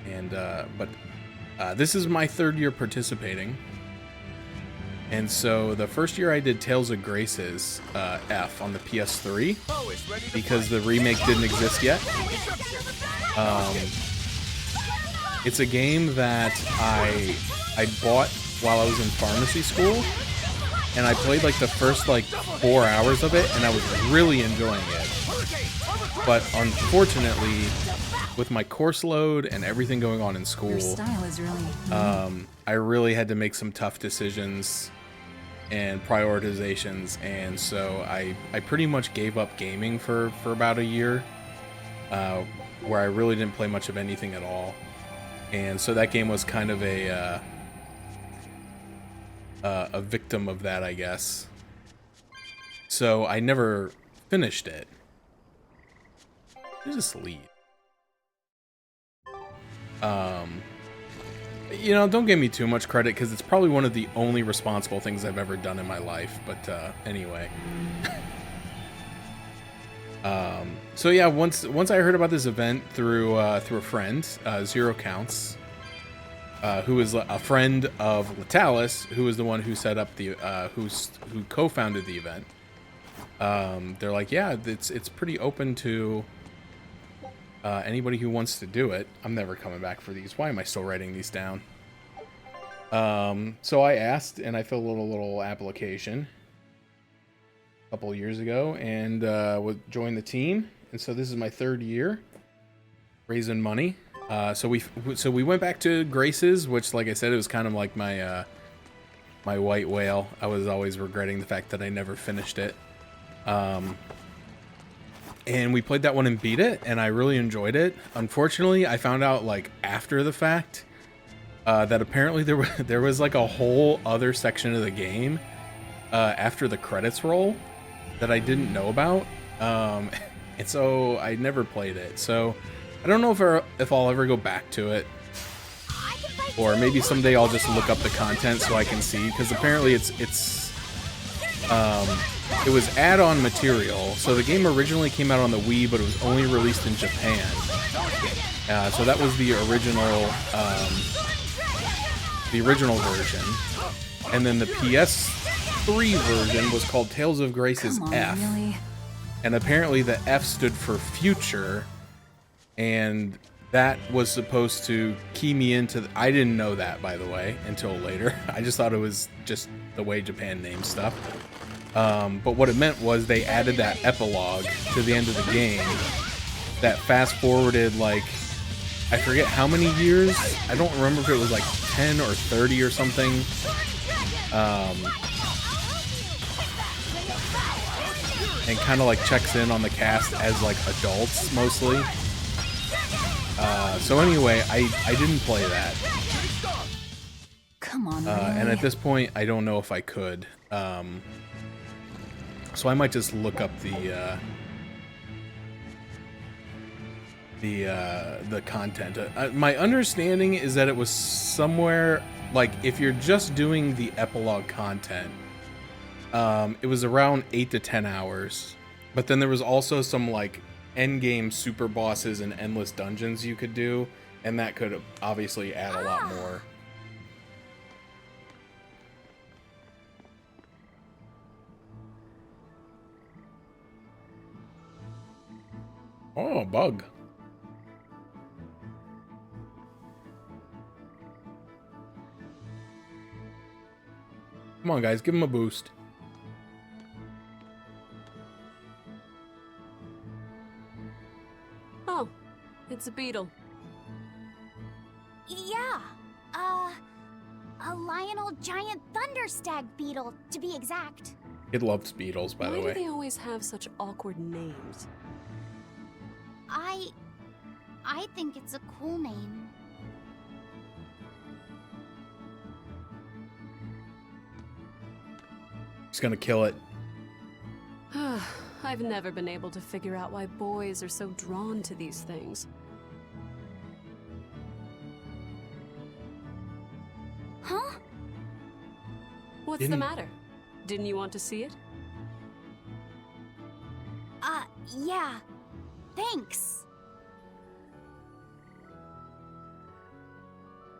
And but this is my 3rd year participating. And so the first year I did Tales of Graces F on the PS3 because the remake didn't exist yet. It's a game that I bought while I was in pharmacy school, and I played like the first like 4 hours of it, and I was really enjoying it. But unfortunately, with my course load and everything going on in school, Your style is really I really had to make some tough decisions and prioritizations, and so I pretty much gave up gaming for about a year, where I really didn't play much of anything at all. And so that game was kind of a victim of that, I guess. So I never finished it. Just leave. You know, don't give me too much credit, because it's probably one of the only responsible things I've ever done in my life. But anyway. So yeah, once I heard about this event through a friend, Zero Counts, who is a friend of Latalis, who is the one who set up the who co-founded the event. They're like, yeah, it's pretty open to anybody who wants to do it. I'm never coming back for these. Why am I still writing these down? So I asked, and I filled a little application a couple years ago, and joined the team. And so this is my 3rd year raising money. So we went back to Graces, which, like I said, it was kind of like my my white whale. I was always regretting the fact that I never finished it. And we played that one and beat it, and I really enjoyed it. Unfortunately, I found out like after the fact that apparently there was like a whole other section of the game after the credits roll that I didn't know about, and so I never played it. So I don't know if I'll ever go back to it, or maybe someday I'll just look up the content so I can see, because apparently it was add-on material. So the game originally came out on the Wii, but it was only released in Japan. So that was the original version, and then the PS3 version was called Tales of Graces F. Really? And apparently the F stood for future, and that was supposed to key me into... I didn't know that, by the way, until later. I just thought it was just the way Japan names stuff. But what it meant was they added that epilogue to the end of the game that fast-forwarded, like, I forget how many years. I don't remember if it was like 10 or 30 or something. And kind of like checks in on the cast as like adults mostly. So anyway, I didn't play that. Come on, and at this point, I don't know if I could. So I might just look up the content. My understanding is that it was somewhere like, if you're just doing the epilogue content, it was around 8 to 10 hours. But then there was also some like endgame super bosses and endless dungeons you could do, and that could obviously add a lot more. Oh, bug. Come on, guys, give him a boost. Oh, it's a beetle. Yeah, a Lionel giant thunderstag beetle, to be exact. It loves beetles, by the Why way. do they always have such awkward names? I think it's a cool name. He's gonna kill it. I've never been able to figure out why boys are so drawn to these things. Huh? What's the matter? Didn't you want to see it? Yeah. Thanks.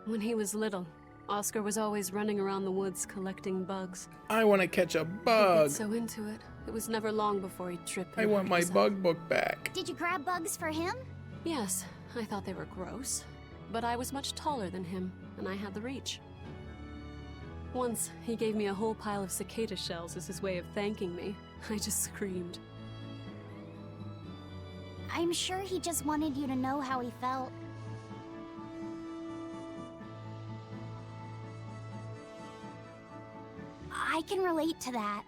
When he was little, Oscar was always running around the woods collecting bugs. I want to catch a He'd bug. get so into it. It was never long before he'd trip. I want my bug book back. Did you grab bugs for him? Yes, I thought they were gross. But I was much taller than him, and I had the reach. Once, he gave me a whole pile of cicada shells as his way of thanking me. I just screamed. I'm sure he just wanted you to know how he felt. I can relate to that.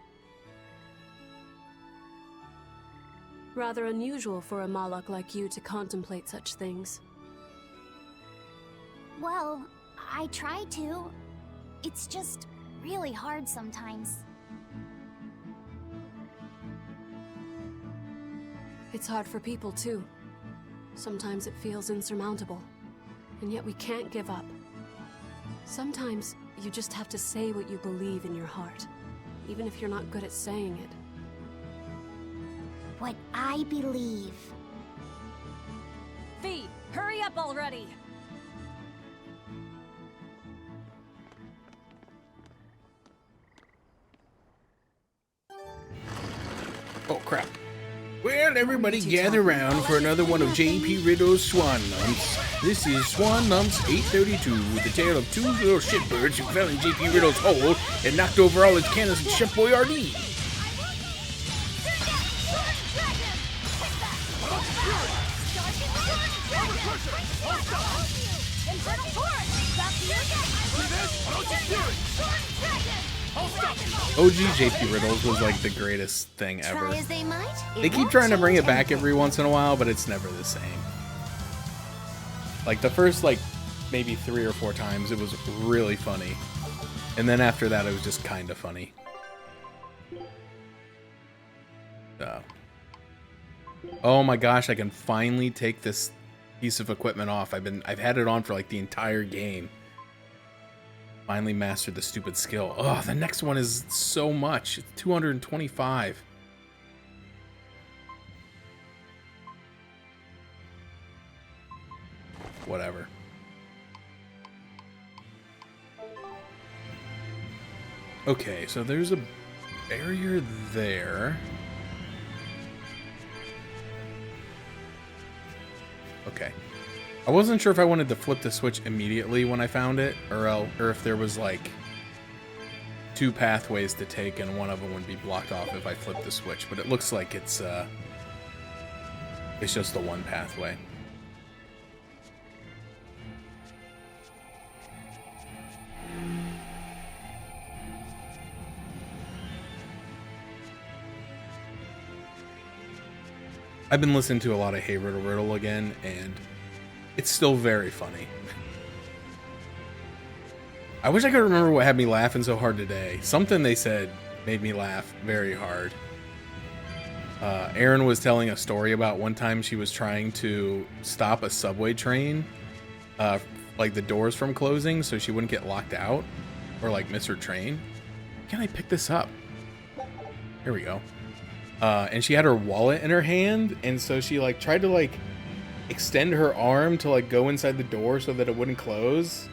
Rather unusual for a Malak like you to contemplate such things. Well, I try to. It's just really hard sometimes. It's hard for people, too. Sometimes it feels insurmountable. And yet we can't give up. Sometimes you just have to say what you believe in your heart, even if you're not good at saying it. What I believe. Fee, hurry up already! Oh, crap. Well, everybody gather round for another one of J.P. Riddle's Swan Lumps. This is Swan Lumps 832, with the tale of two little shitbirds who fell in J.P. Riddle's hole and knocked over all his cannons of Chef Boyardee. OG JP Riddles was like the greatest thing ever. Try as they might, They keep trying to bring it back every once in a while, but it's never the same. Like the first maybe 3 or 4 times it was really funny. And then after that it was just kind of funny. So. Oh my gosh, I can finally take this piece of equipment off. I've had it on for like the entire game. Finally mastered the stupid skill. Oh, the next one is so much. It's 225. Whatever. Okay, so there's a barrier there. Okay. I wasn't sure if I wanted to flip the switch immediately when I found it, or if there was like 2 pathways to take and one of them would be blocked off if I flipped the switch, but it looks like it's just the one pathway. I've been listening to a lot of Hey Riddle Riddle again, and it's still very funny. I wish I could remember what had me laughing so hard today. Something they said made me laugh very hard. Erin was telling a story about one time she was trying to stop a subway train, like the doors from closing, so she wouldn't get locked out or like miss her train. Can I pick this up? Here we go. And she had her wallet in her hand, and so she like tried to like extend her arm to like go inside the door so that it wouldn't close,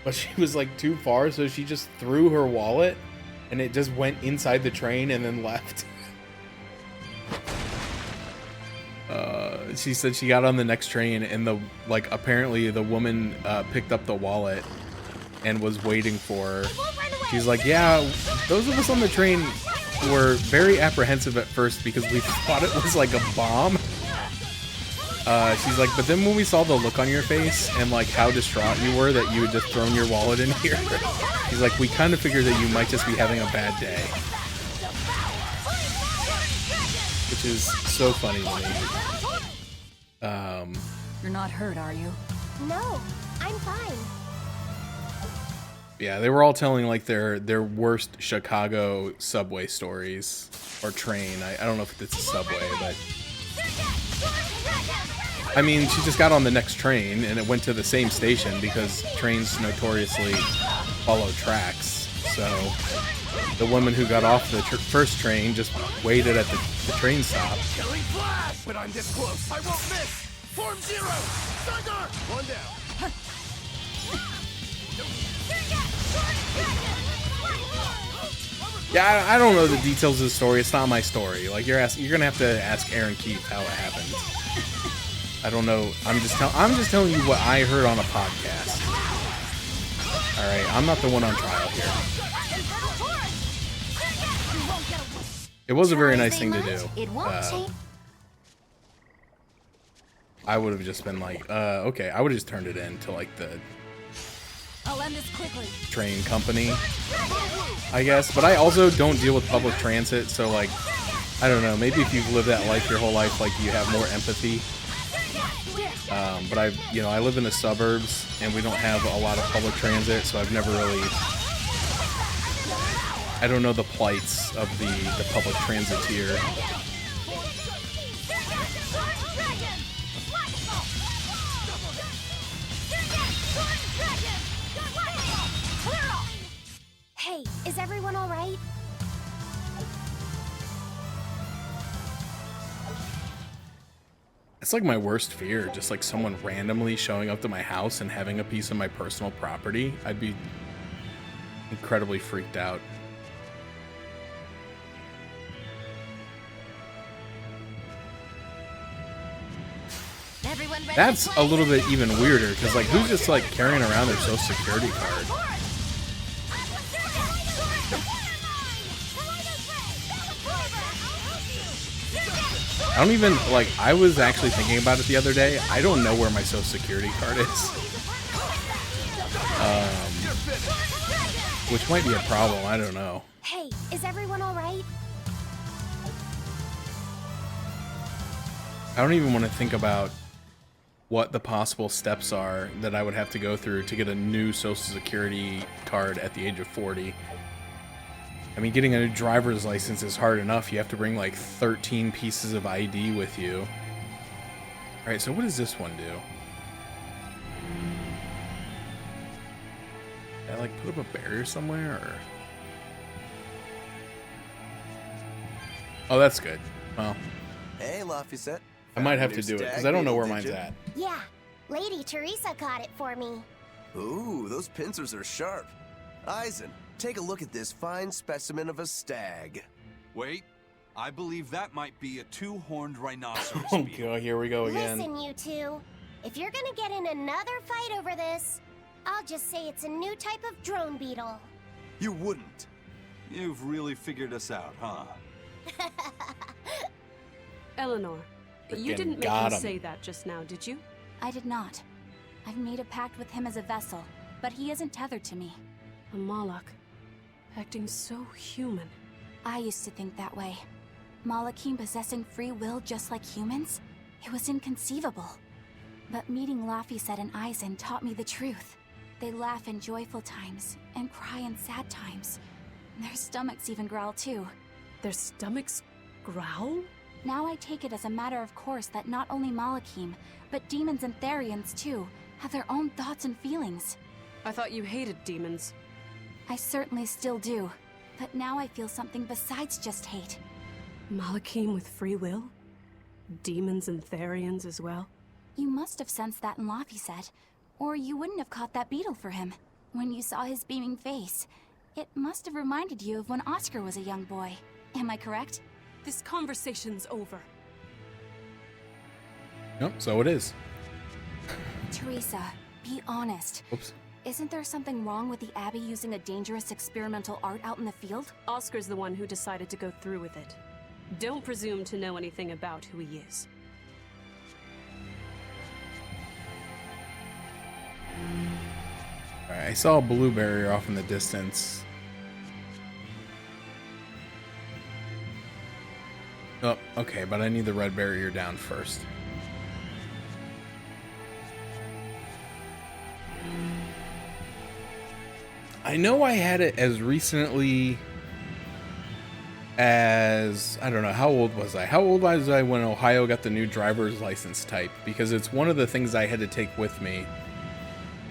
but she was like too far, so she just threw her wallet and it just went inside the train and then left. She said she got on the next train and apparently the woman picked up the wallet and was waiting for her. She's like, yeah, those of us on the train were very apprehensive at first because we thought it was like a bomb. She's like, but then when we saw the look on your face and like how distraught you were that you had just thrown your wallet in here, she's like, we kind of figured that you might just be having a bad day. Which is so funny to me. You're not hurt, are you? No, I'm fine. Yeah, they were all telling like their worst Chicago subway stories, or train. I don't know if it's a subway, but I mean, she just got on the next train and it went to the same station because trains notoriously follow tracks. So the woman who got off the first train just waited at the train stop. Killing flash! But I'm this close. I won't miss. Form 0. Thunder. One down. Yeah, I don't know the details of the story. It's not my story. Like you're gonna have to ask Aaron Keith how it happened. I don't know. I'm just telling you what I heard on a podcast. All right, I'm not the one on trial here. It was a very nice thing to do. I would have just been like, okay. I would have just turned it in to like the I'll end this quickly. train company, I guess. But I also don't deal with public transit, so like, I don't know. Maybe if you've lived that life your whole life, like you have more empathy. But I live in the suburbs and we don't have a lot of public transit, so I've never really. I don't know the plights of the public transit here. Hey, is everyone all right? It's like my worst fear, just like someone randomly showing up to my house and having a piece of my personal property. I'd be incredibly freaked out. That's a little bit even weirder, because like who's just like carrying around their social security card? I don't even, like, I was actually thinking about it the other day. I don't know where my social security card is. Which might be a problem, I don't know. Hey, is everyone all right? I don't even want to think about what the possible steps are that I would have to go through to get a new social security card at the age of 40. I mean, getting a new driver's license is hard enough. You have to bring like 13 pieces of ID with you. All right, so what does this one do? Did I like put up a barrier somewhere, or? Oh, that's good. Well, Hey, Laphicet. I might have to do it because I don't know where mine's at. Yeah, Lady Teresa caught it for me. Ooh, those pincers are sharp. Eisen, take a look at this fine specimen of a stag. Wait, I believe that might be a two-horned rhinoceros. Oh god, here we go again. Listen, you two. If you're gonna get in another fight over this, I'll just say it's a new type of drone beetle. You wouldn't. You've really figured us out, huh? Eleanor, you didn't make him say that just now, did you? I did not. I've made a pact with him as a vessel, but he isn't tethered to me. A Malak, acting so human. I used to think that way. Malakim possessing free will just like humans? It was inconceivable. But meeting Laphicet and Eisen taught me the truth. They laugh in joyful times and cry in sad times. Their stomachs even growl too. Their stomachs growl? Now I take it as a matter of course that not only Malakim, but demons and Therions too, have their own thoughts and feelings. I thought you hated demons. I certainly still do, but now I feel something besides just hate. Malakim with free will? Demons and Therions as well? You must have sensed that in Laphicet, or you wouldn't have caught that beetle for him. When you saw his beaming face, it must have reminded you of when Oscar was a young boy. Am I correct? This conversation's over. Nope, so it is. Teresa, be honest. Oops. Isn't there something wrong with the Abbey using a dangerous experimental art out in the field? Oscar's the one who decided to go through with it. Don't presume to know anything about who he is. Alright, I saw a blue barrier off in the distance. Oh, okay, but I need the red barrier down first. I know I had it as recently as, I don't know, how old was I? How old was I when Ohio got the new driver's license type? Because it's one of the things I had to take with me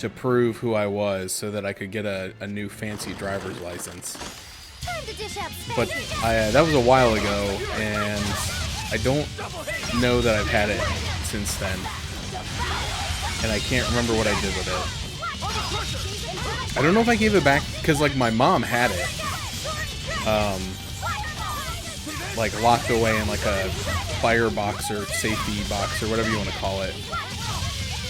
to prove who I was so that I could get a new fancy driver's license. But that was a while ago, and I don't know that I've had it since then. And I can't remember what I did with it. I don't know if I gave it back, because, like, my mom had it. Like, locked away in, like, a firebox or safety box or whatever you want to call it.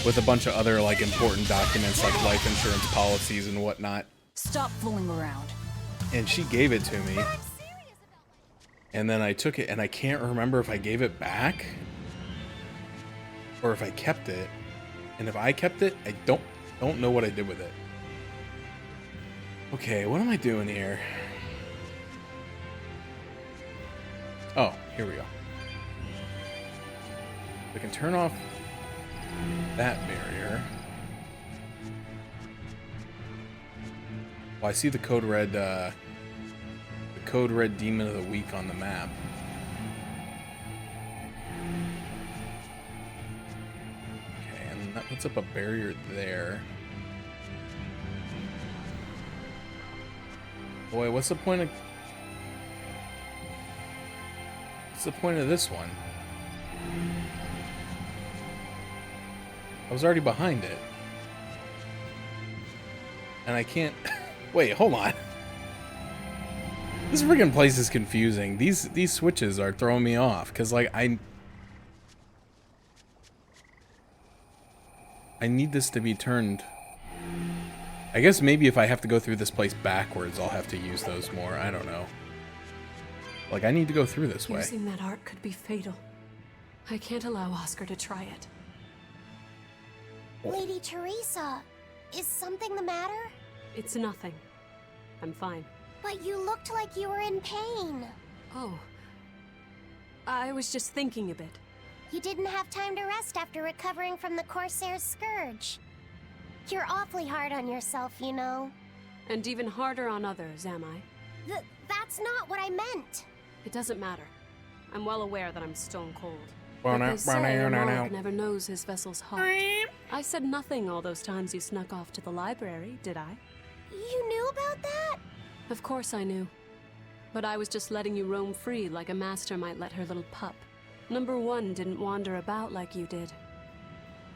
With a bunch of other, like, important documents, like life insurance policies and whatnot. Stop fooling around. And she gave it to me. And then I took it, and I can't remember if I gave it back or if I kept it. And if I kept it, I don't know what I did with it. Okay, what am I doing here? Oh, here we go. I can turn off that barrier. Well, I see the code red demon of the week on the map. Okay, and that puts up a barrier there. Boy, what's the point of this one? I was already behind it. And I can't... Wait, hold on. This friggin' place is confusing. These switches are throwing me off. Because, like, I need this to be turned... I guess maybe if I have to go through this place backwards, I'll have to use those more. I don't know. Like, I need to go through this way. Using that art could be fatal. I can't allow Oscar to try it. Lady Teresa, is something the matter? It's nothing. I'm fine. But you looked like you were in pain. Oh. I was just thinking a bit. You didn't have time to rest after recovering from the Corsair's scourge. You're awfully hard on yourself, you know. And even harder on others, am I? That's not what I meant. It doesn't matter. I'm well aware that I'm stone cold. Well, But they say a now. monarch never knows his vessel's heart. I said nothing all those times you snuck off to the library, did I? You knew about that? Of course I knew. But I was just letting you roam free like a master might let her little pup. Number one didn't wander about like you did.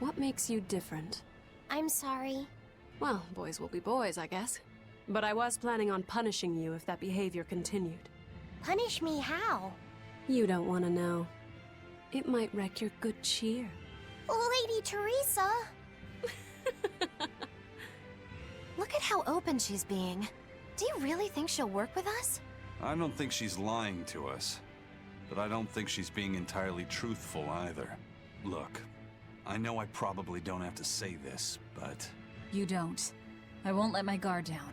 What makes you different? I'm sorry. Well, boys will be boys, I guess. But I was planning on punishing you if that behavior continued. Punish me how? You don't want to know. It might wreck your good cheer. Lady Teresa! Look at how open she's being. Do you really think she'll work with us? I don't think she's lying to us. But I don't think she's being entirely truthful either. Look, I know I probably don't have to say this, but... You don't. I won't let my guard down.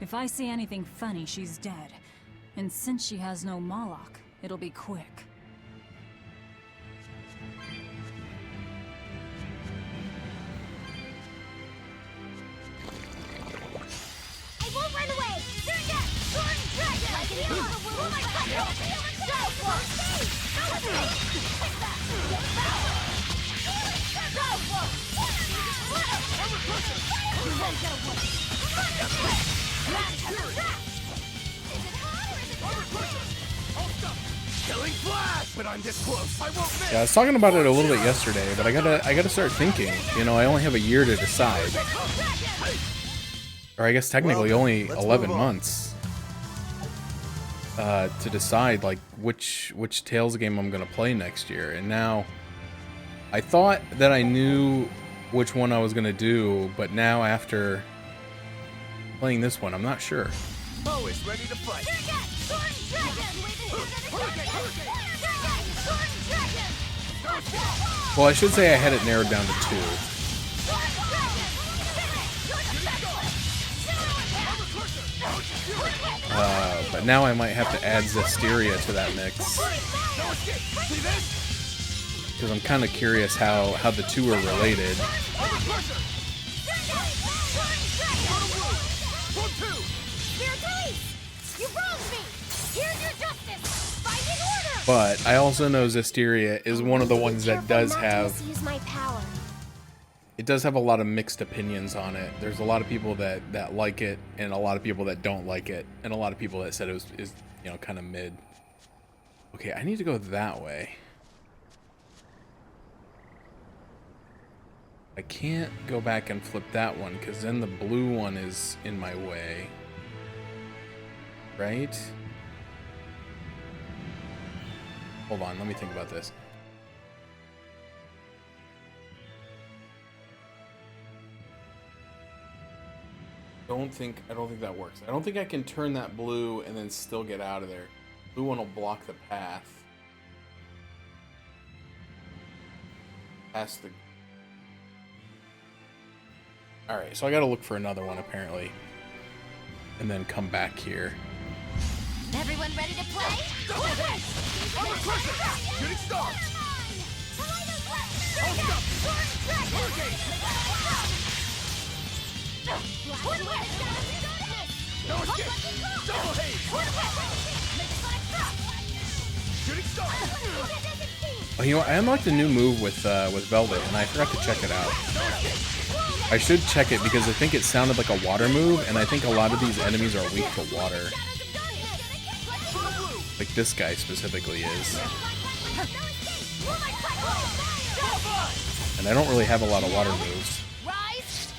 If I see anything funny, she's dead. And since she has no Moloch, it'll be quick. I won't run away! Surya! Sword Dragon! I can heal the wound! Oh my god! Killing flash! But I'm this close. I won't miss. Yeah, I was talking about it a little bit yesterday, but I gotta start thinking. You know, I only have a year to decide. Or I guess technically only 11 months to decide like which Tales game I'm gonna play next year. And now I thought that I knew which one I was gonna do, but now after playing this one, I'm not sure. Always ready to fight. Well, I should say I had it narrowed down to 2. But now I might have to add Zestiria to that mix. Because I'm kind of curious how the two are related. But I also know Zestiria is one of the ones that does have it does have a lot of mixed opinions on it. There's a lot of people that like it, and a lot of people that don't like it, and a lot of people that said it is you know, kind of mid. Okay, I need to go that way. I can't go back and flip that one because then the blue one is in my way. Right? Hold on, let me think about this. I don't think that works. I don't think I can turn that blue and then still get out of there. Blue one will block the path. Past the... Alright, so I gotta look for another one apparently. And then come back here. Everyone ready to play? Double hit! Armor crusher! Shooting star! No escape! Double haze! Shooting star! Oh, you know what? I unlocked a new move with Velvet, and I forgot to check it out. I should check it because I think it sounded like a water move, and I think a lot of these enemies are weak to water. Like this guy specifically is. And I don't really have a lot of water moves. Rise!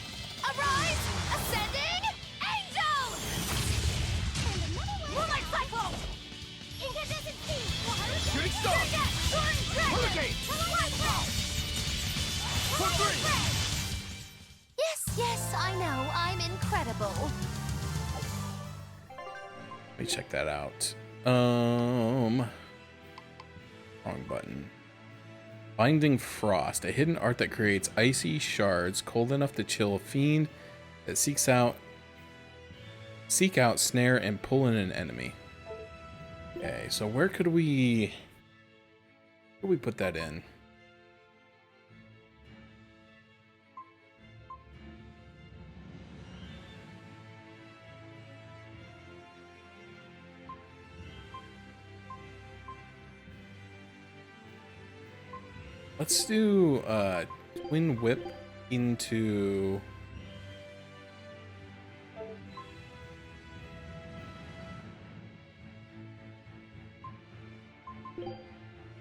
Arise! Ascending! Angel! Moonlight Cyclone! Incandescent Steam! Shooting star! Hurricane! For three! Yes, I know. I'm incredible. Let me check that out. Wrong button. Binding Frost, a hidden art that creates icy shards cold enough to chill a fiend that seek out, snare, and pull in an enemy. Okay, so where could we put that in? Let's do Twin Whip into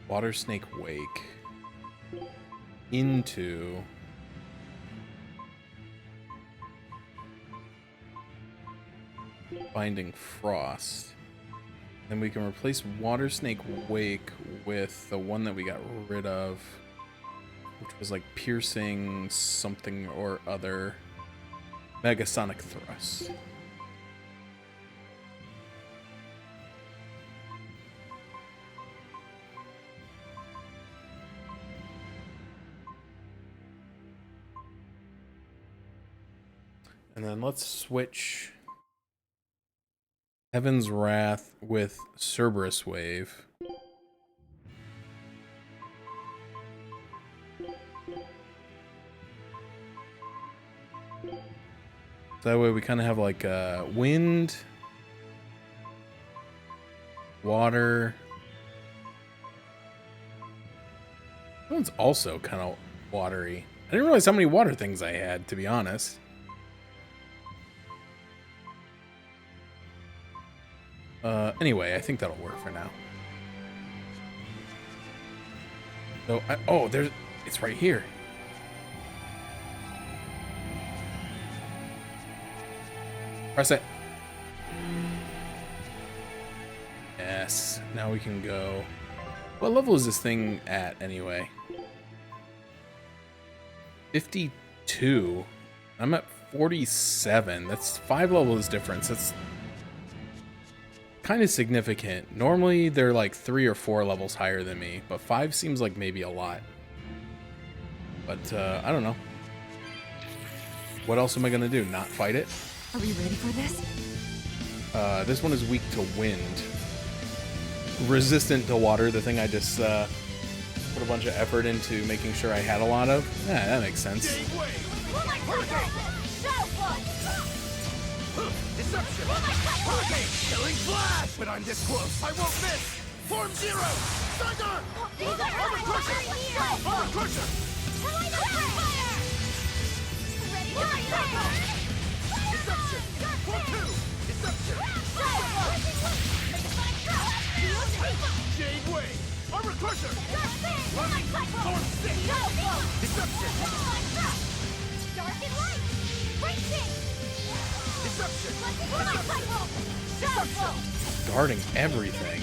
Water Snake Wake into Binding Frost. Then we can replace Water Snake Wake with the one that we got rid of, which was like Piercing something or other. Megasonic Thrust. And then let's switch Heaven's Wrath with Cerberus Wave. So that way we kind of have like wind, water. That one's also kind of watery. I didn't realize how many water things I had, to be honest. Anyway, I think that'll work for now. So, it's right here. Press it. Yes, now we can go. What level is this thing at anyway? 52. I'm at 47. That's 5 levels difference. That's kind of significant. Normally they're like 3 or 4 levels higher than me, but 5 seems like maybe a lot. But I don't know. What else am I gonna do? Not fight it? Are we ready for this? This one is weak to wind. Resistant to water, the thing I just put a bunch of effort into making sure I had a lot of. Yeah, that makes sense. Deception! Hurricane! Killing flash! But I'm this close, I won't miss! Form zero! Stagger! Armor crusher! Armor crusher! Crusher! Storm Stick! Deception! Dark and light! Racing! Deception! Deception! Guarding everything.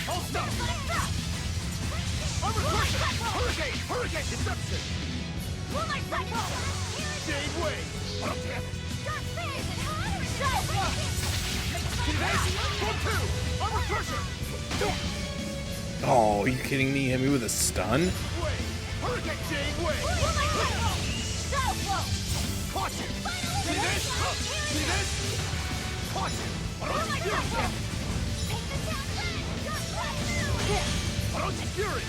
All stop! Armor Crusher! Hurricane! Hurricane! Deception! Jade Wave! Oh, damn it! See this? Storm 2! Armor Crusher! Oh, are you kidding me? Hit me with a stun? Wave! Hurricane Jade Wave! Caution! See this? See this? Caution! Orochi Fury!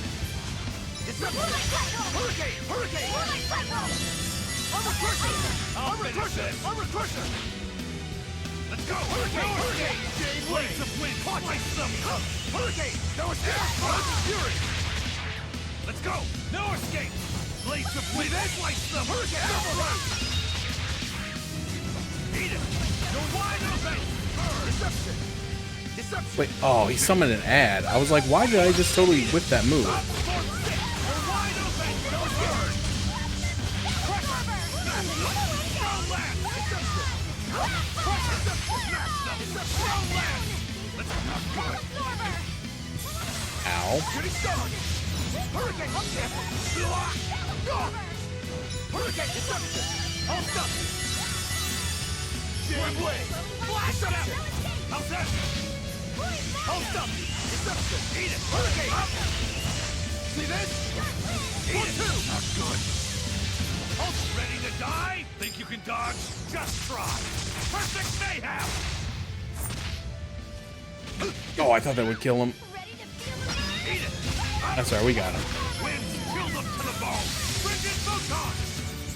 Deception! Hurricane! Hurricane! Armor Crusher! Armor Crusher! Armor Crusher! Let's go! Hurricane! Hurricane! Jade Blades of Wind! Slice them! Hurricane! No escape! Orochi Fury! Let's go! No escape! Blades of Wind! Slice them! Hurricane! Double Rush! Eat it! You're wide open! Deception! Deception! Wait, oh, he summoned an ad. I was like, why did I just totally whip that move? Ow. Hurricane! Hurricane! Deception! Hold up! Jade Wave! Deception! How's that? Hold up! Deception! Eat it! Hurricane! See this? Eat it! Not good. Hulk ready to die? Think you can dodge? Just try! Perfect mayhem! Oh, I thought that would kill him. Eat it! That's right, we got him. Winds chill them to the bone! Frigid photon!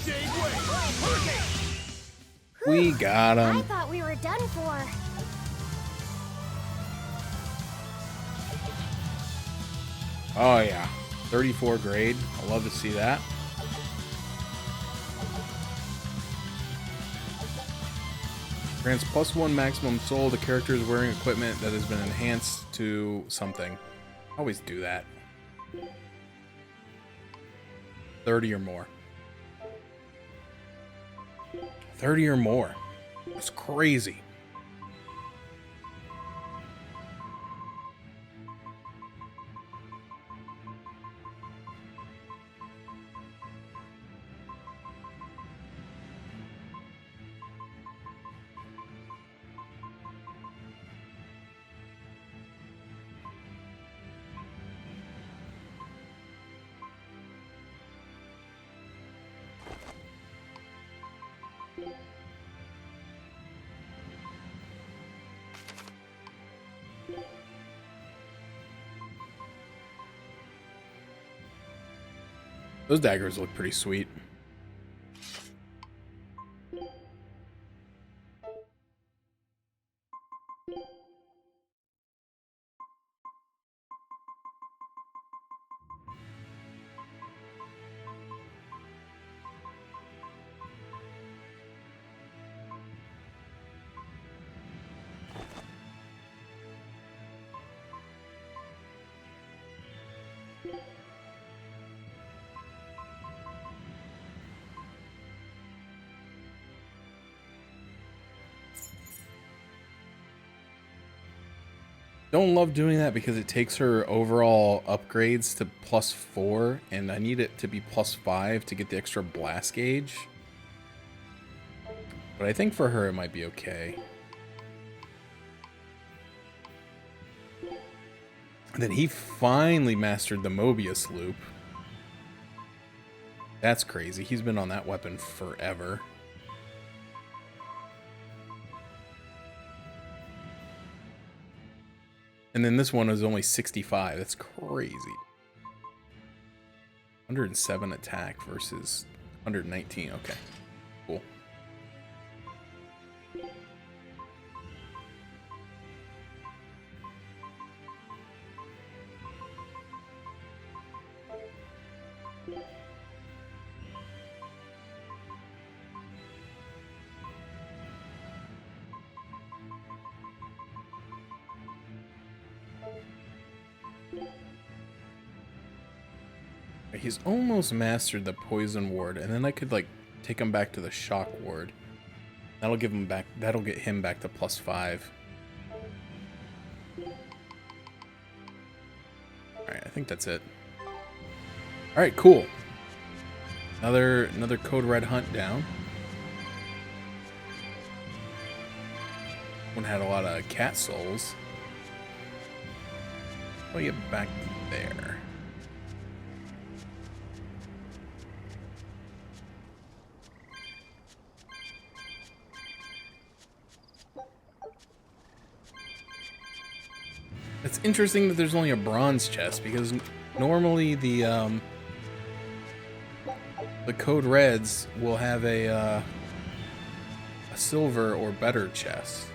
Jade Wave! Hurricane! We got I him. thought we were done for. Oh yeah, 34 grade. I love to see that. Grants +1 maximum soul to characters wearing equipment that has been enhanced to something. Always do that. 30 or more. 30 or more. That's crazy. Those daggers look pretty sweet. Don't love doing that because it takes her overall upgrades to +4, and I need it to be +5 to get the extra blast gauge. But I think for her it might be okay. And then he finally mastered the Mobius loop. That's crazy. He's been on that weapon forever. And then this one is only 65. That's crazy. 107 attack versus 119. Okay, cool. He's almost mastered the poison ward, and then I could like take him back to the shock ward. That'll give him back. That'll get him back to +5. All right, I think that's it. All right, cool. Another Code Red hunt down. One had a lot of cat souls. I'll get back there. It's interesting that there's only a bronze chest, because normally the Code Reds will have a silver or better chest.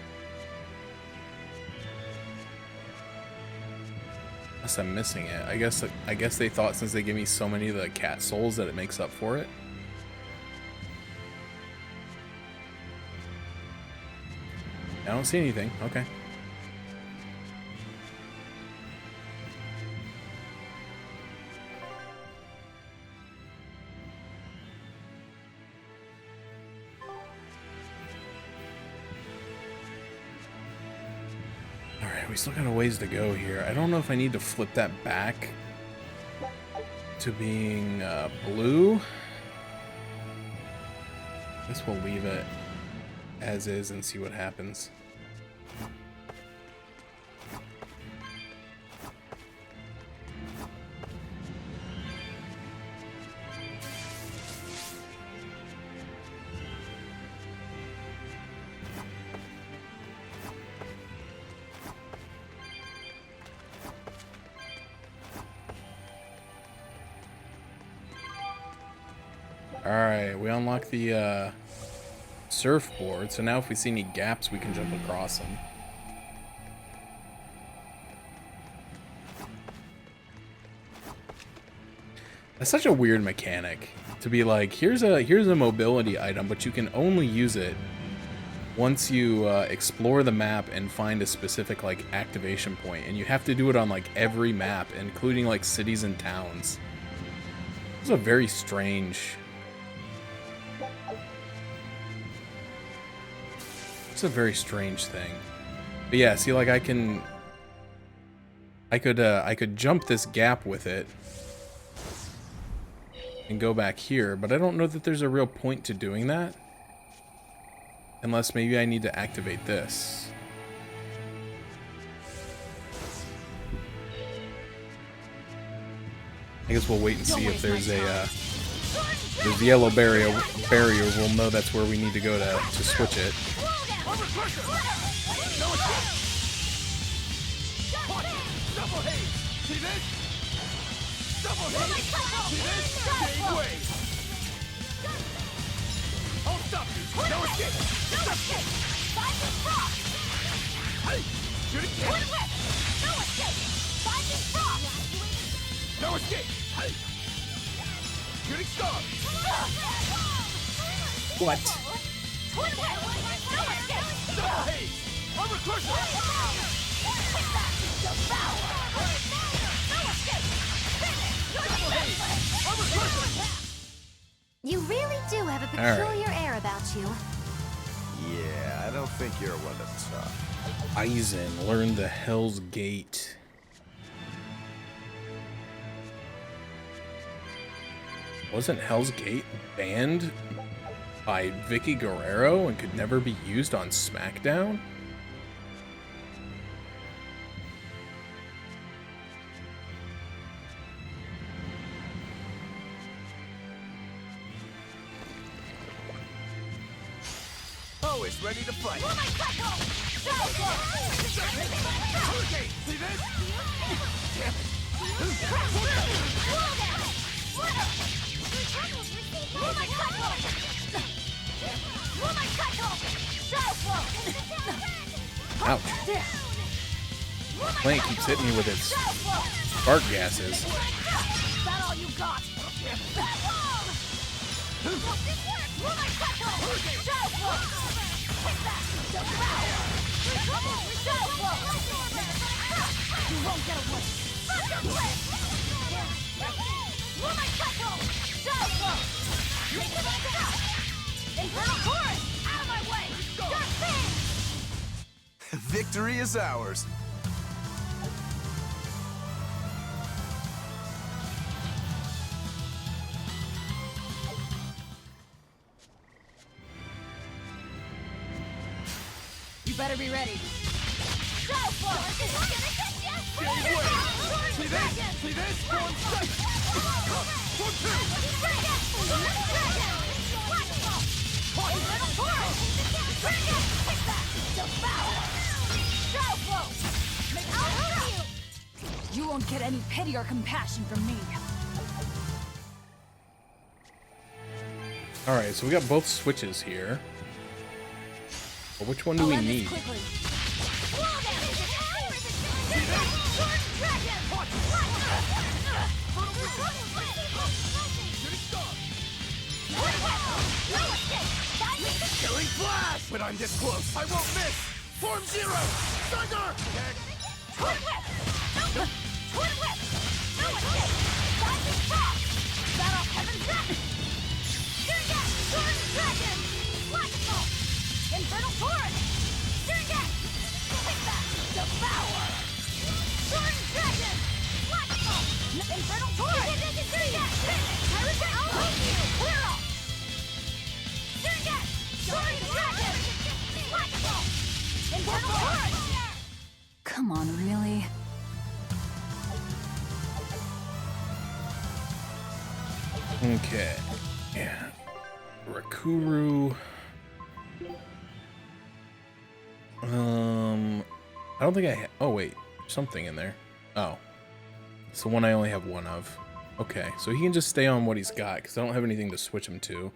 Unless I'm missing it. I guess they thought since they give me so many of the cat souls that it makes up for it. I don't see anything. Okay. We still got a ways to go here. I don't know if I need to flip that back to being blue. I guess we'll leave it as is and see what happens. Alright, we unlock the surfboard, so now if we see any gaps, we can jump across them. That's such a weird mechanic, to be like, here's a mobility item, but you can only use it once you explore the map and find a specific like activation point, and you have to do it on like every map, including like cities and towns. It's a very strange. It's a very strange thing. But yeah, see, like I could jump this gap with it and go back here, but I don't know that there's a real point to doing that. Unless maybe I need to activate this. I guess we'll wait and see if there's the yellow barrier. We'll know that's where we need to go to switch it. Double haze! See this? Double haze! See this? Big way! I'll stop you! No escape! No escape! Find the frog! Hey! Shoot it! No escape! Find the frog! No escape! Hey! Shooting star! What? Double haze! Armor crusher! You really do have a peculiar air about you. Yeah, I don't think you're one to talk. Eisen, learn the Hell's Gate. Wasn't Hell's Gate banned by Vicky Guerrero and could never be used on SmackDown? Always ready to fight. Hurricane! See this? Damn it! Ouch. Plant keeps hitting me with its spark gases. That all you got? You won't get away. Moonlight Cycle! Shadow Flow! Make it like that! Infernal Chorus! Out of my way! Dark Fang! Victory is ours. You better be ready. Shadow Flow! It's gonna get you! See this? See this? Go on straight! One, two! Dragon! Dragon! Infernal Chorus! Dragon! Take that! Devour! Shadow Flow! I'll help you! You won't get any pity or compassion from me. Alright, so we got both switches here. But which one do we need? Killing Flash! When I'm this close, I won't miss! Form Zero! Thunder! Twin Whip! No! Twin Whip! No escape! Rising Frost! Battle Heaven's Death! Surget! Sword Dragon! Logical! Infernal Torrent! Surget! Take that! Devour! Sword Dragon! Logical! Infernal Torrent! Surget! Pirate I'll help you! Clear off! Surget! Sword Dragon! Logical! Infernal Torrent! Come on, really? Okay. Yeah. Rakuru. I don't think I oh wait, something in there. Oh. It's the one I only have one of. Okay, so he can just stay on what he's got, because I don't have anything to switch him to.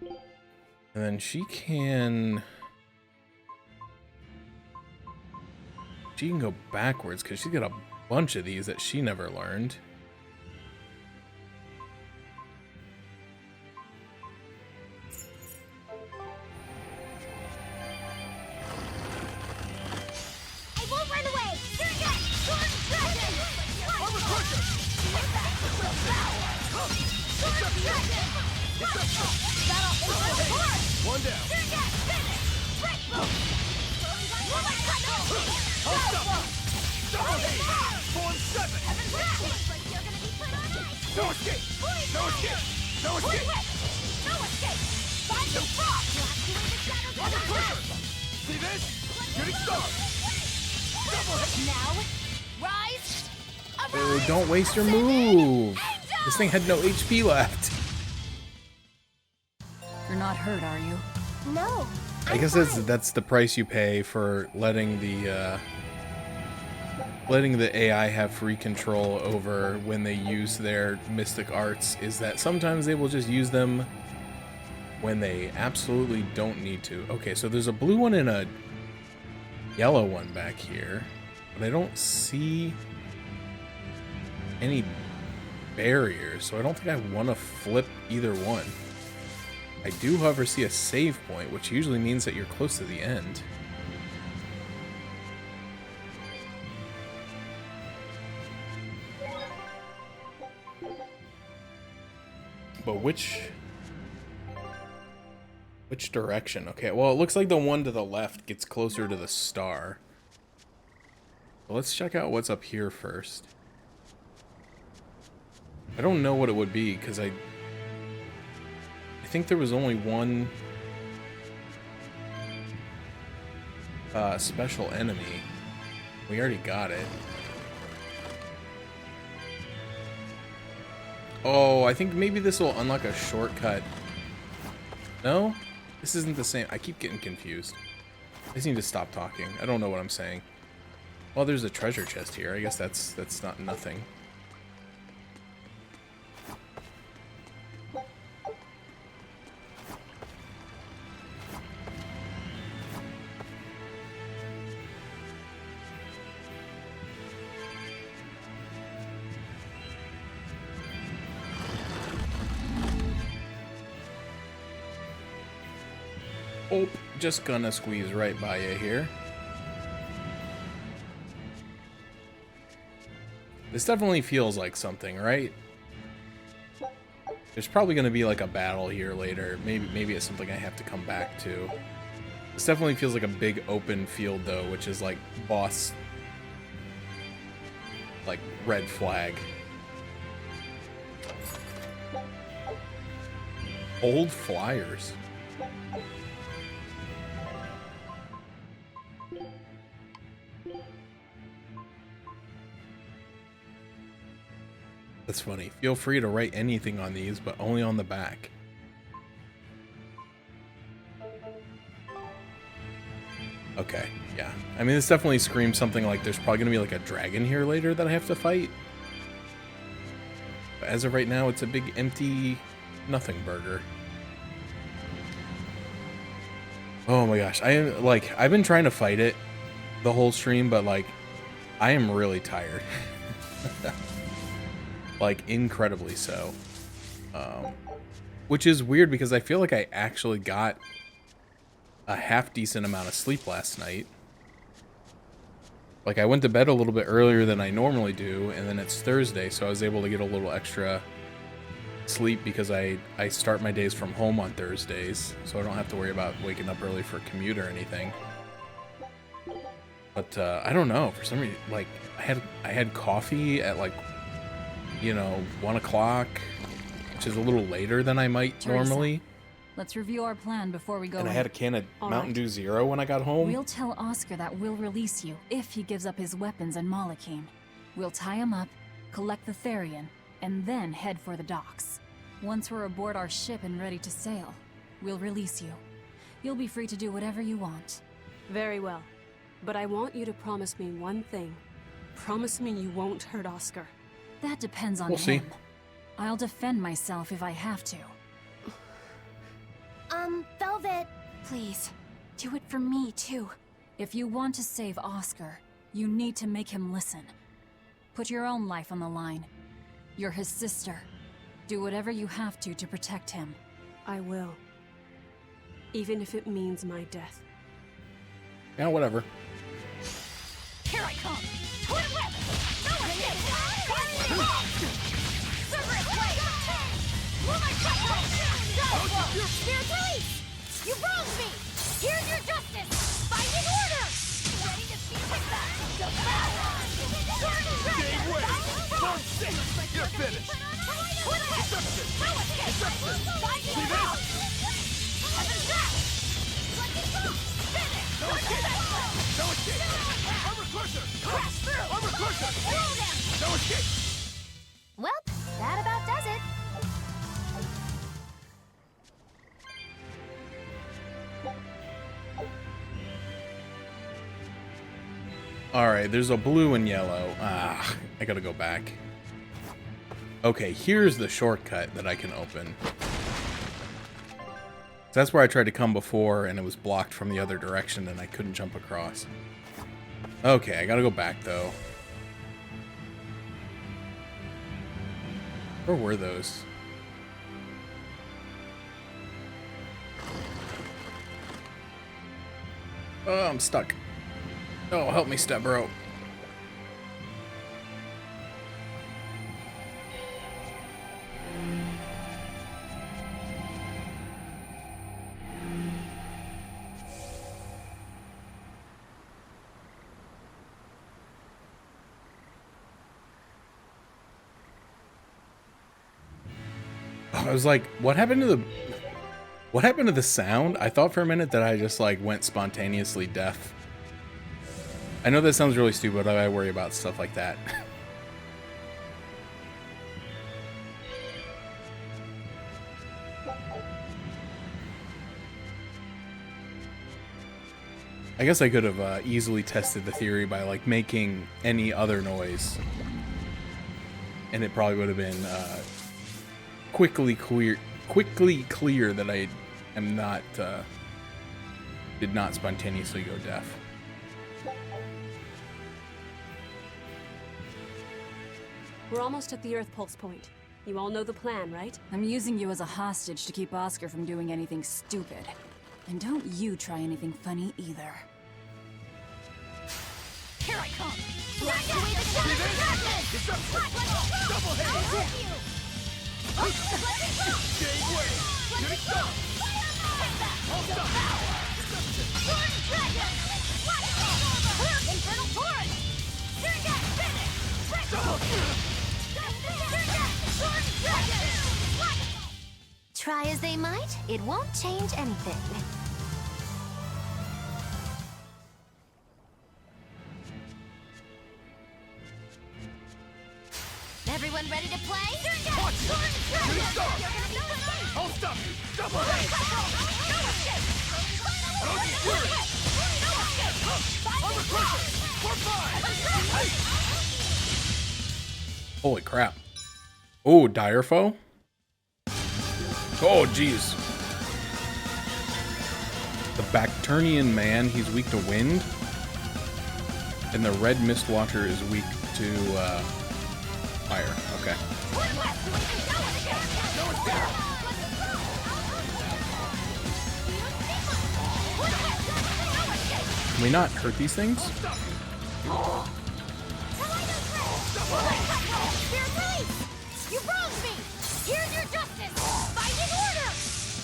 And then she can go backwards, because she's got a bunch of these that she never learned. I won't run away! Surget! Sword Dragon! Armor Crusher! Sword Dragon! Battle Infernal Torrent! One down. Surget! Finish! Breakthrough! Moonlight Cycle! Hold up! Double hit! Form 7! Heaven's Wrath! You're gonna be put on ice! No escape! No escape! No Twin escape! Whip! No escape! Rising Frost! Activate the Shadow Armor Dragon! Crusher! See this? Shooting star! Double hit! Now, rise! Oh, don't waste your move. This thing had no HP left. You're not hurt, are you? No. I guess that's the price you pay for letting the AI have free control over when they use their mystic arts, is that sometimes they will just use them when they absolutely don't need to. Okay, so there's a blue one and a yellow one back here, but I don't see any barriers, so I don't think I want to flip either one. I do, however, see a save point, which usually means that you're close to the end. But which direction? Okay, well, it looks like the one to the left gets closer to the star. But let's check out what's up here first. I don't know what it would be, because I think there was only one special enemy. We already got it. Oh, I think maybe this will unlock a shortcut. No? This isn't the same. I keep getting confused. I just need to stop talking. I don't know what I'm saying. Well, there's a treasure chest here. I guess that's not nothing. Oh, just gonna squeeze right by you here. This definitely feels like something, right? There's probably going to be like a battle here later. Maybe it's something I have to come back to. This definitely feels like a big open field though, which is like boss, like red flag. Old flyers. That's funny. Feel free to write anything on these, but only on the back. Okay, yeah. I mean, this definitely screams something like there's probably going to be like a dragon here later that I have to fight. But as of right now, it's a big empty nothing burger. Oh my gosh. I've been trying to fight it the whole stream, but like, I am really tired. Like, incredibly so. Which is weird because I feel like I actually got a half decent amount of sleep last night. Like, I went to bed a little bit earlier than I normally do, and then it's Thursday, so I was able to get a little extra sleep because I start my days from home on Thursdays, so I don't have to worry about waking up early for a commute or anything. But I don't know, for some reason, like, I had coffee at like, you know, 1 o'clock, which is a little later than I might normally. Let's review our plan before we go. And I had a can of Mountain Dew Zero when I got home. We'll tell Oscar that we'll release you if he gives up his weapons and Malachine. We'll tie him up, collect the Therion, and then head for the docks. Once we're aboard our ship and ready to sail, we'll release you. You'll be free to do whatever you want. Very well. But I want you to promise me one thing. Promise me you won't hurt Oscar. That depends on We'll see. him. I'll defend myself if I have to. Velvet. Please, do it for me too. If you want to save Oscar, you need to make him listen. Put your own life on the line. You're his sister. Do whatever you have to protect him. I will. Even if it means my death. Yeah, whatever. Here I come! Twin whip! No escape! Cerberus blade! Will my Spirit release! You wronged me! Here's your justice! Binding order! Ready to see with that! Game win! Mark 6! You're finished! Twin whip! No escape! Binding See order! this? Heaven's wrath! Finish! No escape! No escape! Armor crusher! Crash through! Armor crusher! Throw them! No escape! Well, that about does it. Alright, there's a blue and yellow. Ah, I gotta go back. Okay, here's the shortcut that I can open. That's where I tried to come before, and it was blocked from the other direction, and I couldn't jump across. Okay, I gotta go back, though. Where were those? Oh, I'm stuck. Oh, help me, step bro. I was like, what happened to the sound? I thought for a minute that I just like went spontaneously deaf. I know that sounds really stupid, but I worry about stuff like that. I guess I could have easily tested the theory by like making any other noise, and it probably would have been quickly clear that I am not did not spontaneously go deaf. We're almost at the Earth Pulse point. You all know the plan, right? I'm using you as a hostage to keep Oscar from doing anything stupid. And don't you try anything funny either. Here I come! Blast away the shadows of darkness! Double hit! I'll help you! Try as they might, it won't change anything. Everyone ready to play? I'll stop you! Double hit! Holy crap. Oh, dire foe? Oh, jeez. The Bacterian man, he's weak to wind. And the red Mistwatcher is weak to fire. Okay. Can we not hurt these things? You wronged me! Here's your justice! Fight in order!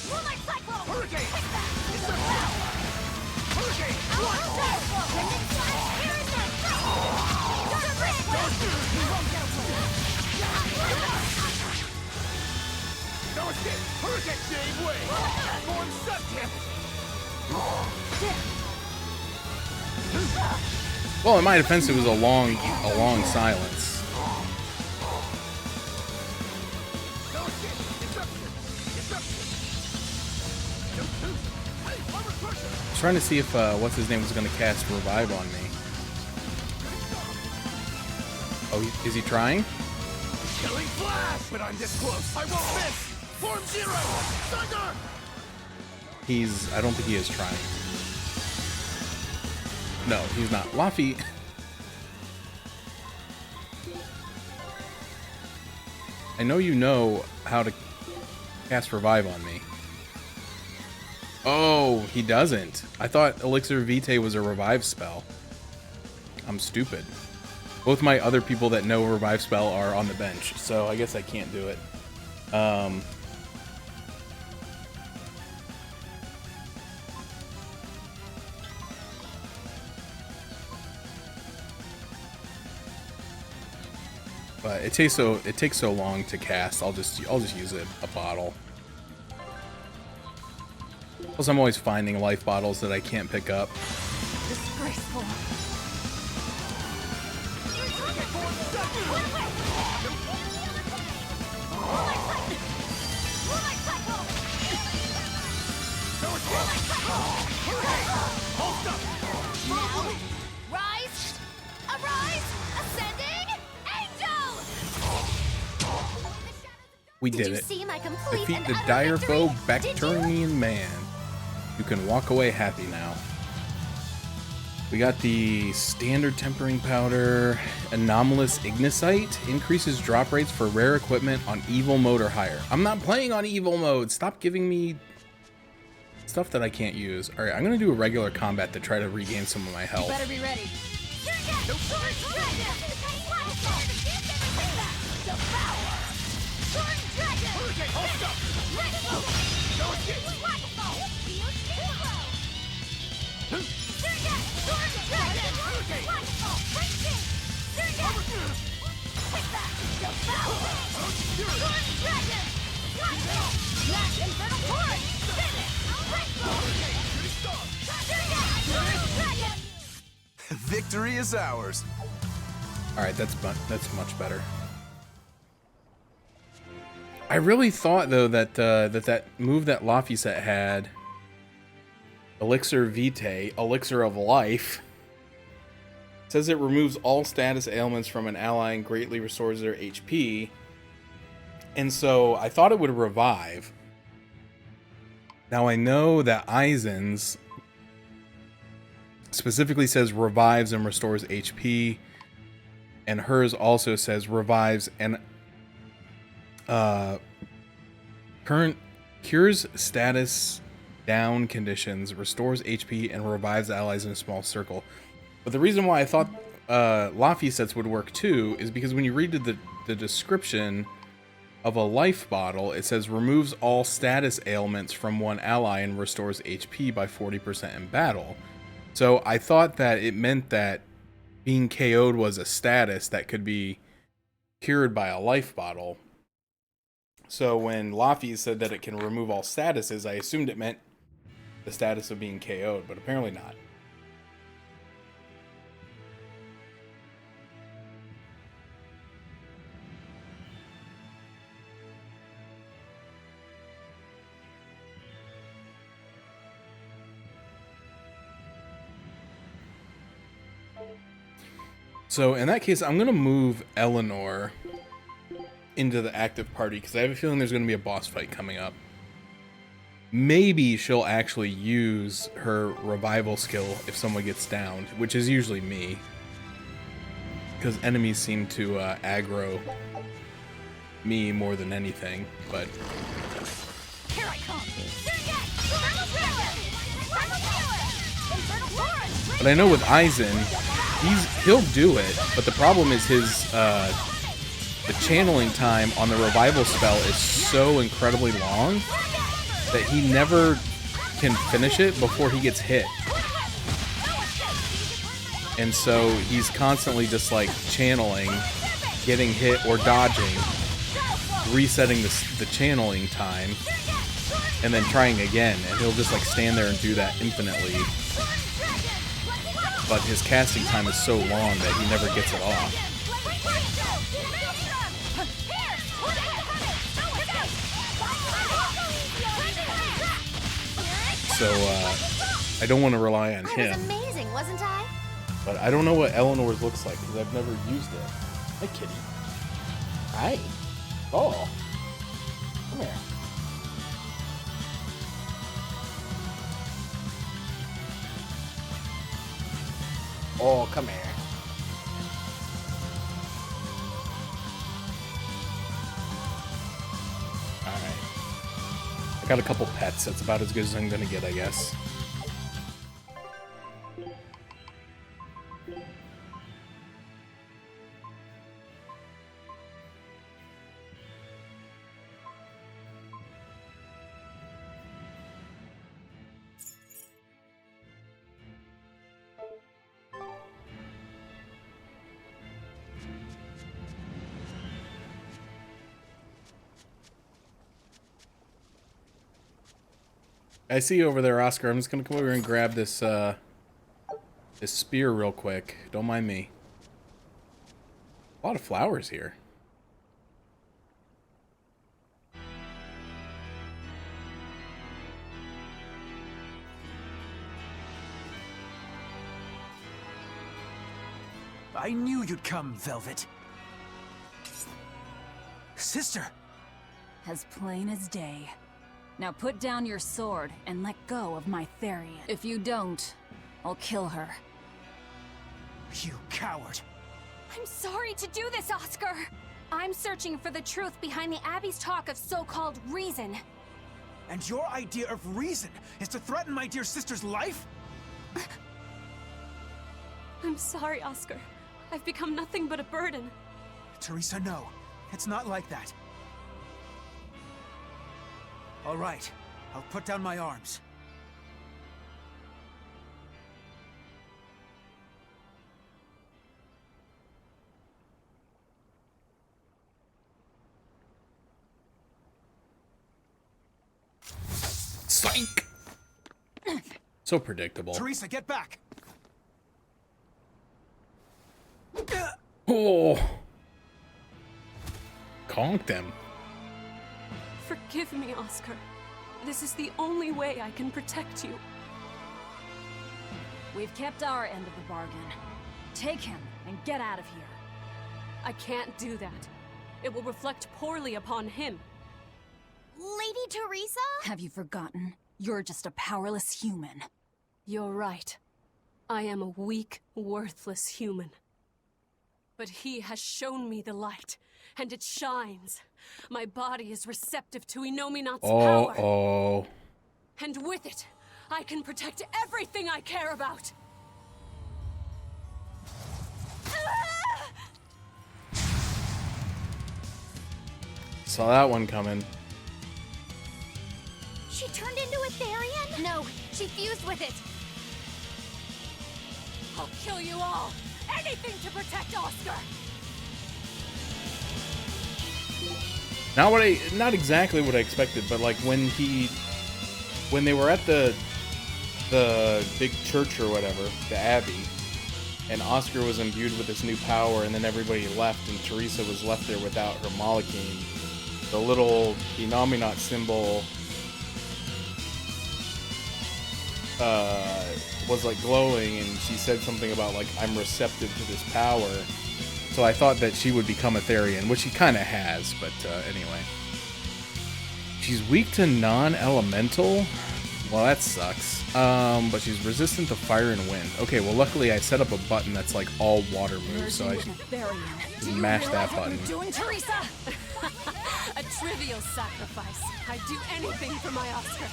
Moonlight Cyclone! Hurricane! Take that! It's a foul! Hurricane! Here is your no escape! Hurricane gave way! Form subject! Well, in my defense, it was a long silence. I was trying to see if what's his name was going to cast revive on me. Oh, is he trying? Killing flash! But I'm this close! I won't miss! Form zero! Thunder! I don't think he is trying. No, he's not. Laffy. I know you know how to cast revive on me. Oh, he doesn't. I thought Elixir Vitae was a revive spell. I'm stupid. Both my other people that know revive spell are on the bench, so I guess I can't do it. But it takes so long to cast. I'll just use a bottle. Plus, I'm always finding life bottles that I can't pick up. Disgraceful. Now, rise, arise, ascending, angel. We did you it. see my complete Defeat and the utter dire victory? foe Bacterian man. You can walk away happy now. We got the standard tempering powder. Anomalous Ignicite increases drop rates for rare equipment on evil mode or higher. I'm not playing on evil mode. Stop giving me stuff that I can't use. All right, I'm gonna do a regular combat to try to regain some of my health. Better be ready. Victory is ours. All right, that's much better. I really thought though that that move that Laphicet had, Elixir Vitae, Elixir of Life, says it removes all status ailments from an ally and greatly restores their HP. And so I thought it would revive. Now I know that Eisen's specifically says revives and restores HP, and hers also says revives and current cures status down conditions, restores HP, and revives allies in a small circle. But the reason why I thought Laphicet's would work too is because when you read the description of a life bottle, it says removes all status ailments from one ally and restores HP by 40% in battle. So I thought that it meant that being KO'd was a status that could be cured by a life bottle. So when Laffy said that it can remove all statuses, I assumed it meant the status of being KO'd, but apparently not. So in that case, I'm going to move Eleanor into the active party because I have a feeling there's going to be a boss fight coming up. Maybe she'll actually use her revival skill if someone gets downed, which is usually me. Because enemies seem to aggro me more than anything, but... Here I come! But I know with Aizen, he'll do it, but the problem is his the channeling time on the revival spell is so incredibly long that he never can finish it before he gets hit. And so he's constantly just like channeling, getting hit or dodging, resetting the channeling time, and then trying again, and he'll just like stand there and do that infinitely. But his casting time is so long that he never gets it off. So, I don't want to rely on him. I was amazing, wasn't I? But I don't know what Eleanor's looks like, because I've never used it. Hi, kitty. Hi. Oh. Come here. Oh, come here. Alright. I got a couple pets. That's about as good as I'm gonna get, I guess. I see you over there, Oscar. I'm just gonna come over and grab this this spear real quick. Don't mind me. A lot of flowers here. I knew you'd come, Velvet. Sister! As plain as day. Now put down your sword and let go of my Therion. If you don't, I'll kill her. You coward! I'm sorry to do this, Oscar! I'm searching for the truth behind the Abbey's talk of so-called reason. And your idea of reason is to threaten my dear sister's life? I'm sorry, Oscar. I've become nothing but a burden. Teresa, no. It's not like that. All right. I'll put down my arms. Psych! So predictable. Teresa, get back! Oh! Conked him. Forgive me, Oscar. This is the only way I can protect you. We've kept our end of the bargain. Take him and get out of here. I can't do that. It will reflect poorly upon him. Lady Teresa? Have you forgotten? You're just a powerless human. You're right. I am a weak, worthless human. But he has shown me the light, and it shines. My body is receptive to Inominat's power. Oh. And with it, I can protect everything I care about. Saw that one coming. She turned into a Therion? No, she fused with it. I'll kill you all. Anything to protect Oscar. Not exactly what I expected, but like when they were at the big church or whatever, the Abbey, and Oscar was imbued with this new power, and then everybody left, and Teresa was left there without her Molecule. The little Innominate symbol was like glowing, and she said something about like, I'm receptive to this power. So I thought that she would become a Therion, which she kind of has, but anyway. She's weak to non-elemental? Well, that sucks. But she's resistant to fire and wind. Okay, well luckily I set up a button that's like all water moves, so I should just mash that button. Doing, Teresa? A trivial sacrifice. I'd do anything for my Oscar.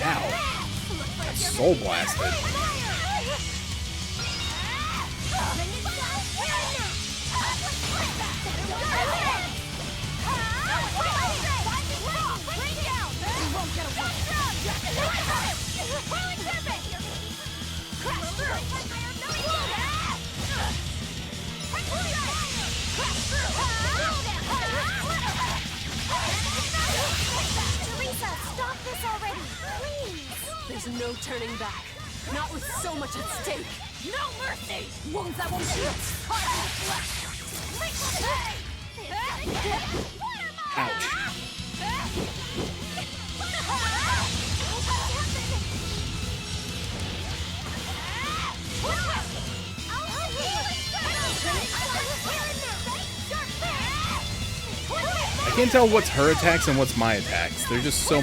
Ow. That's soul blasted. Teresa, stop this already, please. There's no turning back. Not with so much at stake. No mercy! Wounds that won't heal. I can't tell what's her attacks and what's my attacks. There's just so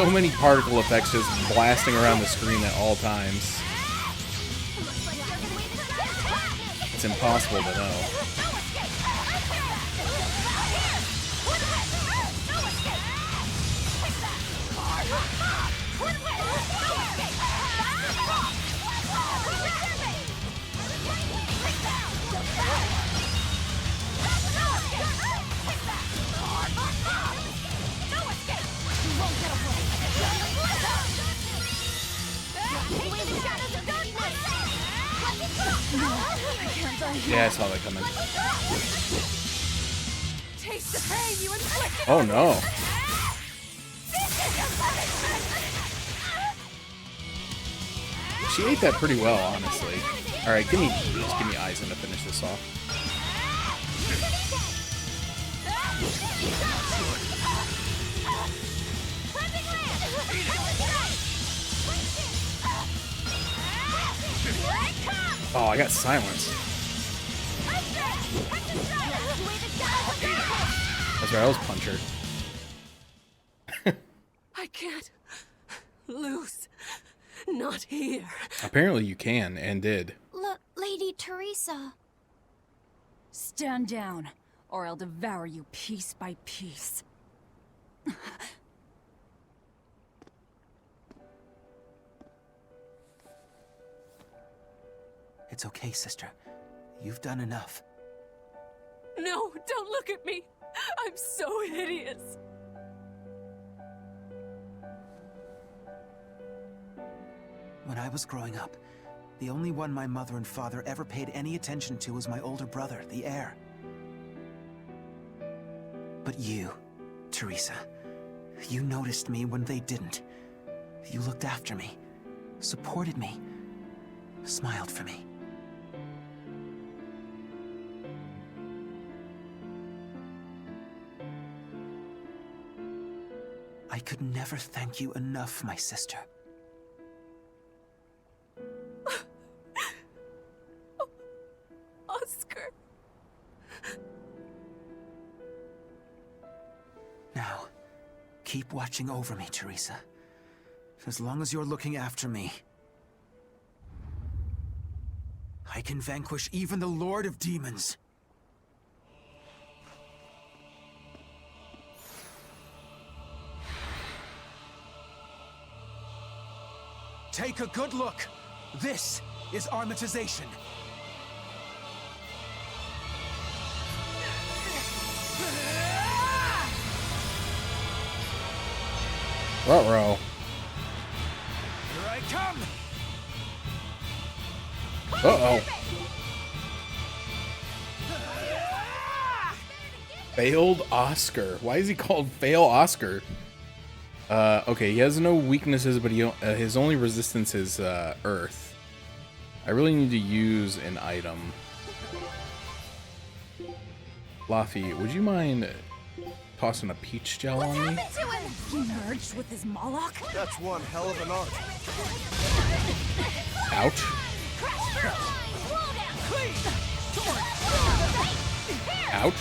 many particle effects just blasting around the screen at all times. It's impossible to know. Yeah, I saw that coming. Taste the pain you inflicted. Oh no. She ate that pretty well, honestly. Alright, just give me Eisen to finish this off. Oh, I got silence. That's right, I was puncher. I can't lose. Not here. Apparently you can, and did. Lady Teresa. Stand down, or I'll devour you piece by piece. It's okay, sister. You've done enough. No, don't look at me. I'm so hideous. When I was growing up, the only one my mother and father ever paid any attention to was my older brother, the heir. But you, Teresa, you noticed me when they didn't. You looked after me, supported me, smiled for me. I could never thank you enough, my sister. Oscar. Now, keep watching over me, Teresa. As long as you're looking after me, I can vanquish even the Lord of Demons. Take a good look. This is armatization. Ruh-roh. Here I come. Uh-oh. Failed Oscar. Why is he called Fail Oscar? Okay, he has no weaknesses, but his only resistance is Earth. I really need to use an item. Laffy, would you mind tossing a peach gel on me? He merged with his Moloch? That's one hell of an art. Ouch. Ouch.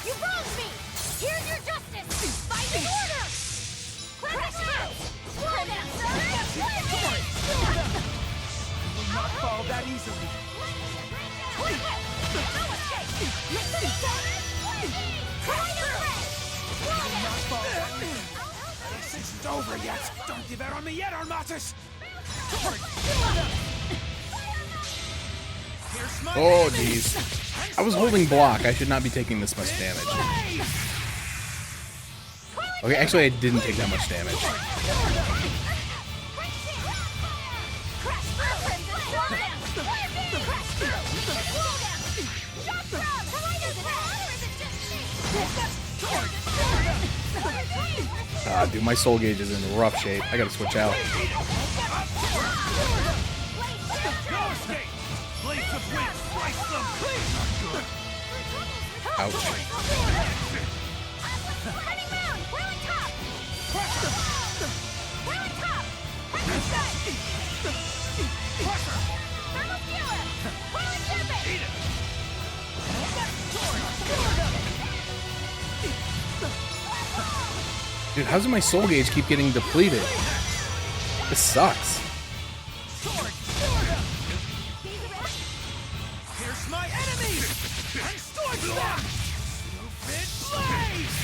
You wronged me! Here's your justice! Find an order! Crash out! Slow down, Will not fall that easily. This isn't over yet. Don't give out on me yet, Armatus. Oh, jeez. I was holding block. I should not be taking this much damage. Okay, actually, I didn't take that much damage. Dude, my soul gauge is in rough shape. I gotta switch out. Ouch. Dude, how does my soul gauge keep getting depleted? This sucks. Here's my enemy! And storm them! Stupid blaze!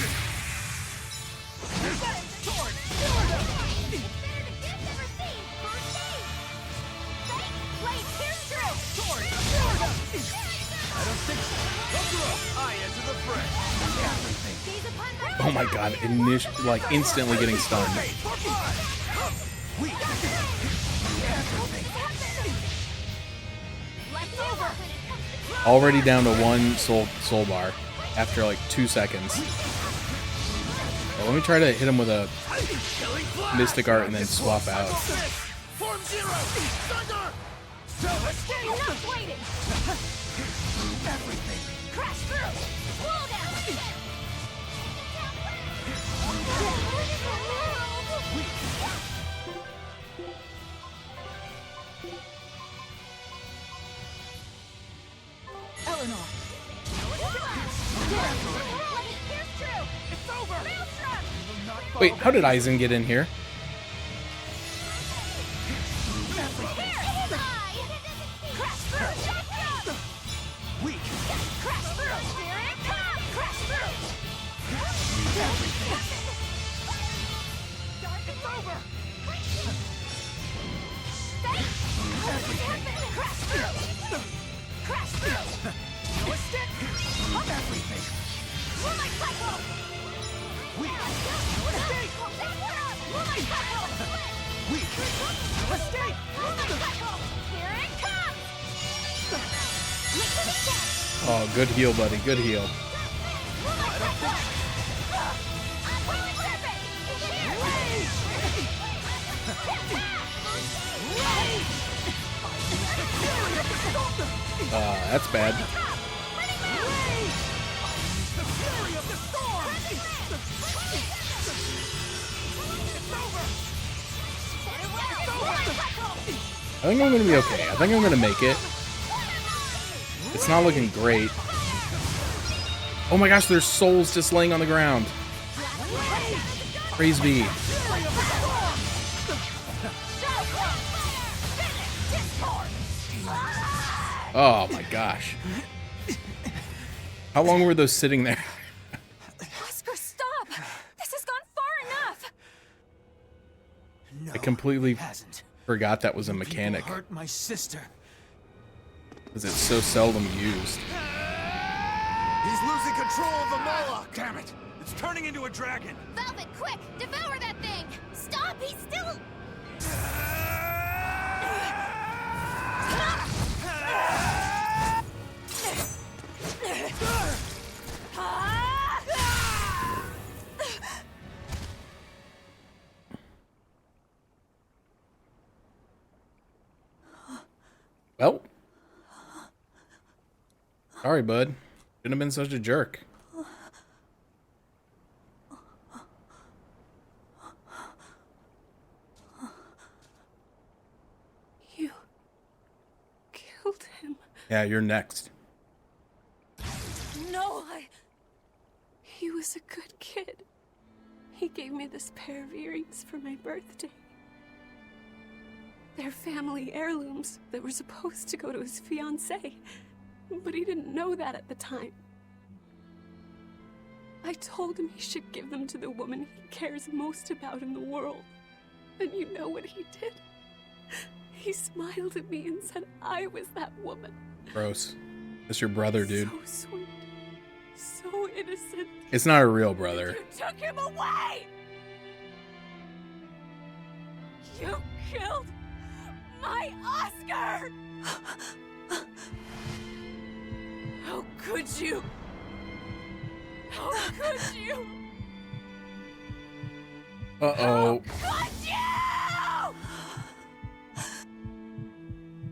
I don't think so. I enter the fray. Oh my god, like instantly getting stunned. Already down to one soul bar after like 2 seconds. Well, let me try to hit him with a Mystic Art and then swap out. Form zero! Thunder! Enough waiting! Everything! Crash through! Slow down! Eleanor. Here's true! It's over! Maelstrom! Wait, how did Aizen get in here? Oh, good heal, buddy. Good heal. That's bad. I think I'm gonna be okay. I think I'm gonna make it. It's not looking great. Oh my gosh, there's souls just laying on the ground. Praise be. Oh my gosh. How long were those sitting there? Oscar, stop! This has gone far enough! I completely forgot that was a mechanic. Hurt my sister. Because it's so seldom used. He's losing control of the Moloch! Damn it! It's turning into a dragon! Velvet, quick! Devour that thing! Stop! He's still... Well. Sorry, bud. Shouldn't have been such a jerk. You killed him. Yeah, you're next. No, He was a good kid. He gave me this pair of earrings for my birthday. They're family heirlooms that were supposed to go to his fiancée, but he didn't know that at the time. I told him he should give them to the woman he cares most about in the world. And you know what he did? He smiled at me and said I was that woman. Gross. That's your brother, dude. So sweet. So innocent. It's not a real brother. You took him away! You killed my Oscar! How could you? How could you? Uh-oh. How could you?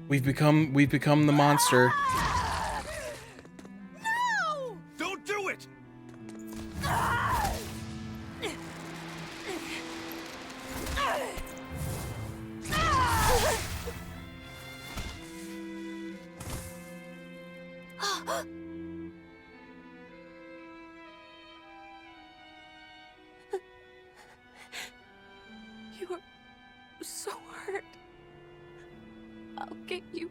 We've become the monster. No! Don't do it! You are so hurt. I'll get you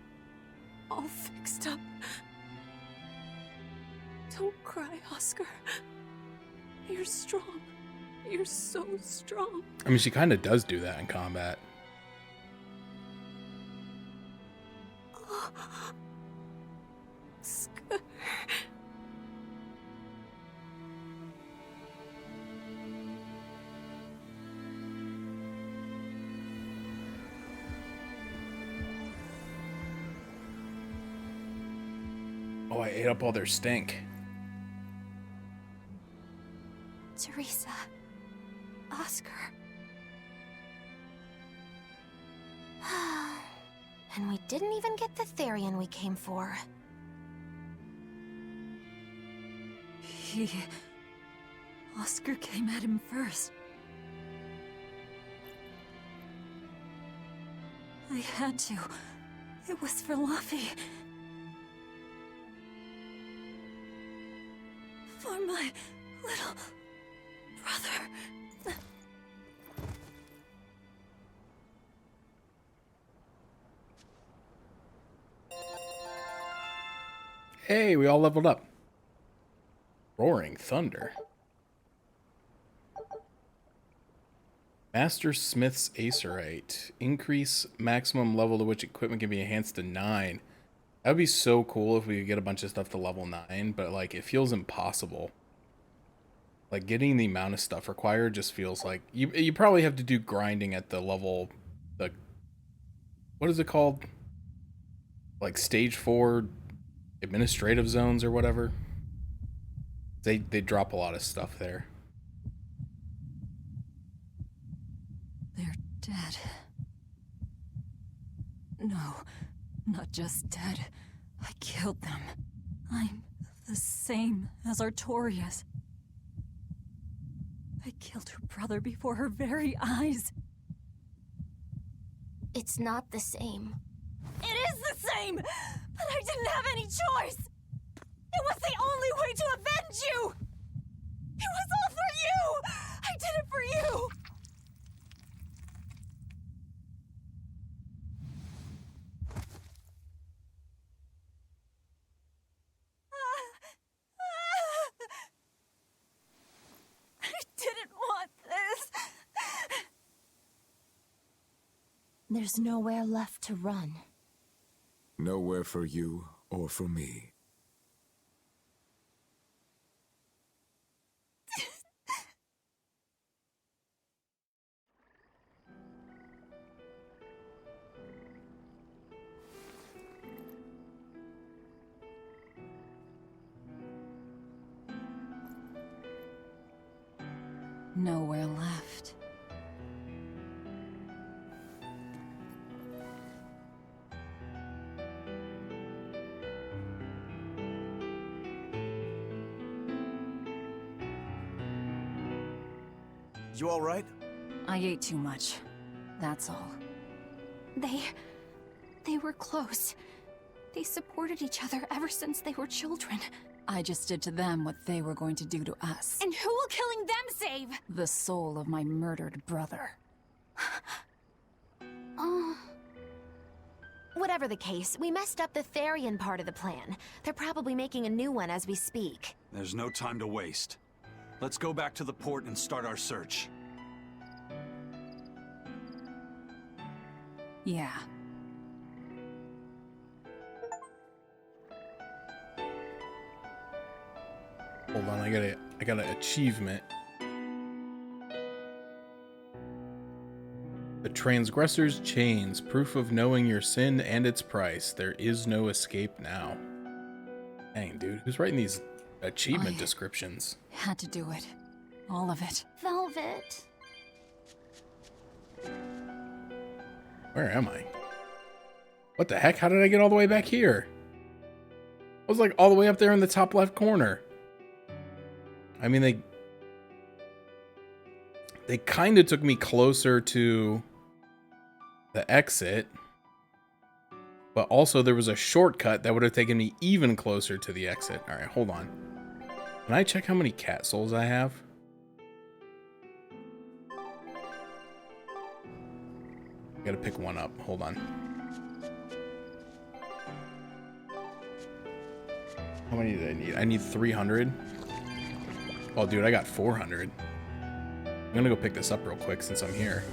all fixed up. Don't cry, Oscar. You're strong. You're so strong. I mean, she kind of does do that in combat. Oscar. Oh, I ate up all their stink. Teresa. Oscar. And we didn't even get the Therion we came for. Oscar came at him first. I had to. It was for Luffy. For my little brother. Hey, we all leveled up. Roaring Thunder. Master Smith's Acerite. Increase maximum level to which equipment can be enhanced to 9. That would be so cool if we could get a bunch of stuff to level 9, but like it feels impossible. Like getting the amount of stuff required just feels like you probably have to do grinding at the level, the what is it called? Like stage 4 administrative zones or whatever. They drop a lot of stuff there. They're dead. No, not just dead. I killed them. I'm the same as Artorias. I killed her brother before her very eyes. It's not the same. It is the same! But I didn't have any choice! It was the only way to avenge you! It was all for you! I did it for you! I didn't want this. There's nowhere left to run. Nowhere for you or for me. Nowhere left. You all right? I ate too much. That's all. They were close. They supported each other ever since they were children. I just did to them what they were going to do to us. And who will killing them save? The soul of my murdered brother. Oh. Whatever the case, we messed up the Therion part of the plan. They're probably making a new one as we speak. There's no time to waste. Let's go back to the port and start our search. Yeah. Hold on, I got an achievement. The transgressor's chains, proof of knowing your sin and its price. There is no escape now. Dang, dude, who's writing these achievement descriptions? Had to do it. All of it. Velvet. Where am I? What the heck? How did I get all the way back here? I was like all the way up there in the top left corner. I mean, they kind of took me closer to the exit, but also there was a shortcut that would have taken me even closer to the exit. All right, hold on. Can I check how many cat souls I have? I gotta pick one up. Hold on. How many do I need? I need 300. Oh, dude, I got 400. I'm gonna go pick this up real quick since I'm here.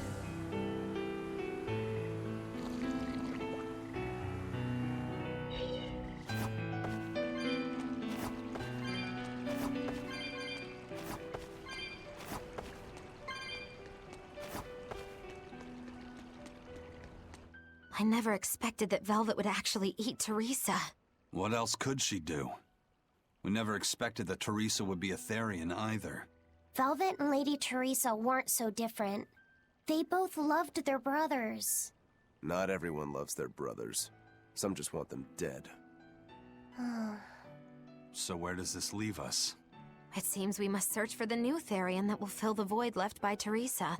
I never expected that Velvet would actually eat Teresa. What else could she do? We never expected that Teresa would be a Therion either. Velvet and Lady Teresa weren't so different. They both loved their brothers. Not everyone loves their brothers. Some just want them dead. So where does this leave us? It seems we must search for the new Therion that will fill the void left by Teresa.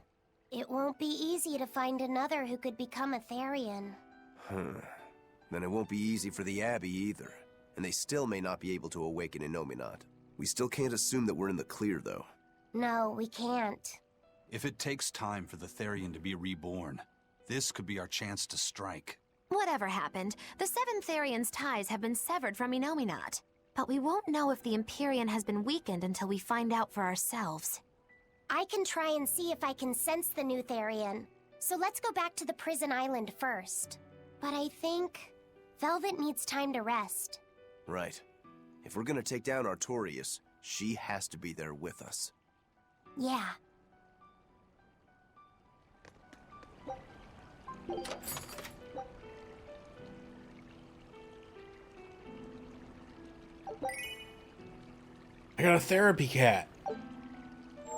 It won't be easy to find another who could become a Therion. Then it won't be easy for the Abbey either. And they still may not be able to awaken Innominat. We still can't assume that we're in the clear, though. No, we can't. If it takes time for the Therion to be reborn, this could be our chance to strike. Whatever happened, the seven Therion's ties have been severed from Innominat. But we won't know if the Empyrean has been weakened until we find out for ourselves. I can try and see if I can sense the new Therion. So let's go back to the prison island first. But I think Velvet needs time to rest. Right. If we're gonna take down Artorias, she has to be there with us. Yeah. I got a therapy cat.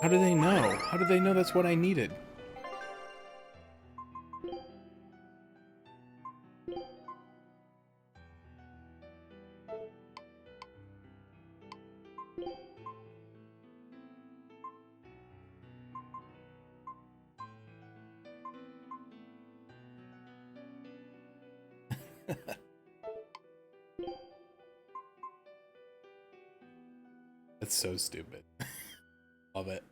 How do they know? How do they know that's what I needed? That's so stupid. Love it.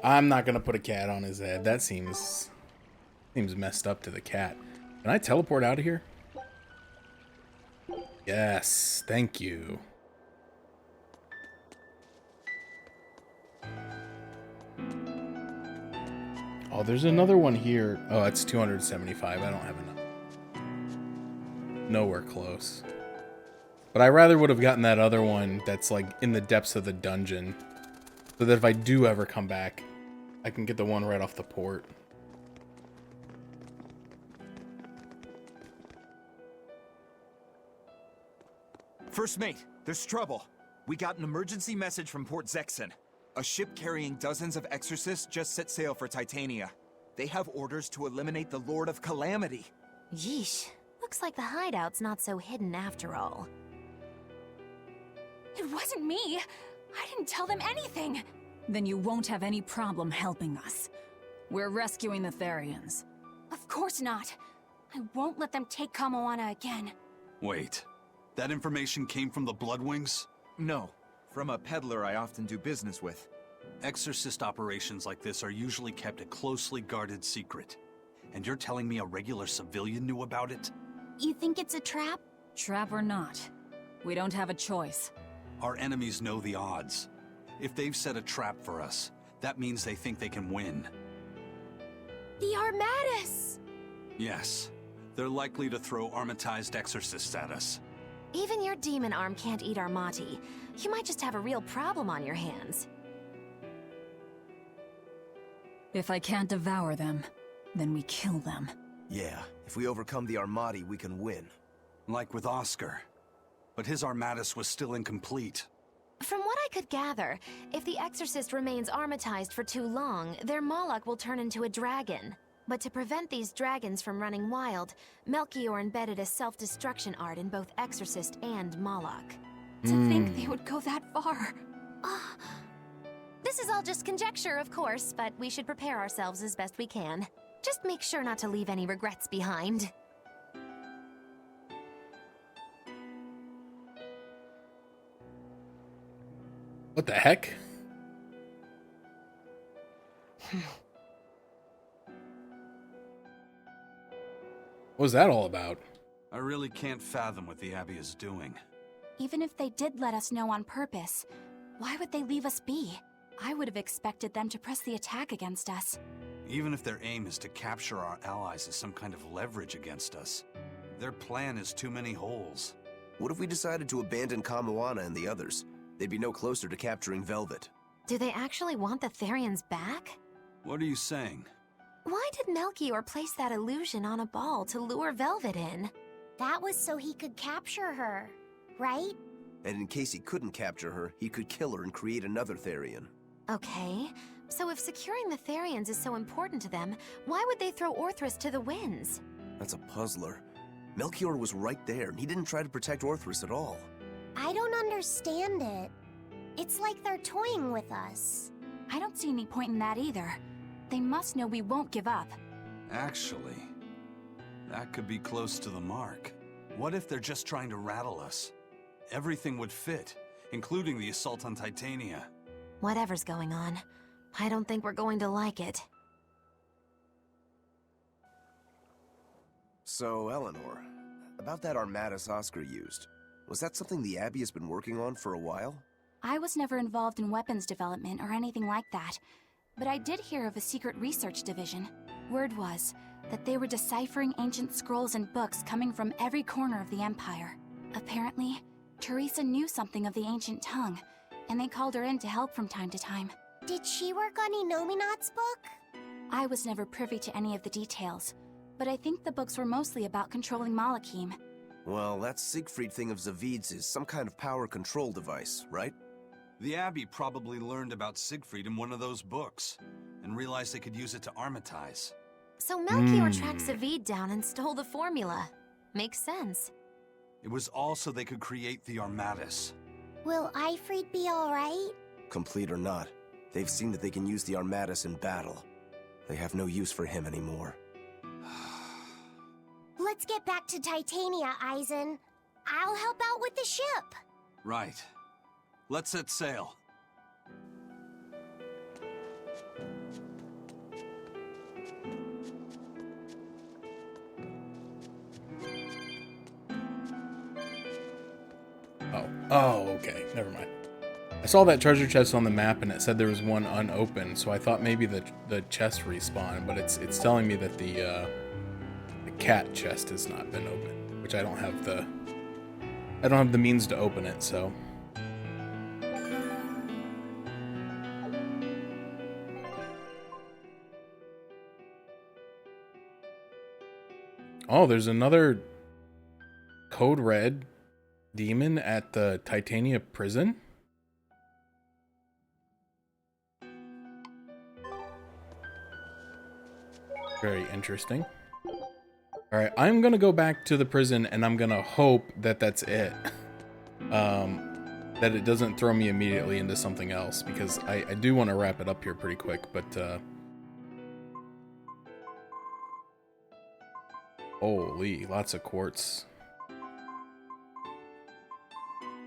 I'm not gonna put a cat on his head. That seems messed up to the cat. Can I teleport out of here? Yes, thank you. Oh, there's another one here. Oh, it's 275. I don't have enough. Nowhere close. But I rather would have gotten that other one that's like in the depths of the dungeon. So that if I do ever come back, I can get the one right off the port. First mate, there's trouble. We got an emergency message from Port Zexon. A ship carrying dozens of exorcists just set sail for Titania. They have orders to eliminate the Lord of Calamity. Yeesh. Looks like the hideout's not so hidden after all. It wasn't me. I didn't tell them anything. Then you won't have any problem helping us. We're rescuing the Therions. Of course not. I won't let them take Kamoana again. Wait. That information came from the Bloodwings? No. From a peddler I often do business with. Exorcist operations like this are usually kept a closely guarded secret. And you're telling me a regular civilian knew about it? You think it's a trap? Trap or not, we don't have a choice. Our enemies know the odds. If they've set a trap for us, that means they think they can win. The Armatus! Yes. They're likely to throw armatized exorcists at us. Even your demon arm can't eat Armati. You might just have a real problem on your hands. If I can't devour them, then we kill them. Yeah, if we overcome the Armati, we can win. Like with Oscar. But his Armatus was still incomplete. From what I could gather, if the Exorcist remains armatized for too long, their Moloch will turn into a dragon. But to prevent these dragons from running wild, Melchior embedded a self-destruction art in both Exorcist and Moloch. To think they would go that far. This is all just conjecture, of course, but we should prepare ourselves as best we can. Just make sure not to leave any regrets behind. What the heck? What was that all about? I really can't fathom what the Abbey is doing. Even if they did let us know on purpose, why would they leave us be? I would have expected them to press the attack against us. Even if their aim is to capture our allies as some kind of leverage against us, their plan is too many holes. What if we decided to abandon Kamoana and the others? They'd be no closer to capturing Velvet. Do they actually want the Therions back? What are you saying? Why did Melchior place that illusion on a ball to lure Velvet in? That was so he could capture her, right? And in case he couldn't capture her, he could kill her and create another Therion. Okay, so if securing the Therions is so important to them, why would they throw Orthrus to the winds? That's a puzzler. Melchior was right there, and he didn't try to protect Orthrus at all. I don't understand it. It's like they're toying with us. I don't see any point in that either. They must know we won't give up. Actually, that could be close to the mark. What if they're just trying to rattle us? Everything would fit, including the assault on Titania. Whatever's going on, I don't think we're going to like it. So, Eleanor, about that Armatus Oscar used, was that something the Abbey has been working on for a while? I was never involved in weapons development or anything like that, but I did hear of a secret research division. Word was that they were deciphering ancient scrolls and books coming from every corner of the Empire. Apparently, Teresa knew something of the ancient tongue, and they called her in to help from time to time. Did she work on Inominat's book? I was never privy to any of the details, but I think the books were mostly about controlling Malachim. Well, that Siegfried thing of Zavid's is some kind of power control device, right? The Abbey probably learned about Siegfried in one of those books, and realized they could use it to armatize. So Melchior tracked Zavid down and stole the formula. Makes sense. It was all so they could create the Armatus. Will Ifrid be alright? Complete or not, they've seen that they can use the Armatus in battle. They have no use for him anymore. Let's get back to Titania, Eisen. I'll help out with the ship. Right. Let's set sail. Oh, okay. Never mind. I saw that treasure chest on the map and it said there was one unopened, so I thought maybe the chest respawned, but it's telling me that the cat chest has not been opened, which I don't have the means to open it, so. Oh, there's another Code Red demon at the Titania prison? Very interesting. Alright, I'm gonna go back to the prison and I'm gonna hope that that's it. That it doesn't throw me immediately into something else, because I do want to wrap it up here pretty quick, but holy, lots of quartz.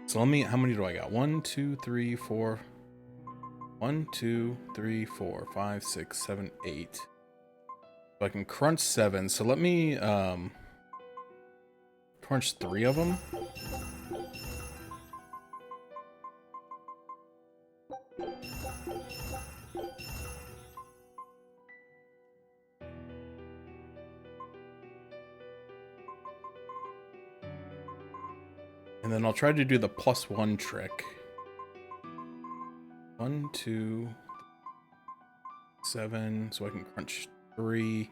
So let me, how many do I got? 1, 2, 3, 4. 1, 2, 3, 4, 5, 6, 7, 8. So I can crunch 7. So let me crunch 3 of them. And then I'll try to do the +1 trick. 1, 2, 7, so I can crunch 3.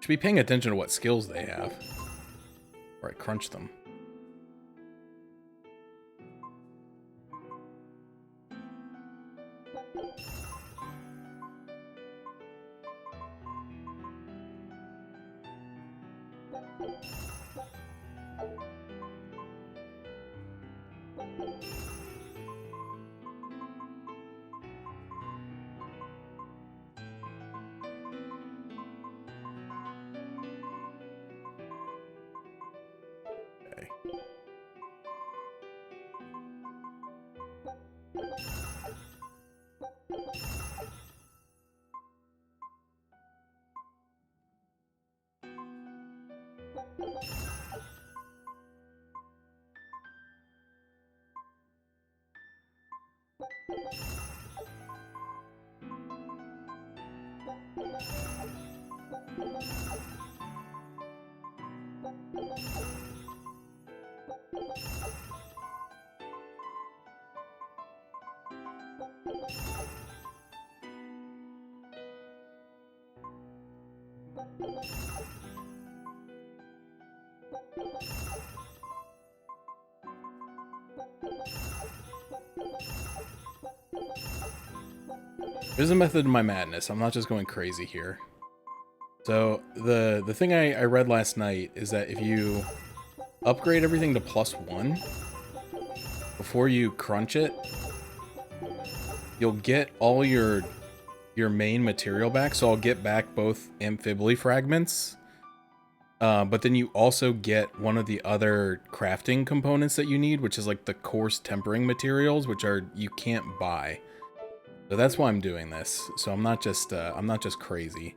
Should be paying attention to what skills they have. Or I crunch them. There's a method to my madness. I'm not just going crazy here. So the thing I read last night is that if you upgrade everything to +1 before you crunch it, you'll get all your main material back. So I'll get back both amphibly fragments, but then you also get one of the other crafting components that you need, which is like the coarse tempering materials, which are you can't buy. So that's why I'm doing this. So I'm not just crazy.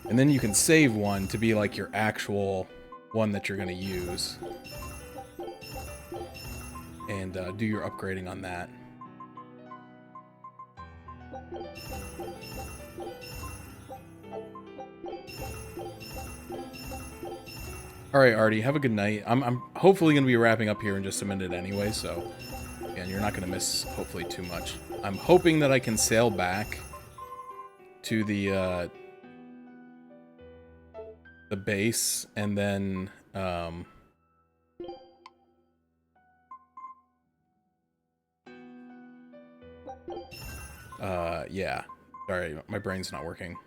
And then you can save one to be like your actual one that you're gonna use, and do your upgrading on that. All right, Artie, have a good night. I'm hopefully gonna be wrapping up here in just a minute anyway, so again, you're not gonna miss hopefully too much. I'm hoping that I can sail back to the base and then yeah. Sorry, my brain's not working.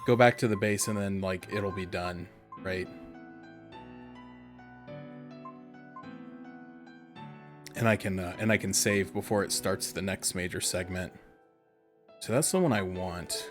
Go back to the base and then like it'll be done, right? And I can save before it starts the next major segment. So that's the one I want.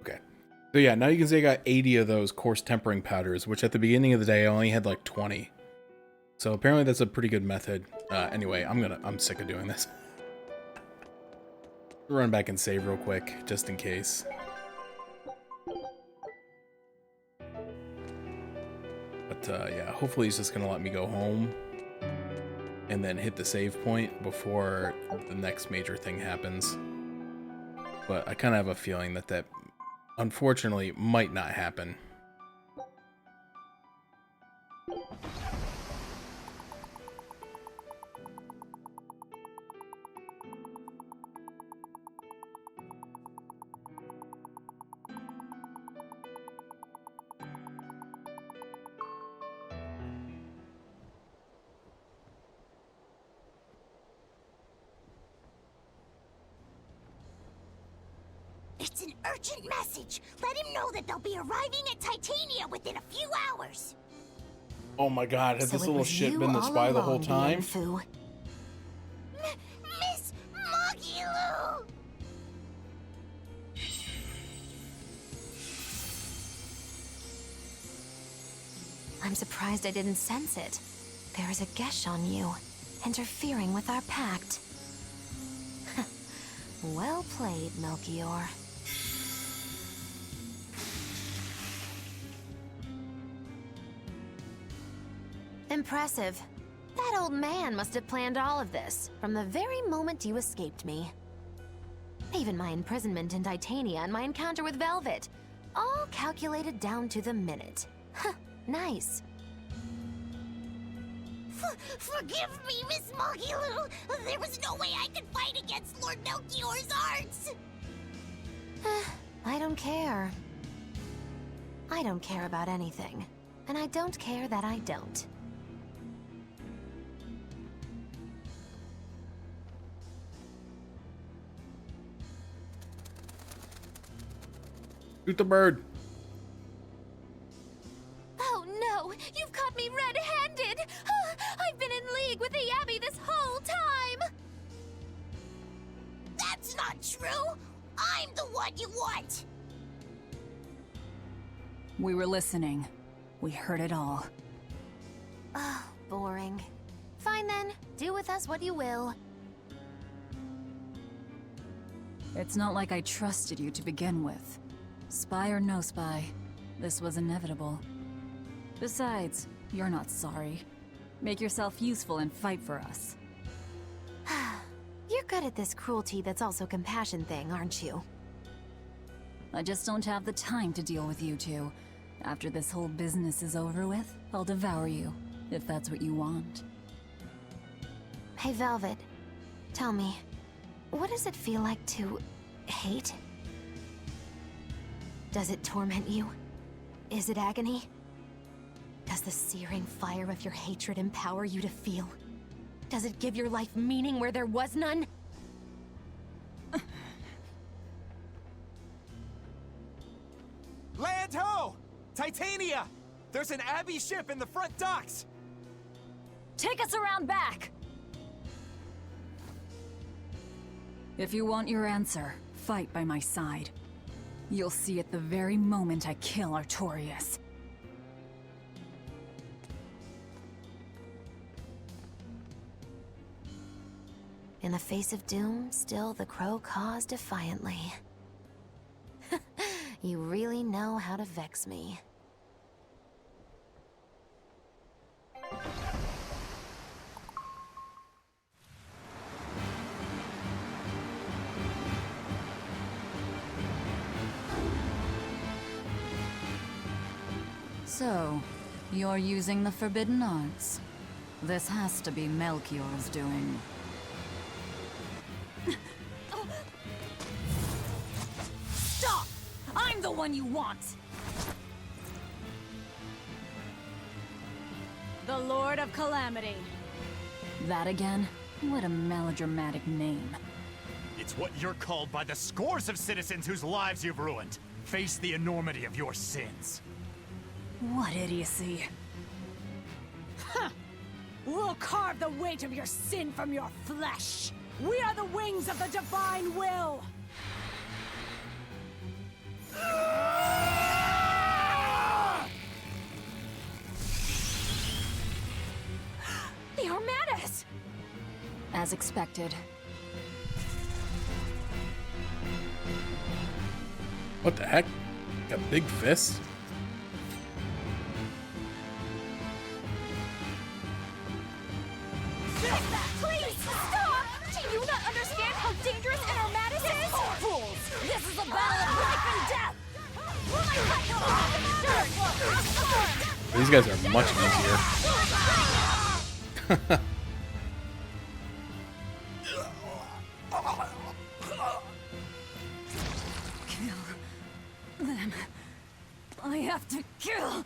Okay. So yeah, now you can see I got 80 of those coarse tempering powders, which at the beginning of the day I only had like 20. So apparently that's a pretty good method. Anyway, I'm sick of doing this. Run back and save real quick, just in case. But yeah, hopefully he's just gonna let me go home and then hit the save point before the next major thing happens. But I kind of have a feeling that that unfortunately might not happen. It's an urgent message. Let him know that they'll be arriving at Titania within a few hours. Oh my god, has this little shit been the spy the whole time? Miss Magilu! I'm surprised I didn't sense it. There is a gesh on you, interfering with our pact. Well played, Melchior. Impressive. That old man must have planned all of this from the very moment you escaped me. Even my imprisonment in Titania and my encounter with Velvet. All calculated down to the minute. Nice. Forgive me, Miss Magilu. There was no way I could fight against Lord Melchior's arts. I don't care. I don't care about anything. And I don't care that I don't. Shoot the bird. Oh no! You've caught me red-handed! I've been in league with the Abbey this whole time! That's not true! I'm the one you want! We were listening. We heard it all. Oh, boring. Fine then. Do with us what you will. It's not like I trusted you to begin with. Spy or no spy, this was inevitable. Besides, you're not sorry. Make yourself useful and fight for us. You're good at this cruelty that's also compassion thing, aren't you? I just don't have the time to deal with you two. After this whole business is over with, I'll devour you. if that's what you want. Hey, Velvet. Tell me, what does it feel like to hate? Does it torment you? Is it agony? Does the searing fire of your hatred empower you to feel? Does it give your life meaning where there was none? Land ho! Titania! There's an Abbey ship in the front docks! Take us around back! If you want your answer, fight by my side. You'll see it the very moment I kill Artorias. In the face of doom, still the crow caws defiantly. You really know how to vex me. So, you're using the forbidden arts. This has to be Melchior's doing. Stop! I'm the one you want! The Lord of Calamity. That again? What a melodramatic name. It's what you're called by the scores of citizens whose lives you've ruined. Face the enormity of your sins. What idiocy. Huh! We'll carve the weight of your sin from your flesh! We are the wings of the divine will! They are mad at us! As expected. What the heck? Got big fists? Please, stop! Do you not understand how dangerous an Armatus is? Fools! This is a battle of life and death! These guys are much easier. Kill them. I have to kill.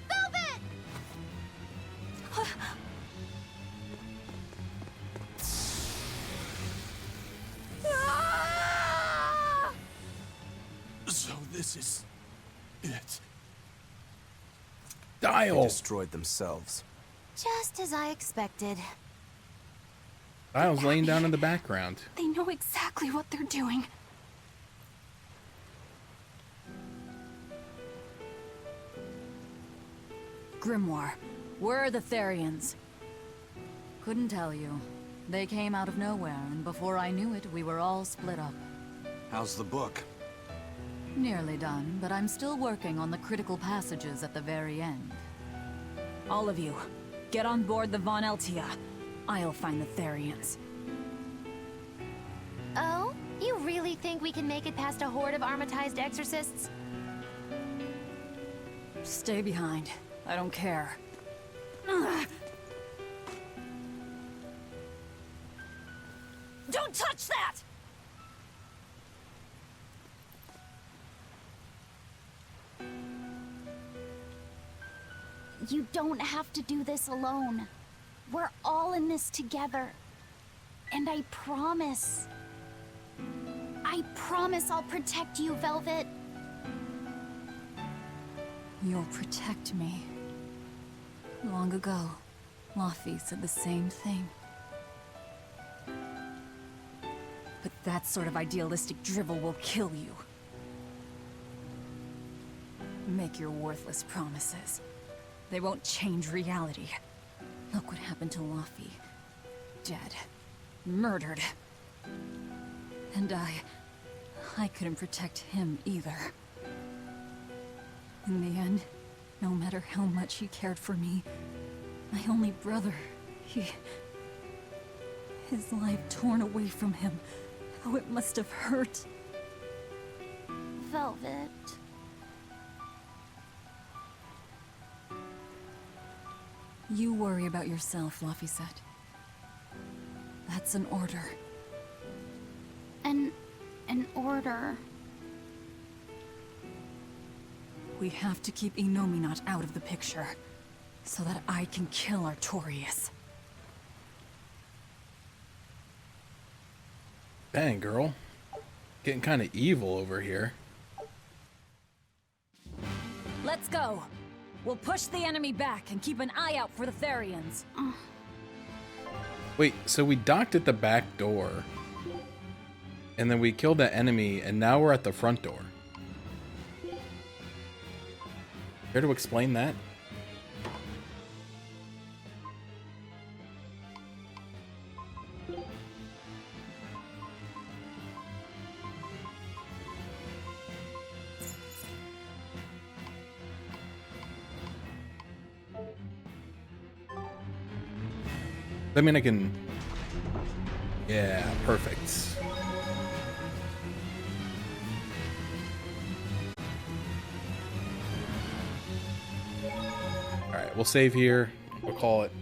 Velvet! So this is it. Dial. They destroyed themselves. Just as I expected. Dial's laying down in the background. They know exactly what they're doing. Grimoire, where are the Therions? Couldn't tell you. They came out of nowhere, and before I knew it, we were all split up. How's the book? Nearly done, but I'm still working on the critical passages at the very end. All of you, get on board the Von Eltia. I'll find the Therions. Oh? You really think we can make it past a horde of armatized exorcists? Stay behind. I don't care. Don't touch that! You don't have to do this alone. We're all in this together. And I promise I'll protect you, Velvet. You'll protect me. Long ago, Laufey said the same thing. But that sort of idealistic drivel will kill you. Make your worthless promises. They won't change reality. Look what happened to Laufey. Dead. Murdered. And I couldn't protect him either. In the end, no matter how much he cared for me, my only brother, his life torn away from him, Oh, it must have hurt. Velvet. You worry about yourself, Laphicet. That's an order. An order. We have to keep Innominat out of the picture, so that I can kill Artorias. Dang, girl. Getting kind of evil over here. Let's go! We'll push the enemy back and keep an eye out for the Therions. Wait, so we docked at the back door. And then we killed that enemy, and now we're at the front door. Care to explain that? I mean, I can... Yeah, perfect. Alright, we'll save here. We'll call it